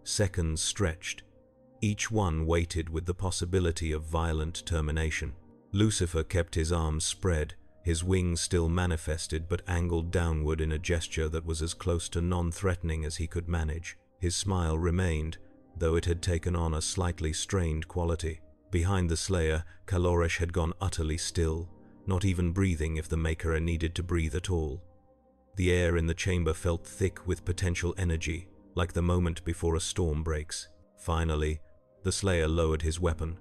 S1: Seconds stretched. Each one waited with the possibility of violent termination. Lucifer kept his arms spread, his wings still manifested but angled downward in a gesture that was as close to non-threatening as he could manage. His smile remained, though it had taken on a slightly strained quality. Behind the Slayer, Kaloresh had gone utterly still, not even breathing if the Maker needed to breathe at all. The air in the chamber felt thick with potential energy, like the moment before a storm breaks. Finally, the Slayer lowered his weapon,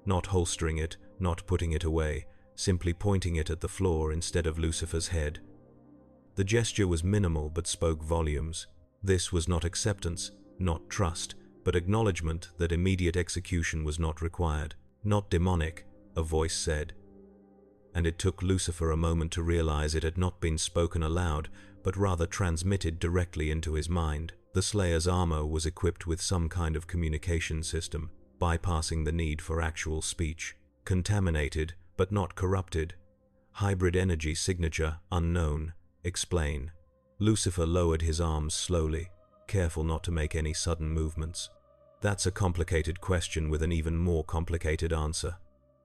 S1: not holstering it, not putting it away, simply pointing it at the floor instead of Lucifer's head. The gesture was minimal but spoke volumes. This was not acceptance, not trust, but acknowledgement that immediate execution was not required. "Not demonic," a voice said. And it took Lucifer a moment to realize it had not been spoken aloud, but rather transmitted directly into his mind. The Slayer's armor was equipped with some kind of communication system, bypassing the need for actual speech. Contaminated, but not corrupted. Hybrid energy signature unknown. Explain. Lucifer lowered his arms slowly, careful not to make any sudden movements. "That's a complicated question with an even more complicated answer.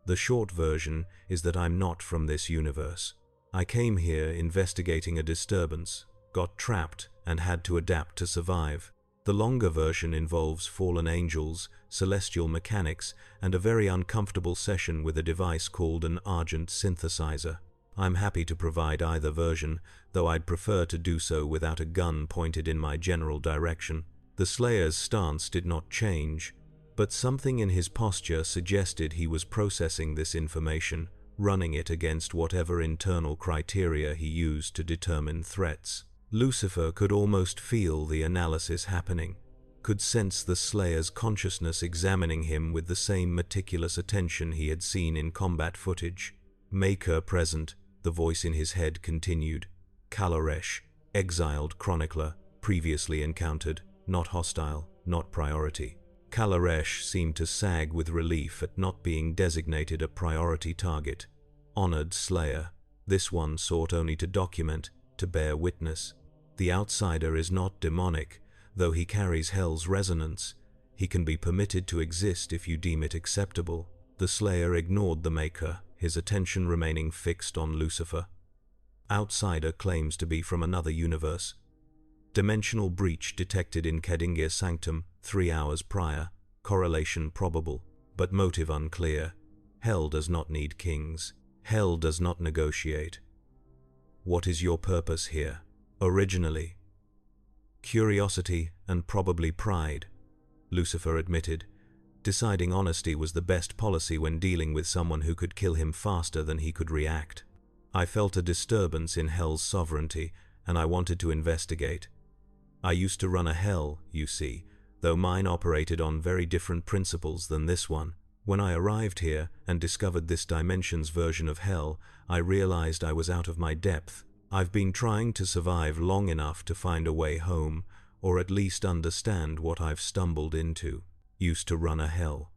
S1: The short version is that I'm not from this universe. I came here investigating a disturbance, got trapped, and had to adapt to survive. The longer version involves fallen angels, celestial mechanics, and a very uncomfortable session with a device called an Argent synthesizer. I'm happy to provide either version, though I'd prefer to do so without a gun pointed in my general direction." The Slayer's stance did not change, but something in his posture suggested he was processing this information, running it against whatever internal criteria he used to determine threats. Lucifer could almost feel the analysis happening, could sense the Slayer's consciousness examining him with the same meticulous attention he had seen in combat footage. "Maker present," the voice in his head continued. "Kaloresh, exiled chronicler, previously encountered, not hostile, not priority." Kaloresh seemed to sag with relief at not being designated a priority target. Honored Slayer, this one sought only to document, to bear witness. The outsider is not demonic, though he carries Hell's resonance. He can be permitted to exist if you deem it acceptable. The Slayer ignored the Maker, his attention remaining fixed on Lucifer. "Outsider claims to be from another universe. Dimensional breach detected in Kadingir Sanctum 3 hours prior. Correlation probable, but motive unclear. Hell does not need kings. Hell does not negotiate. What is your purpose here?" "Originally, curiosity and probably pride," Lucifer admitted. Deciding honesty was the best policy when dealing with someone who could kill him faster than he could react. "I felt a disturbance in Hell's sovereignty, and I wanted to investigate. I used to run a Hell, you see, though mine operated on very different principles than this one. When I arrived here and discovered this dimension's version of Hell, I realized I was out of my depth. I've been trying to survive long enough to find a way home, or at least understand what I've stumbled into. Used to run a Hell."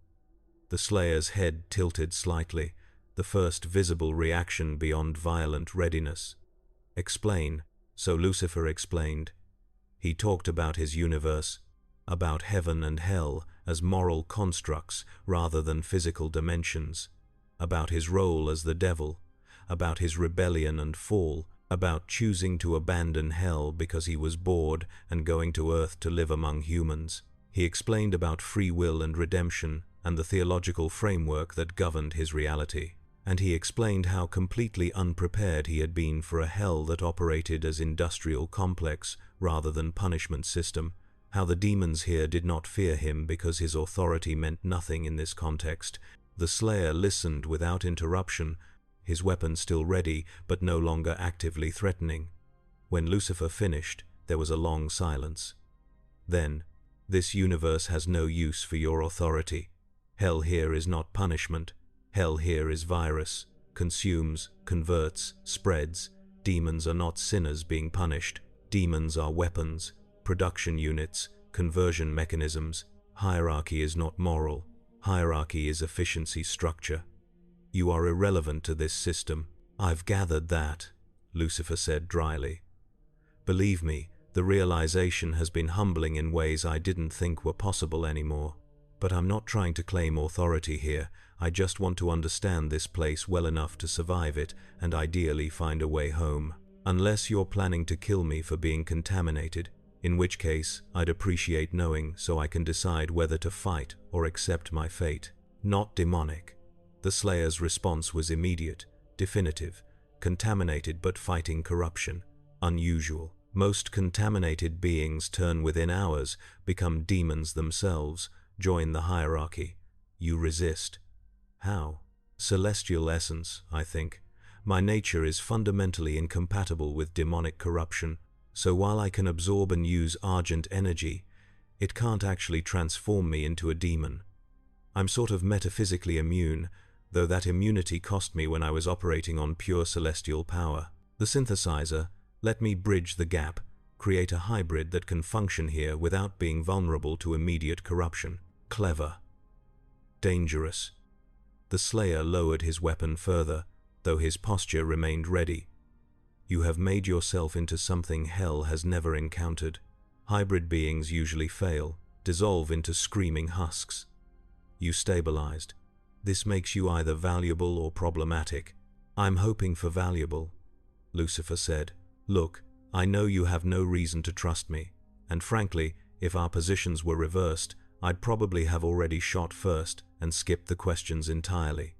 S1: The Slayer's head tilted slightly, the first visible reaction beyond violent readiness. "Explain." So Lucifer explained. He talked about his universe, about heaven and hell as moral constructs rather than physical dimensions, about his role as the devil, about his rebellion and fall, about choosing to abandon hell because he was bored and going to earth to live among humans. He explained about free will and redemption and the theological framework that governed his reality. and he explained how completely unprepared he had been for a hell that operated as industrial complex rather than punishment system, how the demons here did not fear him because his authority meant nothing in this context. The Slayer listened without interruption, his weapon still ready but no longer actively threatening. When Lucifer finished, there was a long silence. Then, "This universe has no use for your authority. Hell here is not punishment. Hell here is virus, consumes, converts, spreads. Demons are not sinners being punished. Demons are weapons, production units, conversion mechanisms. Hierarchy is not moral. Hierarchy is efficiency structure. You are irrelevant to this system." "I've gathered that," Lucifer said dryly. "Believe me, the realization has been humbling in ways I didn't think were possible anymore. But I'm not trying to claim authority here. I just want to understand this place well enough to survive it and ideally find a way home. Unless you're planning to kill me for being contaminated, in which case I'd appreciate knowing so I can decide whether to fight or accept my fate." "Not demonic." The Slayer's response was immediate, definitive. "Contaminated but fighting corruption. Unusual. Most contaminated beings turn within hours, become demons themselves, join the hierarchy. You resist." "How?" "Celestial essence, I think. My nature is fundamentally incompatible with demonic corruption, so while I can absorb and use argent energy, it can't actually transform me into a demon. I'm sort of metaphysically immune, though that immunity cost me when I was operating on pure celestial power. The synthesizer let me bridge the gap, create a hybrid that can function here without being vulnerable to immediate corruption. Clever. Dangerous." The Slayer lowered his weapon further, though his posture remained ready. "You have made yourself into something hell has never encountered. Hybrid beings usually fail, dissolve into screaming husks. You stabilized. This makes you either valuable or problematic." "I'm hoping for valuable," Lucifer said. "Look, I know you have no reason to trust me, and frankly, if our positions were reversed, I'd probably have already shot first and skipped the questions entirely.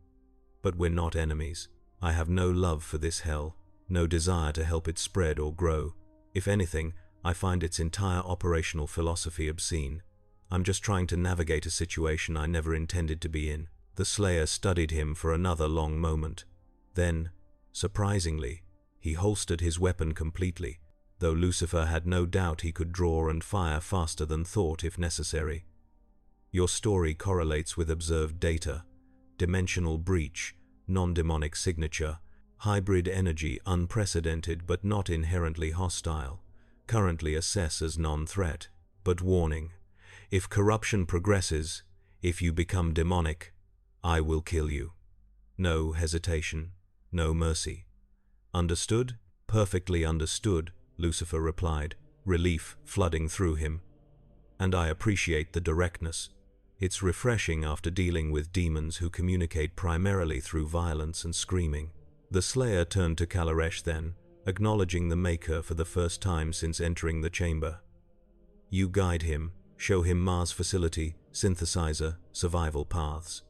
S1: But we're not enemies. I have no love for this hell, no desire to help it spread or grow. If anything, I find its entire operational philosophy obscene. I'm just trying to navigate a situation I never intended to be in." The Slayer studied him for another long moment. Then, surprisingly, he holstered his weapon completely, though Lucifer had no doubt he could draw and fire faster than thought if necessary. "Your story correlates with observed data. Dimensional breach, non-demonic signature, hybrid energy unprecedented but not inherently hostile. Currently assess as non-threat. But warning, if corruption progresses, if you become demonic, I will kill you. No hesitation, no mercy." "Understood?" "Perfectly understood," Lucifer replied, relief flooding through him. "And I appreciate the directness. It's refreshing after dealing with demons who communicate primarily through violence and screaming." The Slayer turned to Kalaresh then, acknowledging the Maker for the first time since entering the chamber. "You guide him, show him Mars facility, synthesizer, survival paths."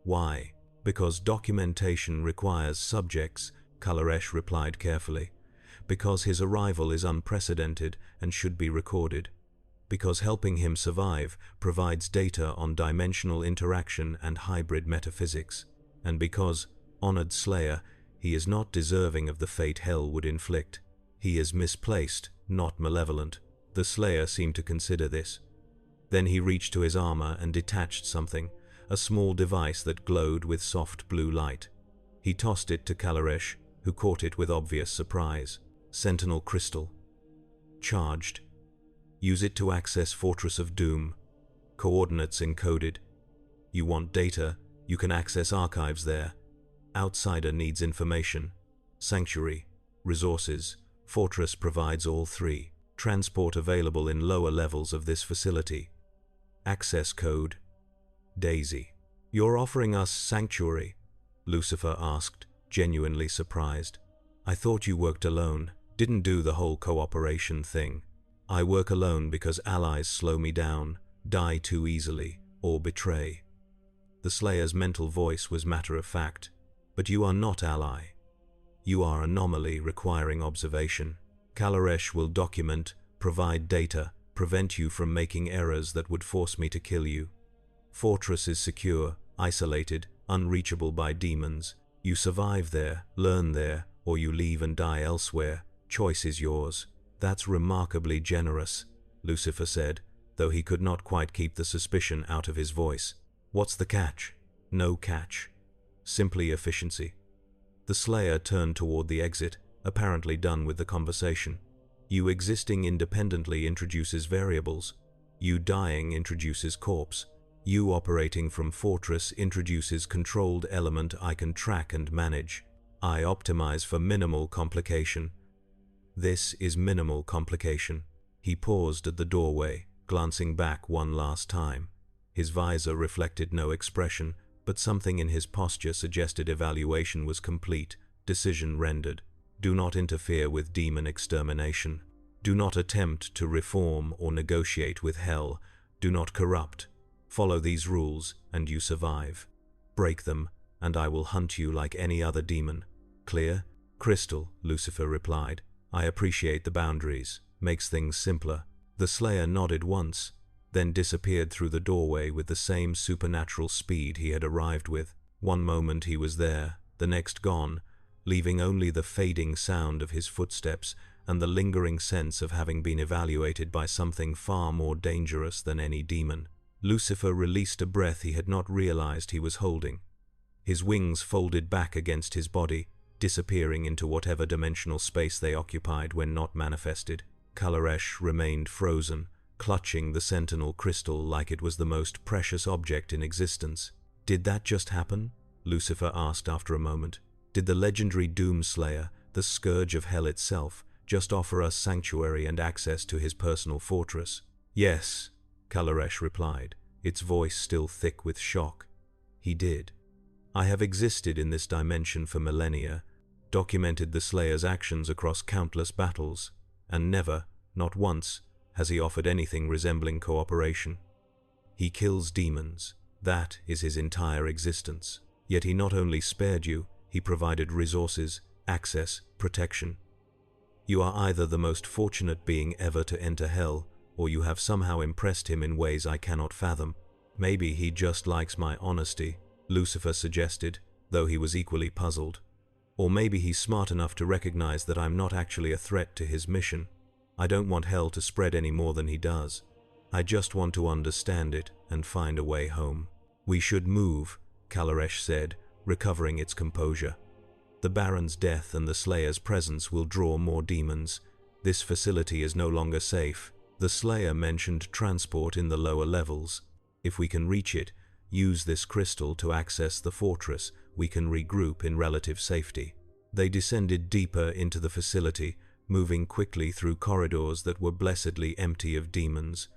S1: "Why?" "Because documentation requires subjects," Kalaresh replied carefully. "Because his arrival is unprecedented and should be recorded. Because helping him survive provides data on dimensional interaction and hybrid metaphysics. And because, honored Slayer, he is not deserving of the fate hell would inflict. He is misplaced, not malevolent." The Slayer seemed to consider this. Then he reached to his armor and detached something, a small device that glowed with soft blue light. He tossed it to Kalaresh, who caught it with obvious surprise. "Sentinel crystal. Charged. Use it to access Fortress of Doom. Coordinates encoded. You want data, you can access archives there. Outsider needs information. Sanctuary. Resources. Fortress provides all three. Transport available in lower levels of this facility. Access code. Daisy." "You're offering us sanctuary?" Lucifer asked, genuinely surprised. "I thought you worked alone, didn't do the whole cooperation thing." "I work alone because allies slow me down, die too easily, or betray." The Slayer's mental voice was matter of fact. But you are not ally. You are anomaly requiring observation. Kalaresh will document, provide data, prevent you from making errors that would force me to kill you. Fortress is secure, isolated, unreachable by demons. You survive there, learn there, or you leave and die elsewhere. Choice is yours. That's remarkably generous, Lucifer said, though he could not quite keep the suspicion out of his voice. What's the catch? No catch. Simply efficiency. The Slayer turned toward the exit, apparently done with the conversation. You existing independently introduces variables. You dying introduces corpse. You operating from Fortress introduces controlled element I can track and manage. I optimize for minimal complication. This is minimal complication. He paused at the doorway, glancing back one last time. His visor reflected no expression, but something in his posture suggested evaluation was complete, decision rendered. Do not interfere with demon extermination. Do not attempt to reform or negotiate with hell. Do not corrupt. Follow these rules, and you survive. Break them, and I will hunt you like any other demon. Clear? Crystal, Lucifer replied. I appreciate the boundaries. Makes things simpler. The Slayer nodded once, then disappeared through the doorway with the same supernatural speed he had arrived with. One moment he was there, the next gone, leaving only the fading sound of his footsteps and the lingering sense of having been evaluated by something far more dangerous than any demon. Lucifer released a breath he had not realized he was holding. His wings folded back against his body, disappearing into whatever dimensional space they occupied when not manifested. Kalaresh remained frozen, clutching the sentinel crystal like it was the most precious object in existence. Did that just happen? Lucifer asked after a moment. Did the legendary Doomslayer, the scourge of hell itself, just offer us sanctuary and access to his personal fortress? Yes, Kalaresh replied, its voice still thick with shock. He did. I have existed in this dimension for millennia, documented the Slayer's actions across countless battles, and never, not once, has he offered anything resembling cooperation. He kills demons. That is his entire existence. Yet he not only spared you, he provided resources, access, protection. You are either the most fortunate being ever to enter hell, or you have somehow impressed him in ways I cannot fathom. Maybe he just likes my honesty, Lucifer suggested, though he was equally puzzled. Or maybe he's smart enough to recognize that I'm not actually a threat to his mission. I don't want hell to spread any more than he does. I just want to understand it and find a way home. We should move, Kalaresh said, recovering its composure. The Baron's death and the Slayer's presence will draw more demons. This facility is no longer safe. The Slayer mentioned transport in the lower levels. If we can reach it, use this crystal to access the fortress, we can regroup in relative safety. They descended deeper into the facility, moving quickly through corridors that were blessedly empty of demons.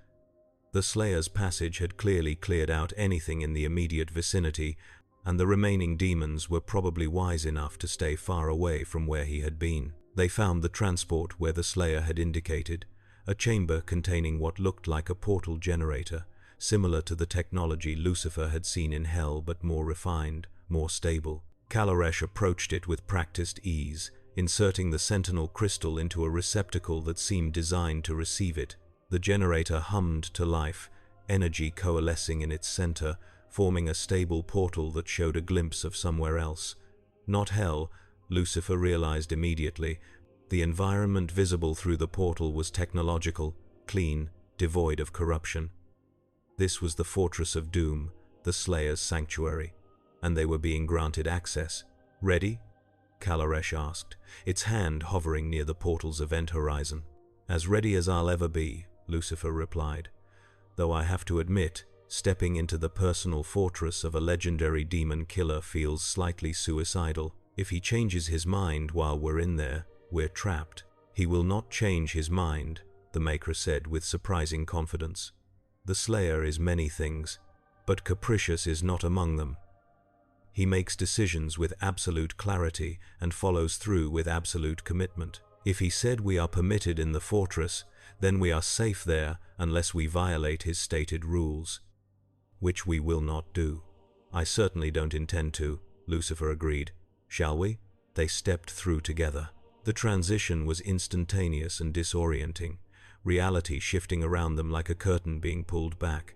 S1: The Slayer's passage had clearly cleared out anything in the immediate vicinity, and the remaining demons were probably wise enough to stay far away from where he had been. They found the transport where the Slayer had indicated, a chamber containing what looked like a portal generator, similar to the technology Lucifer had seen in hell but more refined, more stable. Kalaresh approached it with practiced ease, inserting the sentinel crystal into a receptacle that seemed designed to receive it. The generator hummed to life, energy coalescing in its center, forming a stable portal that showed a glimpse of somewhere else. Not hell, Lucifer realized immediately. The environment visible through the portal was technological, clean, devoid of corruption. This was the Fortress of Doom, the Slayer's sanctuary, and they were being granted access. Ready? Kalaresh asked, its hand hovering near the portal's event horizon. As ready as I'll ever be, Lucifer replied, though I have to admit, stepping into the personal fortress of a legendary demon killer feels slightly suicidal. If he changes his mind while we're in there, we're trapped. He will not change his mind, the Maker said with surprising confidence. The Slayer is many things, but capricious is not among them. He makes decisions with absolute clarity and follows through with absolute commitment. If he said we are permitted in the fortress, then we are safe there unless we violate his stated rules, which we will not do. I certainly don't intend to, Lucifer agreed. Shall we? They stepped through together. The transition was instantaneous and disorienting, reality shifting around them like a curtain being pulled back.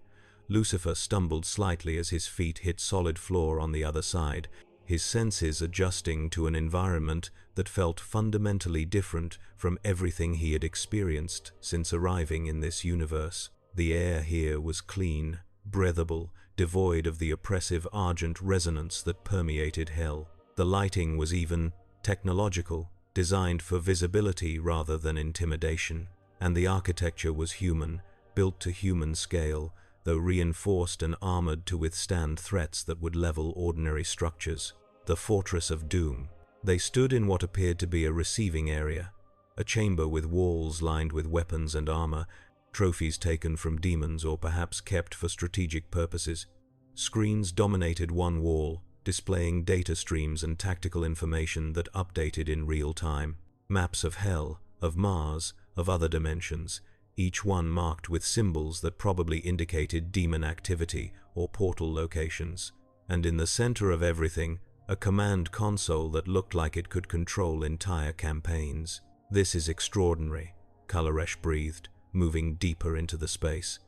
S1: Lucifer stumbled slightly as his feet hit solid floor on the other side, his senses adjusting to an environment that felt fundamentally different from everything he had experienced since arriving in this universe. The air here was clean, breathable, devoid of the oppressive argent resonance that permeated hell. The lighting was even technological, designed for visibility rather than intimidation. And the architecture was human, built to human scale, though reinforced and armored to withstand threats that would level ordinary structures. The Fortress of Doom. They stood in what appeared to be a receiving area, a chamber with walls lined with weapons and armor, trophies taken from demons or perhaps kept for strategic purposes. Screens dominated one wall, displaying data streams and tactical information that updated in real time. Maps of Hell, of Mars, of other dimensions, each one marked with symbols that probably indicated demon activity or portal locations. And in the center of everything, a command console that looked like it could control entire campaigns. "This is extraordinary," Kalaresh breathed, moving deeper into the space.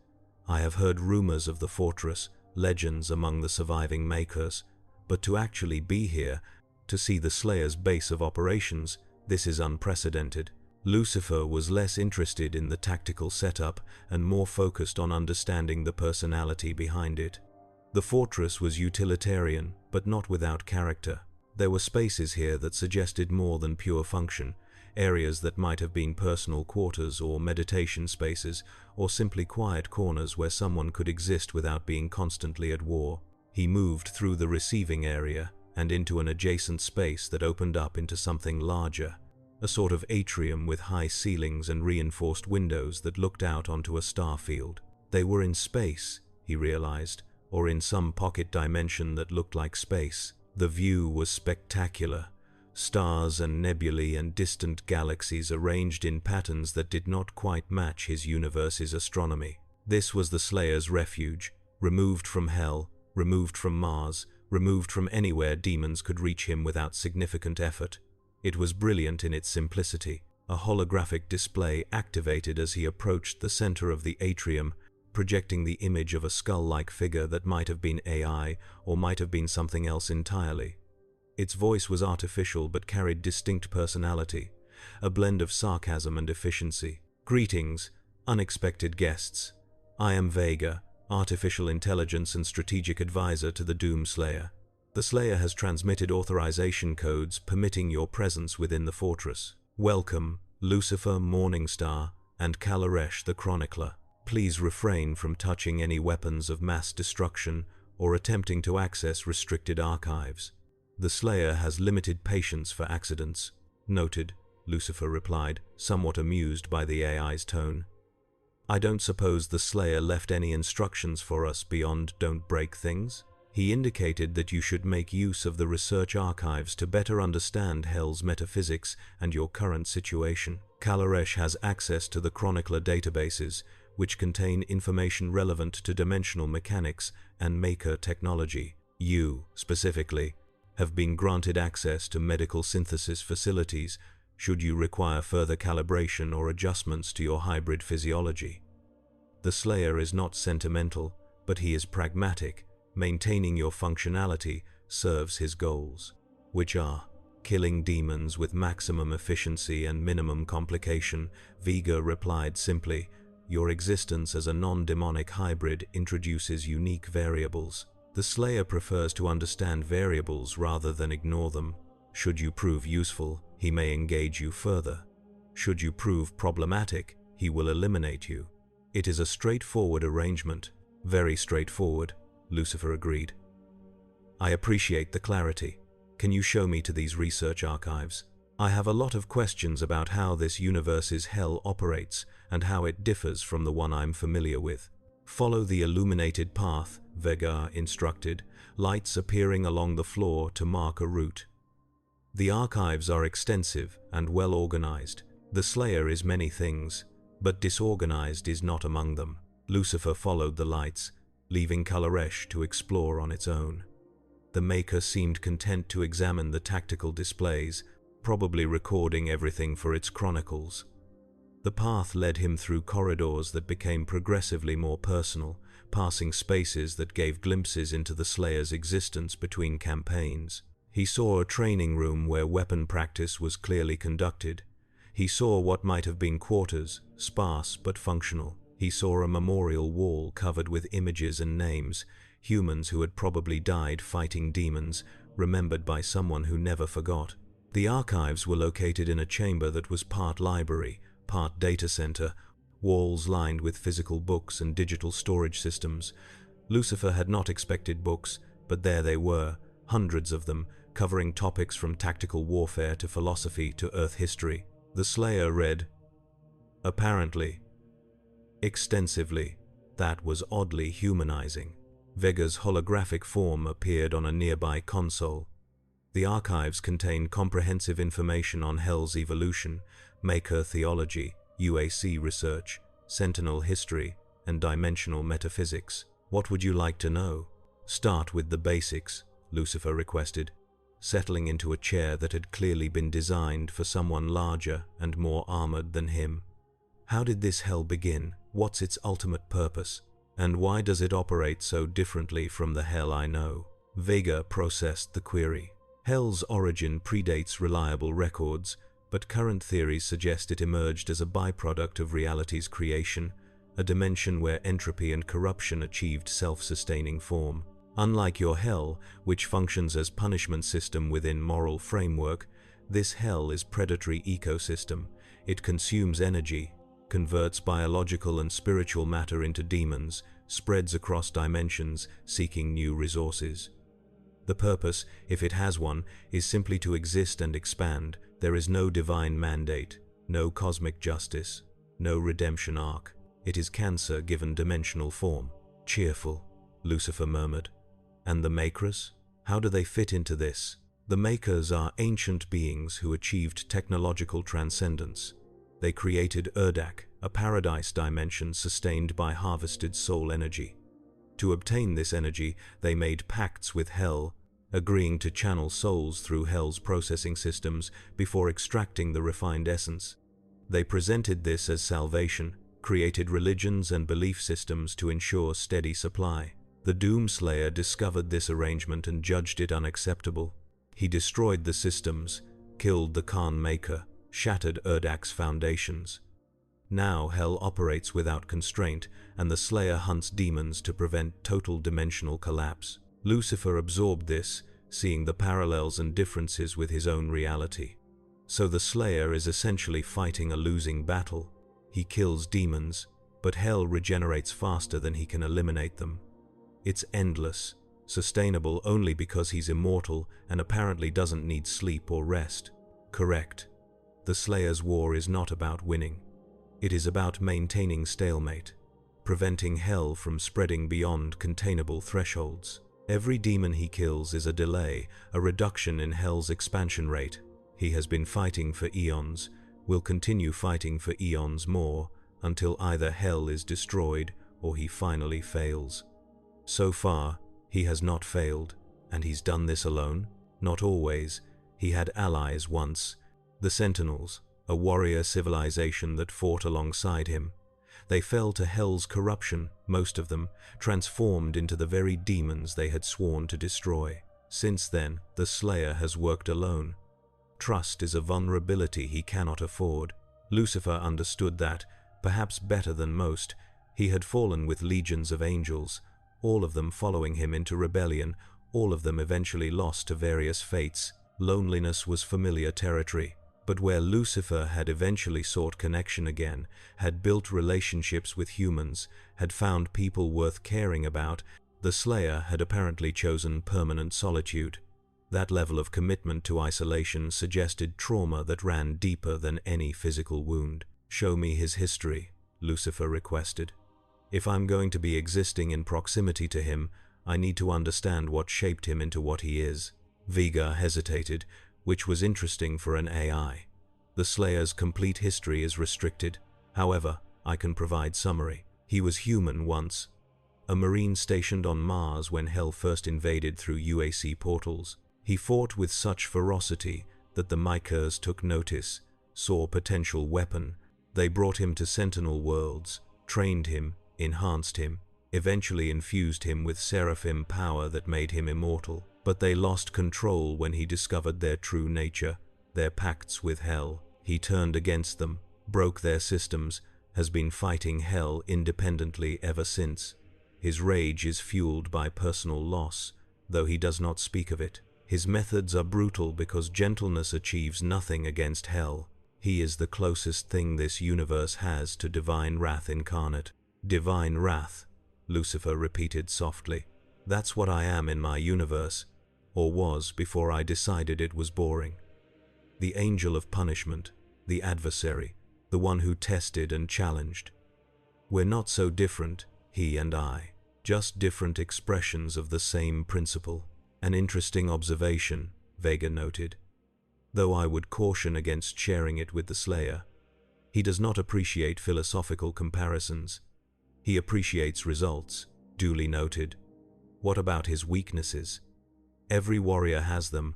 S1: "I have heard rumors of the fortress, legends among the surviving makers, but to actually be here, to see the Slayer's base of operations, this is unprecedented." Lucifer was less interested in the tactical setup and more focused on understanding the personality behind it. The fortress was utilitarian, but not without character. There were spaces here that suggested more than pure function, areas that might have been personal quarters or meditation spaces, or simply quiet corners where someone could exist without being constantly at war. He moved through the receiving area and into an adjacent space that opened up into something larger, a sort of atrium with high ceilings and reinforced windows that looked out onto a star field. They were in space, he realized, or in some pocket dimension that looked like space. The view was spectacular. Stars and nebulae and distant galaxies arranged in patterns that did not quite match his universe's astronomy. This was the Slayer's refuge, removed from Hell, removed from Mars, removed from anywhere demons could reach him without significant effort. It was brilliant in its simplicity. A holographic display activated as he approached the center of the atrium, projecting the image of a skull-like figure that might have been AI or might have been something else entirely. Its voice was artificial but carried distinct personality, a blend of sarcasm and efficiency. "Greetings, unexpected guests. I am Vega, artificial intelligence and strategic advisor to the Doom Slayer. The Slayer has transmitted authorization codes permitting your presence within the fortress. Welcome, Lucifer, Morningstar, and Kalaresh the Chronicler. Please refrain from touching any weapons of mass destruction or attempting to access restricted archives. The Slayer has limited patience for accidents." "Noted," Lucifer replied, somewhat amused by the AI's tone. "I don't suppose the Slayer left any instructions for us beyond 'don't break things'?" He indicated that you should make use of the research archives to better understand Hell's metaphysics and your current situation. Kalaresh has access to the Chronicler databases, which contain information relevant to dimensional mechanics and maker technology. You, specifically, have been granted access to medical synthesis facilities should you require further calibration or adjustments to your hybrid physiology. The Slayer is not sentimental, but he is pragmatic. Maintaining your functionality serves his goals, which are killing demons with maximum efficiency and minimum complication. Vega replied simply, "Your existence as a non-demonic hybrid introduces unique variables. The Slayer prefers to understand variables rather than ignore them. Should you prove useful, he may engage you further. Should you prove problematic, he will eliminate you. It is a straightforward arrangement." "Very straightforward," Lucifer agreed. "I appreciate the clarity. Can you show me to these research archives? I have a lot of questions about how this universe's Hell operates and how it differs from the one I'm familiar with." "Follow the illuminated path," Vega instructed, lights appearing along the floor to mark a route. "The archives are extensive and well organized. The Slayer is many things, but disorganized is not among them." Lucifer followed the lights, leaving Kalaresh to explore on its own. The maker seemed content to examine the tactical displays, probably recording everything for its chronicles. The path led him through corridors that became progressively more personal, passing spaces that gave glimpses into the Slayer's existence between campaigns. He saw a training room where weapon practice was clearly conducted. He saw what might have been quarters, sparse but functional. He saw a memorial wall covered with images and names, humans who had probably died fighting demons, remembered by someone who never forgot. The archives were located in a chamber that was part library, part data center, walls lined with physical books and digital storage systems. Lucifer had not expected books, but there they were, hundreds of them, covering topics from tactical warfare to philosophy to Earth history. The Slayer read, apparently, extensively. That was oddly humanizing. Vega's holographic form appeared on a nearby console. The archives contained comprehensive information on Hell's evolution, Maker theology, UAC research, Sentinel history, and dimensional metaphysics. What would you like to know? Start with the basics, Lucifer requested, settling into a chair that had clearly been designed for someone larger and more armored than him. How did this hell begin? What's its ultimate purpose? And why does it operate so differently from the hell I know? Vega processed the query. Hell's origin predates reliable records, but current theories suggest it emerged as a byproduct of reality's creation, a dimension where entropy and corruption achieved self-sustaining form. Unlike your hell, which functions as punishment system within moral framework, this hell is predatory ecosystem. It consumes energy, converts biological and spiritual matter into demons, spreads across dimensions, seeking new resources. The purpose, if it has one, is simply to exist and expand. There is no divine mandate, no cosmic justice, no redemption arc. It is cancer given dimensional form. Cheerful, Lucifer murmured. And the Makers? How do they fit into this? The Makers are ancient beings who achieved technological transcendence. They created Urdak, a paradise dimension sustained by harvested soul energy. To obtain this energy, they made pacts with Hell, agreeing to channel souls through Hell's processing systems before extracting the refined essence. They presented this as salvation, created religions and belief systems to ensure steady supply. The Doomslayer discovered this arrangement and judged it unacceptable. He destroyed the systems, killed the Khan Maker, shattered Urdak's foundations. Now Hell operates without constraint, and the Slayer hunts demons to prevent total dimensional collapse. Lucifer absorbed this, seeing the parallels and differences with his own reality. So the Slayer is essentially fighting a losing battle. He kills demons, but Hell regenerates faster than he can eliminate them. It's endless, sustainable only because he's immortal and apparently doesn't need sleep or rest. Correct. The Slayer's war is not about winning. It is about maintaining stalemate, preventing Hell from spreading beyond containable thresholds. Every demon he kills is a delay, a reduction in Hell's expansion rate. He has been fighting for eons, will continue fighting for eons more, until either Hell is destroyed or he finally fails. So far, he has not failed, and he's done this alone? Not always. He had allies once, the Sentinels, a warrior civilization that fought alongside him. They fell to Hell's corruption, most of them, transformed into the very demons they had sworn to destroy. Since then, the Slayer has worked alone. Trust is a vulnerability he cannot afford. Lucifer understood that, perhaps better than most. He had fallen with legions of angels, all of them following him into rebellion, all of them eventually lost to various fates. Loneliness was familiar territory. But where Lucifer had eventually sought connection again, had built relationships with humans, had found people worth caring about, the Slayer had apparently chosen permanent solitude. That level of commitment to isolation suggested trauma that ran deeper than any physical wound. Show me his history, Lucifer requested. If I'm going to be existing in proximity to him, I need to understand what shaped him into what he is. Vega hesitated, which was interesting for an AI. The Slayer's complete history is restricted. However, I can provide summary. He was human once. a Marine stationed on Mars when Hell first invaded through UAC portals. He fought with such ferocity that the Mykers took notice, saw potential weapon. They brought him to Sentinel worlds, trained him, enhanced him, eventually infused him with seraphim power that made him immortal. But they lost control when he discovered their true nature, their pacts with Hell. He turned against them, broke their systems, has been fighting Hell independently ever since. His rage is fueled by personal loss, though he does not speak of it. His methods are brutal because gentleness achieves nothing against Hell. He is the closest thing this universe has to divine wrath incarnate. Divine wrath, Lucifer repeated softly. That's what I am in my universe, or was before I decided it was boring. The angel of punishment, the adversary, the one who tested and challenged. We're not so different, he and I, just different expressions of the same principle. An interesting observation, Vega noted, though I would caution against sharing it with the Slayer. He does not appreciate philosophical comparisons. He appreciates results, duly noted. What about his weaknesses? Every warrior has them,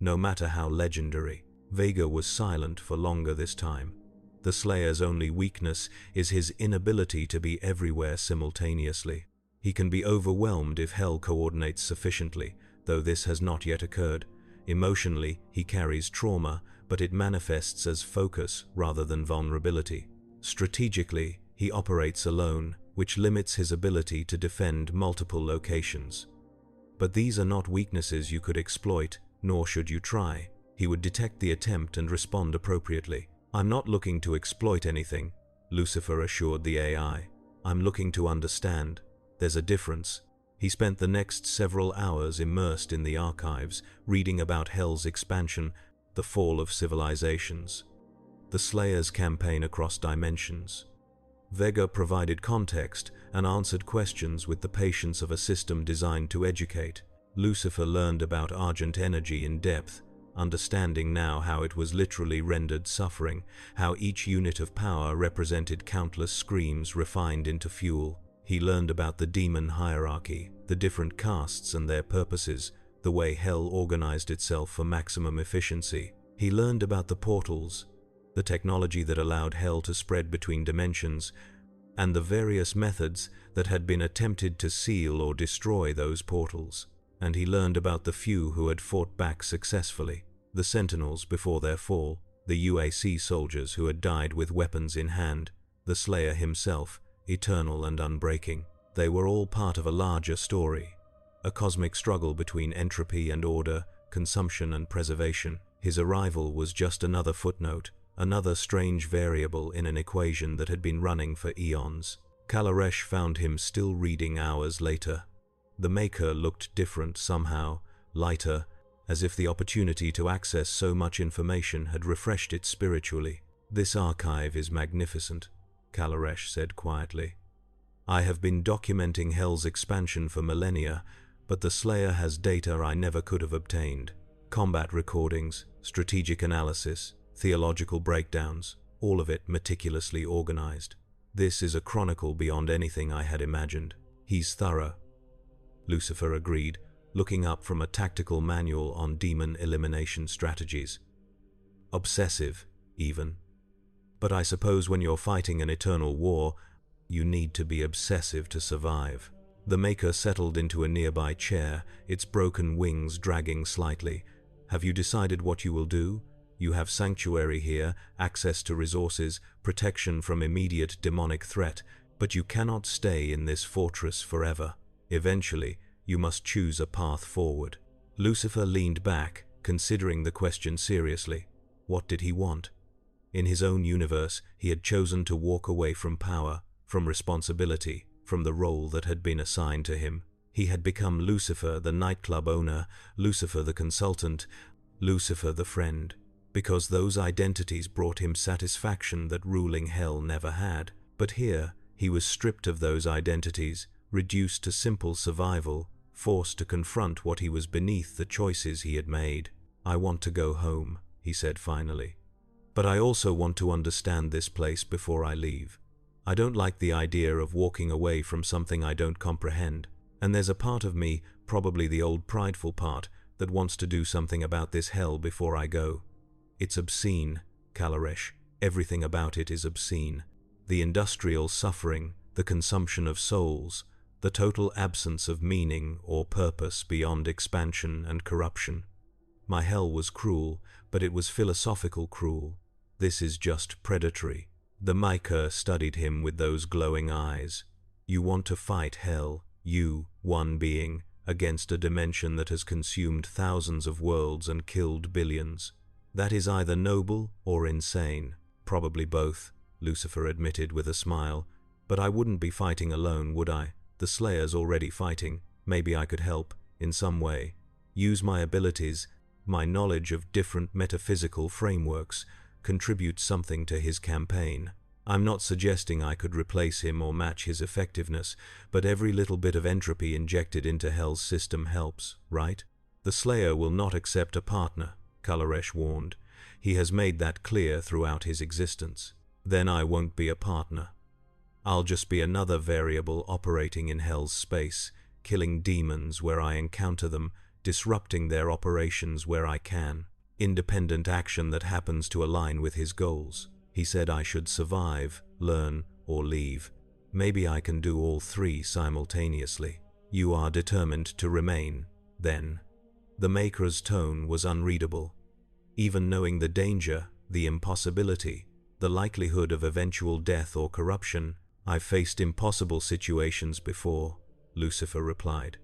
S1: no matter how legendary. Vega was silent for longer this time. The Slayer's only weakness is his inability to be everywhere simultaneously. He can be overwhelmed if Hell coordinates sufficiently, though this has not yet occurred. Emotionally, he carries trauma, but it manifests as focus rather than vulnerability. Strategically, he operates alone, which limits his ability to defend multiple locations. But these are not weaknesses you could exploit, nor should you try. He would detect the attempt and respond appropriately. I'm not looking to exploit anything, Lucifer assured the AI. I'm looking to understand. There's a difference. He spent the next several hours immersed in the archives, reading about Hell's expansion, the fall of civilizations, the Slayer's campaign across dimensions. Vega provided context and answered questions with the patience of a system designed to educate. Lucifer learned about Argent energy in depth, understanding now how it was literally rendered suffering, how each unit of power represented countless screams refined into fuel. He learned about the demon hierarchy, the different castes and their purposes, the way Hell organized itself for maximum efficiency. He learned about the portals, the technology that allowed Hell to spread between dimensions, and the various methods that had been attempted to seal or destroy those portals. And he learned about the few who had fought back successfully, the Sentinels before their fall, the UAC soldiers who had died with weapons in hand, the Slayer himself, eternal and unbreaking. They were all part of a larger story, a cosmic struggle between entropy and order, consumption and preservation. His arrival was just another footnote, another strange variable in an equation that had been running for eons. Kalaresh found him still reading hours later. The Maker looked different somehow, lighter, as if the opportunity to access so much information had refreshed it spiritually. This archive is magnificent, Kalaresh said quietly. I have been documenting Hell's expansion for millennia, but the Slayer has data I never could have obtained. Combat recordings, strategic analysis, theological breakdowns, all of it meticulously organized. This is a chronicle beyond anything I had imagined. He's thorough, Lucifer agreed, looking up from a tactical manual on demon elimination strategies. Obsessive, even. But I suppose when you're fighting an eternal war, you need to be obsessive to survive. The Maker settled into a nearby chair, its broken wings dragging slightly. Have you decided what you will do? You have sanctuary here, access to resources, protection from immediate demonic threat, but you cannot stay in this fortress forever. Eventually, you must choose a path forward. Lucifer leaned back, considering the question seriously. What did he want? In his own universe, he had chosen to walk away from power, from responsibility, from the role that had been assigned to him. He had become Lucifer, the nightclub owner, Lucifer the consultant, Lucifer the friend, because those identities brought him satisfaction that ruling Hell never had. But here, he was stripped of those identities, reduced to simple survival, forced to confront what he was beneath the choices he had made. I want to go home, he said finally. But I also want to understand this place before I leave. I don't like the idea of walking away from something I don't comprehend. And there's a part of me, probably the old prideful part, that wants to do something about this hell before I go. It's obscene, Kalaresh. Everything about it is obscene. The industrial suffering, the consumption of souls, the total absence of meaning or purpose beyond expansion and corruption. My hell was cruel, but it was philosophical cruel. This is just predatory. The Maker studied him with those glowing eyes. You want to fight hell, you, one being, against a dimension that has consumed thousands of worlds and killed billions. That is either noble or insane. Probably both, Lucifer admitted with a smile. But I wouldn't be fighting alone, would I? The Slayer's already fighting. Maybe I could help, in some way. Use my abilities, my knowledge of different metaphysical frameworks, contribute something to his campaign. I'm not suggesting I could replace him or match his effectiveness, but every little bit of entropy injected into Hell's system helps, right? The Slayer will not accept a partner, Kalaresh warned. He has made that clear throughout his existence. Then I won't be a partner. I'll just be another variable operating in Hell's space, killing demons where I encounter them, disrupting their operations where I can. Independent action that happens to align with his goals. He said I should survive, learn, or leave. Maybe I can do all three simultaneously. You are determined to remain, then. The Maker's tone was unreadable. Even knowing the danger, the impossibility, the likelihood of eventual death or corruption, I've faced impossible situations before, Lucifer replied.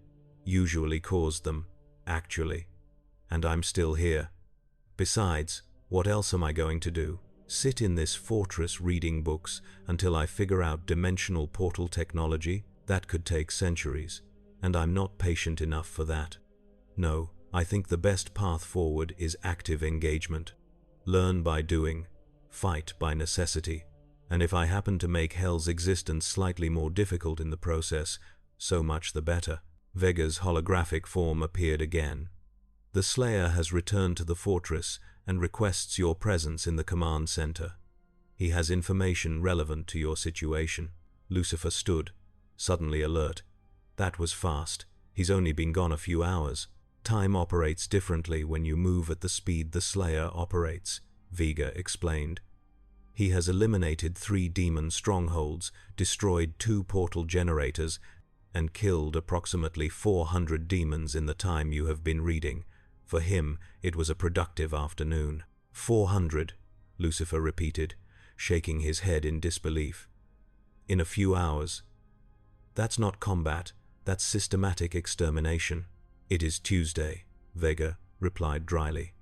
S1: Usually caused them, actually. And I'm still here. Besides, what else am I going to do? Sit in this fortress reading books until I figure out dimensional portal technology? That could take centuries, and I'm not patient enough for that. No, I think the best path forward is active engagement. Learn by doing, fight by necessity, and if I happen to make Hell's existence slightly more difficult in the process, so much the better. Vega's holographic form appeared again. The Slayer has returned to the fortress and requests your presence in the command center. He has information relevant to your situation. Lucifer stood, suddenly alert. That was fast. He's only been gone a few hours. Time operates differently when you move at the speed the Slayer operates, Vega explained. He has eliminated 3 demon strongholds, destroyed 2 portal generators, and killed approximately 400 demons in the time you have been reading. For him, it was a productive afternoon. 400, Lucifer repeated, shaking his head in disbelief. In a few hours. That's not combat, that's systematic extermination. It is Tuesday, Vega replied dryly.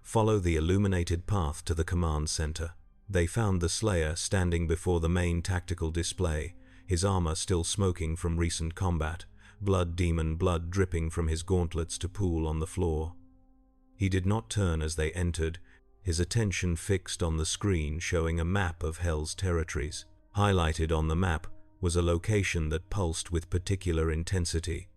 S1: Follow the illuminated path to the command center. They found the Slayer standing before the main tactical display, his armor still smoking from recent combat, blood demon blood dripping from his gauntlets to pool on the floor. He did not turn as they entered, his attention fixed on the screen showing a map of Hell's territories. Highlighted on the map was a location that pulsed with particular intensity,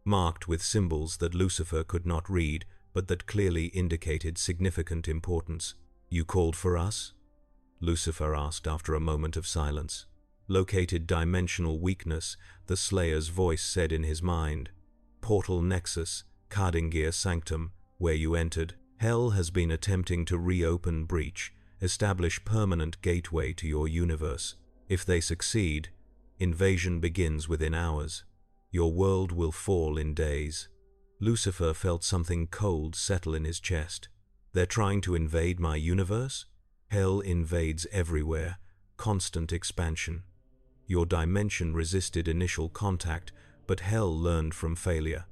S1: marked with symbols that Lucifer could not read, but that clearly indicated significant importance. You called for us? Lucifer asked after a moment of silence. Located dimensional weakness, the Slayer's voice said in his mind. Portal Nexus, Cardingir Sanctum, where you entered. Hell has been attempting to reopen breach, establish permanent gateway to your universe. If they succeed, invasion begins within hours. Your world will fall in days. Lucifer felt something cold settle in his chest. They're trying to invade my universe? Hell invades everywhere, constant expansion. Your dimension resisted initial contact, but Hell learned from failure.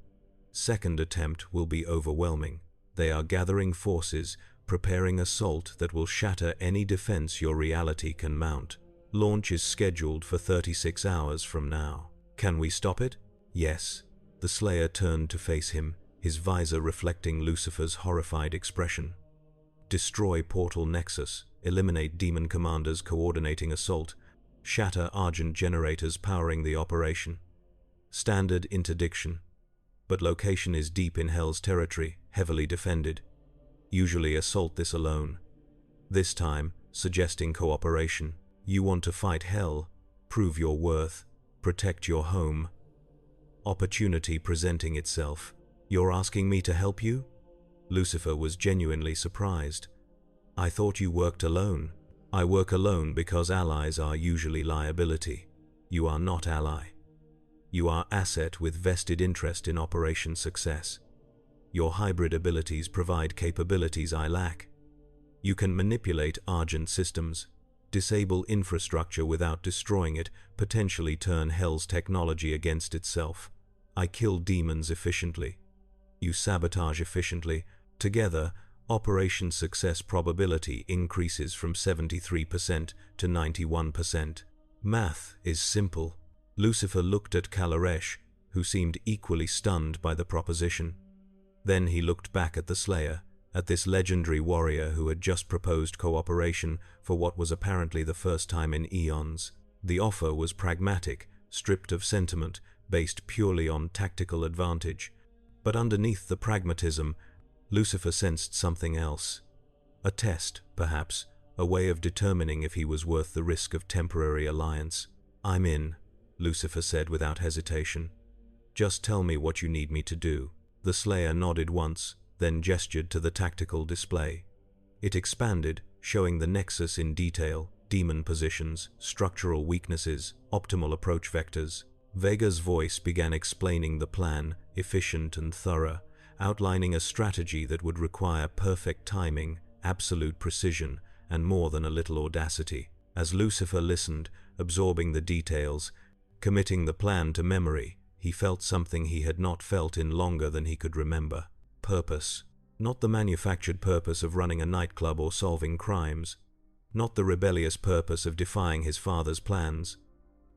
S1: Second attempt will be overwhelming. They are gathering forces, preparing assault that will shatter any defense your reality can mount. Launch is scheduled for 36 hours from now. Can we stop it? Yes. The Slayer turned to face him, his visor reflecting Lucifer's horrified expression. Destroy Portal Nexus, eliminate demon commanders coordinating assault, shatter Argent generators powering the operation. Standard interdiction. But location is deep in Hell's territory, heavily defended. Usually assault this alone. This time, suggesting cooperation. You want to fight Hell, prove your worth, protect your home. Opportunity presenting itself. You're asking me to help you? Lucifer was genuinely surprised. I thought you worked alone. I work alone because allies are usually liability. You are not ally. You are asset with vested interest in operation success. Your hybrid abilities provide capabilities I lack. You can manipulate Argent systems, disable infrastructure without destroying it, potentially turn Hell's technology against itself. I kill demons efficiently. You sabotage efficiently. Together, operation success probability increases from 73% to 91%. Math is simple. Lucifer looked at Kalaresh, who seemed equally stunned by the proposition. Then he looked back at the Slayer, at this legendary warrior who had just proposed cooperation for what was apparently the first time in eons. The offer was pragmatic, stripped of sentiment, based purely on tactical advantage. But underneath the pragmatism, Lucifer sensed something else. A test, perhaps, a way of determining if he was worth the risk of temporary alliance. I'm in, Lucifer said without hesitation. Just tell me what you need me to do. The Slayer nodded once, then gestured to the tactical display. It expanded, showing the nexus in detail, demon positions, structural weaknesses, optimal approach vectors. Vega's voice began explaining the plan, efficient and thorough, outlining a strategy that would require perfect timing, absolute precision, and more than a little audacity. As Lucifer listened, absorbing the details, committing the plan to memory, he felt something he had not felt in longer than he could remember. Purpose. Not the manufactured purpose of running a nightclub or solving crimes. Not the rebellious purpose of defying his father's plans.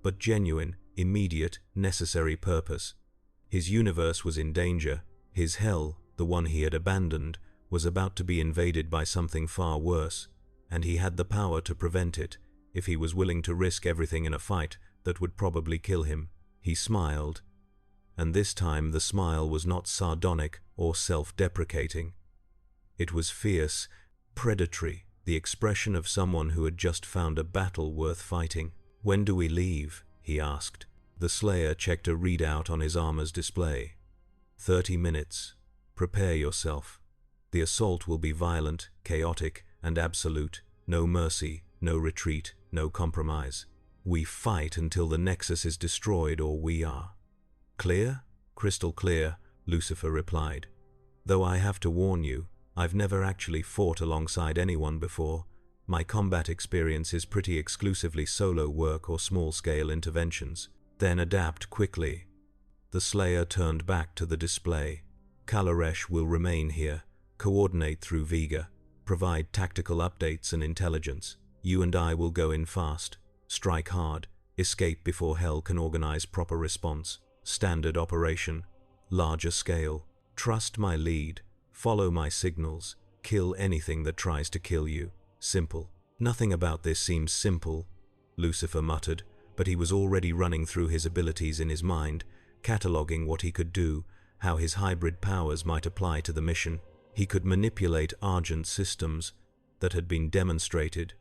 S1: But genuine, immediate, necessary purpose. His universe was in danger. His hell, the one he had abandoned, was about to be invaded by something far worse, and he had the power to prevent it, if he was willing to risk everything in a fight that would probably kill him. He smiled. And this time the smile was not sardonic or self-deprecating. It was fierce, predatory, the expression of someone who had just found a battle worth fighting. When do we leave? He asked. The Slayer checked a readout on his armor's display. 30 minutes. Prepare yourself. The assault will be violent, chaotic, and absolute. No mercy, no retreat, no compromise. We fight until the Nexus is destroyed or we are. Clear? Crystal clear, Lucifer replied. Though I have to warn you, I've never actually fought alongside anyone before. My combat experience is pretty exclusively solo work or small-scale interventions. Then adapt quickly. The Slayer turned back to the display. Kalaresh will remain here, coordinate through Vega, provide tactical updates and intelligence. You and I will go in fast, strike hard, escape before Hell can organize proper response. Standard operation, larger scale. Trust my lead, follow my signals, kill anything that tries to kill you. Simple. Nothing about this seems simple, Lucifer muttered, but he was already running through his abilities in his mind, cataloging what he could do, how his hybrid powers might apply to the mission. He could manipulate Argent systems that had been demonstrated.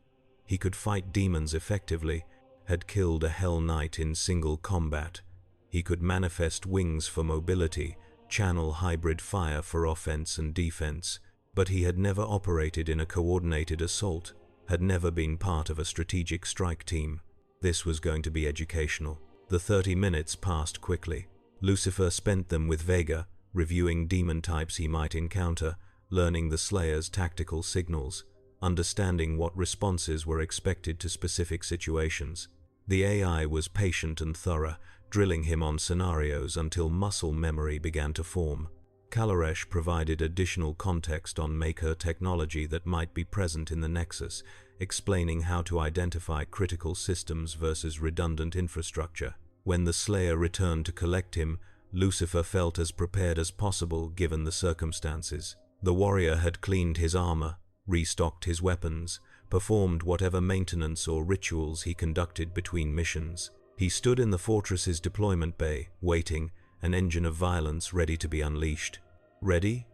S1: He could fight demons effectively, had killed a Hell Knight in single combat. He could manifest wings for mobility, channel hybrid fire for offense and defense, but he had never operated in a coordinated assault, had never been part of a strategic strike team. This was going to be educational. The 30 minutes passed quickly. Lucifer spent them with Vega, reviewing demon types he might encounter, learning the Slayer's tactical signals, understanding what responses were expected to specific situations. The AI was patient and thorough, drilling him on scenarios until muscle memory began to form. Kalaresh provided additional context on Maker technology that might be present in the Nexus, explaining how to identify critical systems versus redundant infrastructure. When the Slayer returned to collect him, Lucifer felt as prepared as possible given the circumstances. The warrior had cleaned his armor, restocked his weapons, performed whatever maintenance or rituals he conducted between missions. He stood in the fortress's deployment bay, waiting, an engine of violence ready to be unleashed. Ready?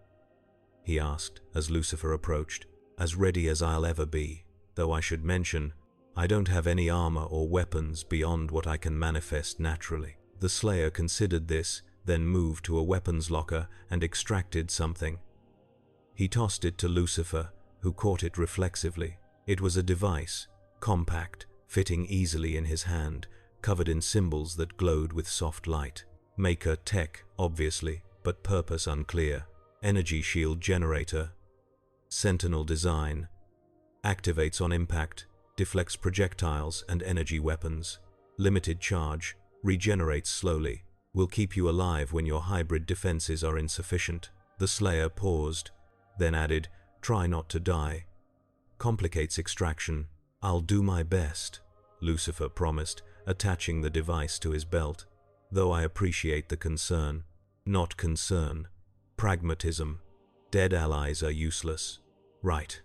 S1: He asked as Lucifer approached. As ready as I'll ever be, though I should mention, I don't have any armor or weapons beyond what I can manifest naturally. The Slayer considered this, then moved to a weapons locker and extracted something. He tossed it to Lucifer, who caught it reflexively. It was a device, compact, fitting easily in his hand, covered in symbols that glowed with soft light. Maker tech, obviously, but purpose unclear. Energy shield generator. Sentinel design. Activates on impact, deflects projectiles and energy weapons. Limited charge, regenerates slowly. Will keep you alive when your hybrid defenses are insufficient. The Slayer paused, then added, try not to die. Complicates extraction. I'll do my best, Lucifer promised, attaching the device to his belt. Though I appreciate the concern. Not concern. Pragmatism. Dead allies are useless. Right.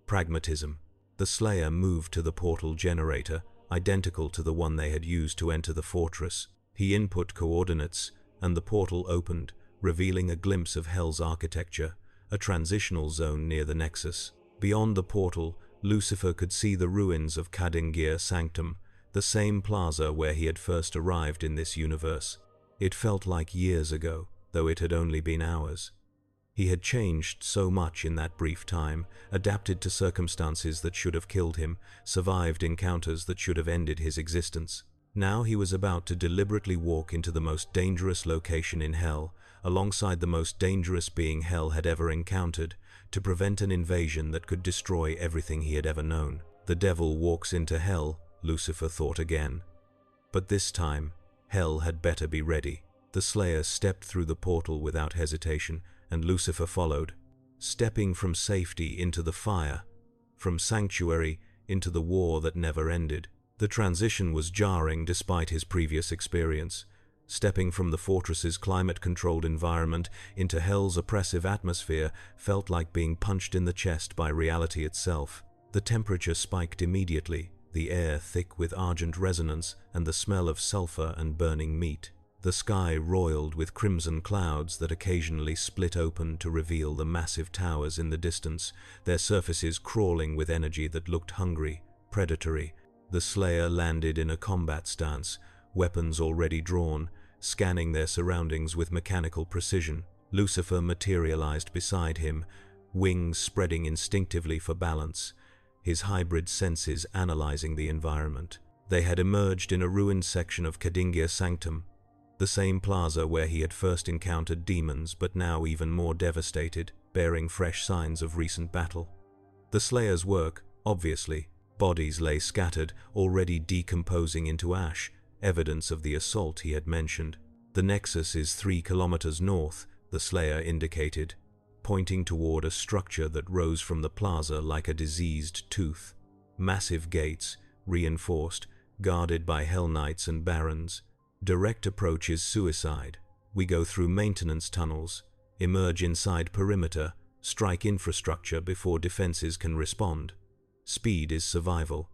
S1: Pragmatism. The Slayer moved to the portal generator, identical to the one they had used to enter the fortress. He input coordinates, and the portal opened, revealing a glimpse of Hell's architecture, a transitional zone near the Nexus. Beyond the portal, Lucifer could see the ruins of Kadingir Sanctum, the same plaza where he had first arrived in this universe. It felt like years ago, though it had only been hours. He had changed so much in that brief time, adapted to circumstances that should have killed him, survived encounters that should have ended his existence. Now he was about to deliberately walk into the most dangerous location in Hell, alongside the most dangerous being Hell had ever encountered, to prevent an invasion that could destroy everything he had ever known. The devil walks into Hell, Lucifer thought again. But this time, Hell had better be ready. The Slayer stepped through the portal without hesitation, and Lucifer followed, stepping from safety into the fire, from sanctuary into the war that never ended. The transition was jarring despite his previous experience. Stepping from the fortress's climate-controlled environment into Hell's oppressive atmosphere felt like being punched in the chest by reality itself. The temperature spiked immediately, the air thick with argent resonance and the smell of sulfur and burning meat. The sky roiled with crimson clouds that occasionally split open to reveal the massive towers in the distance, their surfaces crawling with energy that looked hungry, predatory. The Slayer landed in a combat stance, weapons already drawn, scanning their surroundings with mechanical precision. Lucifer materialized beside him, wings spreading instinctively for balance, his hybrid senses analyzing the environment. They had emerged in a ruined section of Kadingir Sanctum, the same plaza where he had first encountered demons, but now even more devastated, bearing fresh signs of recent battle. The Slayer's work, obviously. Bodies lay scattered, already decomposing into ash, evidence of the assault he had mentioned. The Nexus is 3 kilometers north, the Slayer indicated, pointing toward a structure that rose from the plaza like a diseased tooth. Massive gates, reinforced, guarded by Hell Knights and Barons. Direct approach is suicide. We go through maintenance tunnels, emerge inside perimeter, strike infrastructure before defenses can respond. Speed is survival.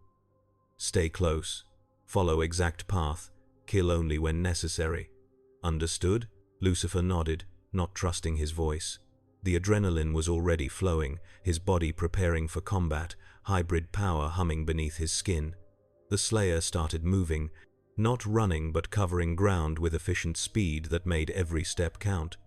S1: Stay close. Follow exact path. Kill only when necessary. Understood? Lucifer nodded, not trusting his voice. The adrenaline was already flowing, his body preparing for combat, hybrid power humming beneath his skin. The Slayer started moving, not running but covering ground with efficient speed that made every step count.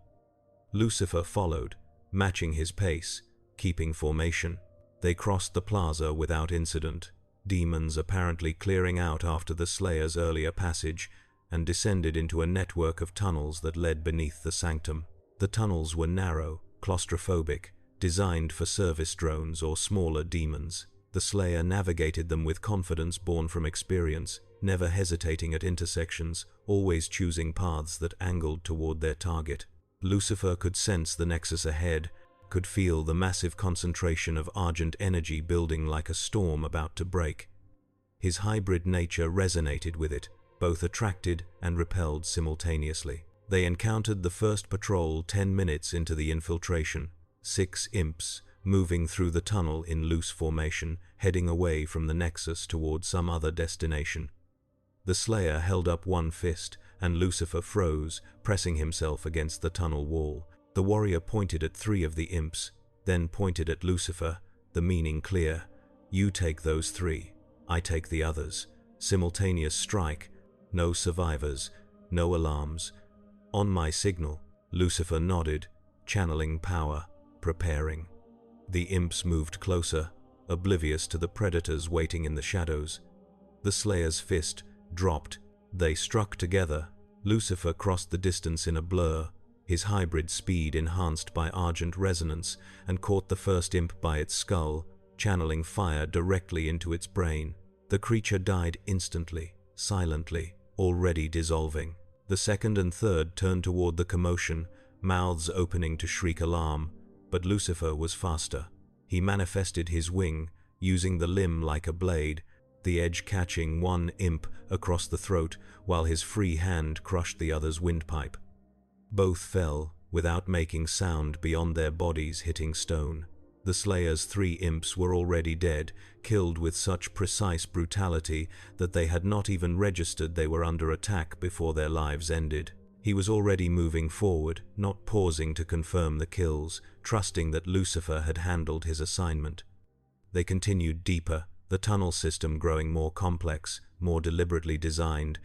S1: Lucifer followed, matching his pace, keeping formation. They crossed the plaza without incident, demons apparently clearing out after the Slayer's earlier passage, and descended into a network of tunnels that led beneath the sanctum. The tunnels were narrow, claustrophobic, designed for service drones or smaller demons. The Slayer navigated them with confidence born from experience, never hesitating at intersections, always choosing paths that angled toward their target. Lucifer could sense the Nexus ahead, could feel the massive concentration of argent energy building like a storm about to break. His hybrid nature resonated with it, both attracted and repelled simultaneously. They encountered the first patrol 10 minutes into the infiltration, 6 imps, moving through the tunnel in loose formation, heading away from the Nexus toward some other destination. The Slayer held up one fist, and Lucifer froze, pressing himself against the tunnel wall. The warrior pointed at 3 of the imps, then pointed at Lucifer, the meaning clear. You take those 3. I take the others. Simultaneous strike. No survivors. No alarms. On my signal, Lucifer nodded, channeling power, preparing. The imps moved closer, oblivious to the predators waiting in the shadows. The Slayer's fist dropped. They struck together. Lucifer crossed the distance in a blur, his hybrid speed enhanced by argent resonance, and caught the first imp by its skull, channeling fire directly into its brain. The creature died instantly, silently, already dissolving. The second and third turned toward the commotion, mouths opening to shriek alarm, but Lucifer was faster. He manifested his wing, using the limb like a blade, the edge catching one imp across the throat while his free hand crushed the other's windpipe. Both fell, without making sound beyond their bodies hitting stone. The Slayer's 3 imps were already dead, killed with such precise brutality that they had not even registered they were under attack before their lives ended. He was already moving forward, not pausing to confirm the kills, trusting that Lucifer had handled his assignment. They continued deeper, the tunnel system growing more complex, more deliberately designed,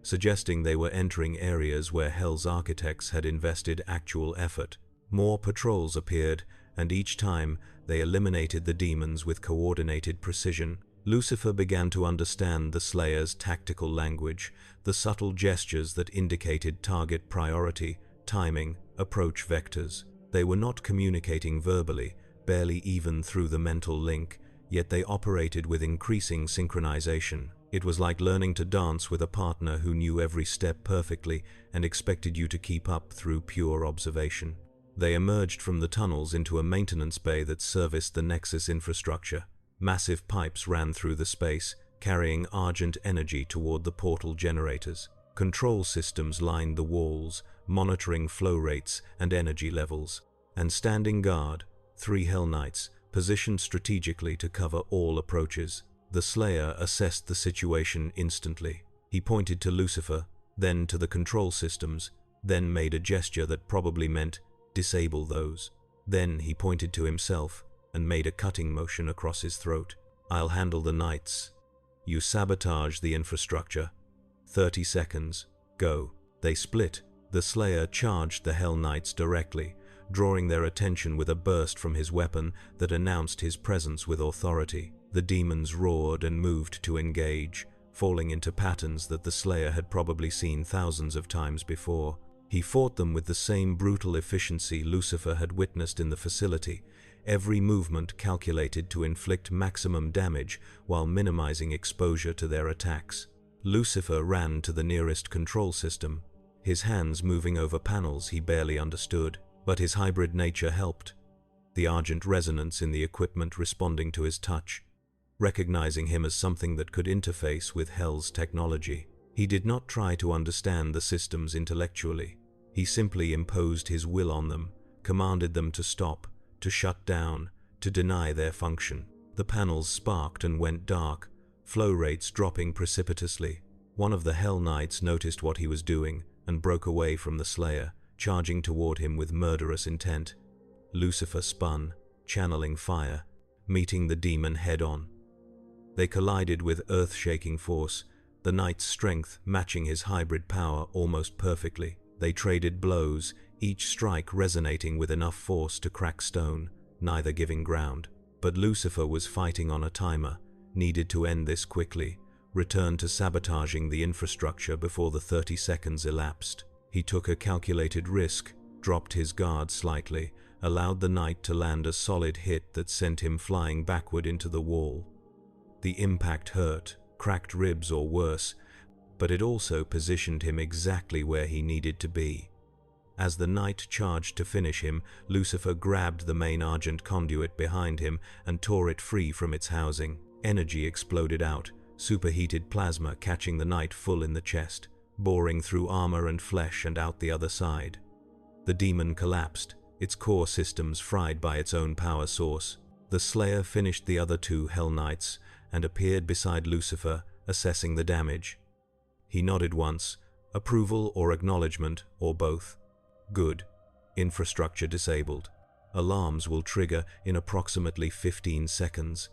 S1: suggesting they were entering areas where Hell's architects had invested actual effort. More patrols appeared, and each time they eliminated the demons with coordinated precision. Lucifer began to understand the Slayer's tactical language, the subtle gestures that indicated target priority, timing, approach vectors. They were not communicating verbally, barely even through the mental link, yet they operated with increasing synchronization. It was like learning to dance with a partner who knew every step perfectly and expected you to keep up through pure observation. They emerged from the tunnels into a maintenance bay that serviced the Nexus infrastructure. Massive pipes ran through the space, carrying argent energy toward the portal generators. Control systems lined the walls, monitoring flow rates and energy levels. And standing guard, 3 Hell Knights, positioned strategically to cover all approaches. The Slayer assessed the situation instantly. He pointed to Lucifer, then to the control systems, then made a gesture that probably meant, disable those. Then he pointed to himself and made a cutting motion across his throat. I'll handle the Knights. You sabotage the infrastructure. 30 seconds. Go. They split. The Slayer charged the Hell Knights directly, drawing their attention with a burst from his weapon that announced his presence with authority. The demons roared and moved to engage, falling into patterns that the Slayer had probably seen thousands of times before. He fought them with the same brutal efficiency Lucifer had witnessed in the facility, every movement calculated to inflict maximum damage while minimizing exposure to their attacks. Lucifer ran to the nearest control system, his hands moving over panels he barely understood, but his hybrid nature helped, the argent resonance in the equipment responding to his touch, recognizing him as something that could interface with Hell's technology. He did not try to understand the systems intellectually. He simply imposed his will on them, commanded them to stop, to shut down, to deny their function. The panels sparked and went dark, flow rates dropping precipitously. One of the Hell Knights noticed what he was doing and broke away from the Slayer, charging toward him with murderous intent. Lucifer spun, channeling fire, meeting the demon head-on. They collided with earth-shaking force, the Knight's strength matching his hybrid power almost perfectly. They traded blows, each strike resonating with enough force to crack stone, neither giving ground. But Lucifer was fighting on a timer, needed to end this quickly, return to sabotaging the infrastructure before the 30 seconds elapsed. He took a calculated risk, dropped his guard slightly, allowed the Knight to land a solid hit that sent him flying backward into the wall. The impact hurt, cracked ribs or worse, but it also positioned him exactly where he needed to be. As the Knight charged to finish him, Lucifer grabbed the main argent conduit behind him and tore it free from its housing. Energy exploded out, superheated plasma catching the Knight full in the chest, boring through armor and flesh and out the other side. The demon collapsed, its core systems fried by its own power source. The Slayer finished the other 2 Hell Knights and appeared beside Lucifer, assessing the damage. He nodded once, approval or acknowledgement, or both. Good. Infrastructure disabled. Alarms will trigger in approximately 15 seconds.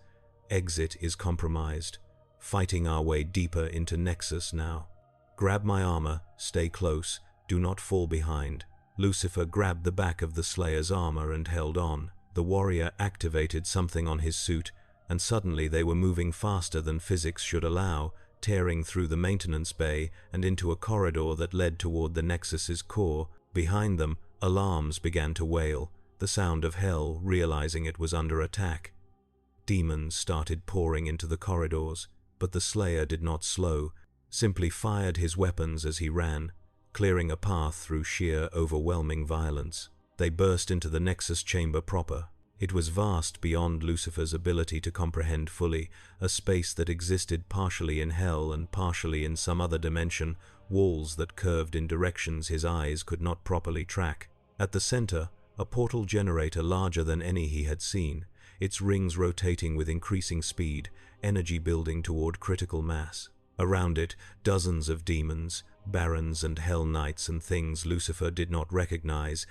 S1: Exit is compromised. fighting our way deeper into Nexus now. Grab my armor, stay close, do not fall behind. Lucifer grabbed the back of the Slayer's armor and held on. The warrior activated something on his suit, and suddenly they were moving faster than physics should allow, tearing through the maintenance bay and into a corridor that led toward the Nexus's core. Behind them, alarms began to wail, the sound of hell realizing it was under attack. Demons started pouring into the corridors, but the Slayer did not slow, simply fired his weapons as he ran, clearing a path through sheer, overwhelming violence. They burst into the Nexus chamber proper. It was vast beyond Lucifer's ability to comprehend fully, a space that existed partially in hell and partially in some other dimension, walls that curved in directions his eyes could not properly track. At the center, a portal generator larger than any he had seen, its rings rotating with increasing speed, energy building toward critical mass. Around it, dozens of demons, barons and hell knights and things Lucifer did not recognize,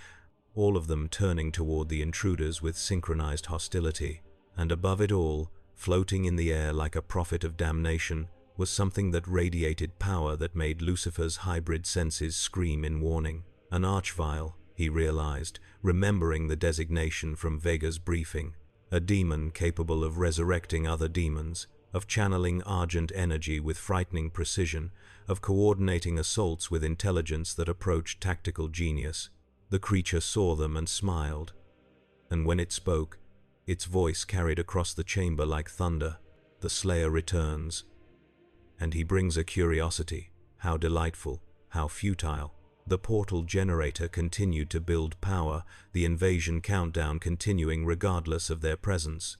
S1: all of them turning toward the intruders with synchronized hostility. And above it all, floating in the air like a prophet of damnation, was something that radiated power that made Lucifer's hybrid senses scream in warning. An archvile, he realized, remembering the designation from Vega's briefing. A demon capable of resurrecting other demons, of channeling argent energy with frightening precision, of coordinating assaults with intelligence that approached tactical genius. The creature saw them and smiled, and when it spoke, its voice carried across the chamber like thunder. The Slayer returns, and he brings a curiosity. How delightful, how futile. The portal generator continued to build power, the invasion countdown continuing regardless of their presence.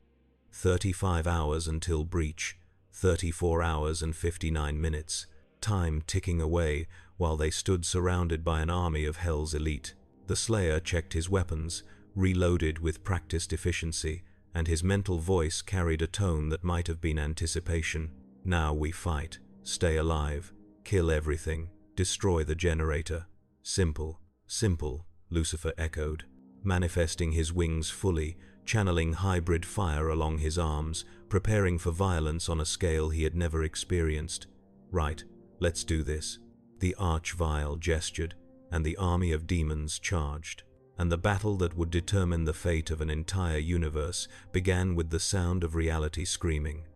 S1: 35 hours until breach, 34 hours and 59 minutes, time ticking away while they stood surrounded by an army of Hell's elite. The Slayer checked his weapons, reloaded with practiced efficiency, and his mental voice carried a tone that might have been anticipation. Now we fight, stay alive, kill everything, destroy the generator. Simple, simple, Lucifer echoed, manifesting his wings fully, channeling hybrid fire along his arms, preparing for violence on a scale he had never experienced. Right, let's do this. The archvile gestured, and the army of demons charged. And the battle that would determine the fate of an entire universe began with the sound of reality screaming.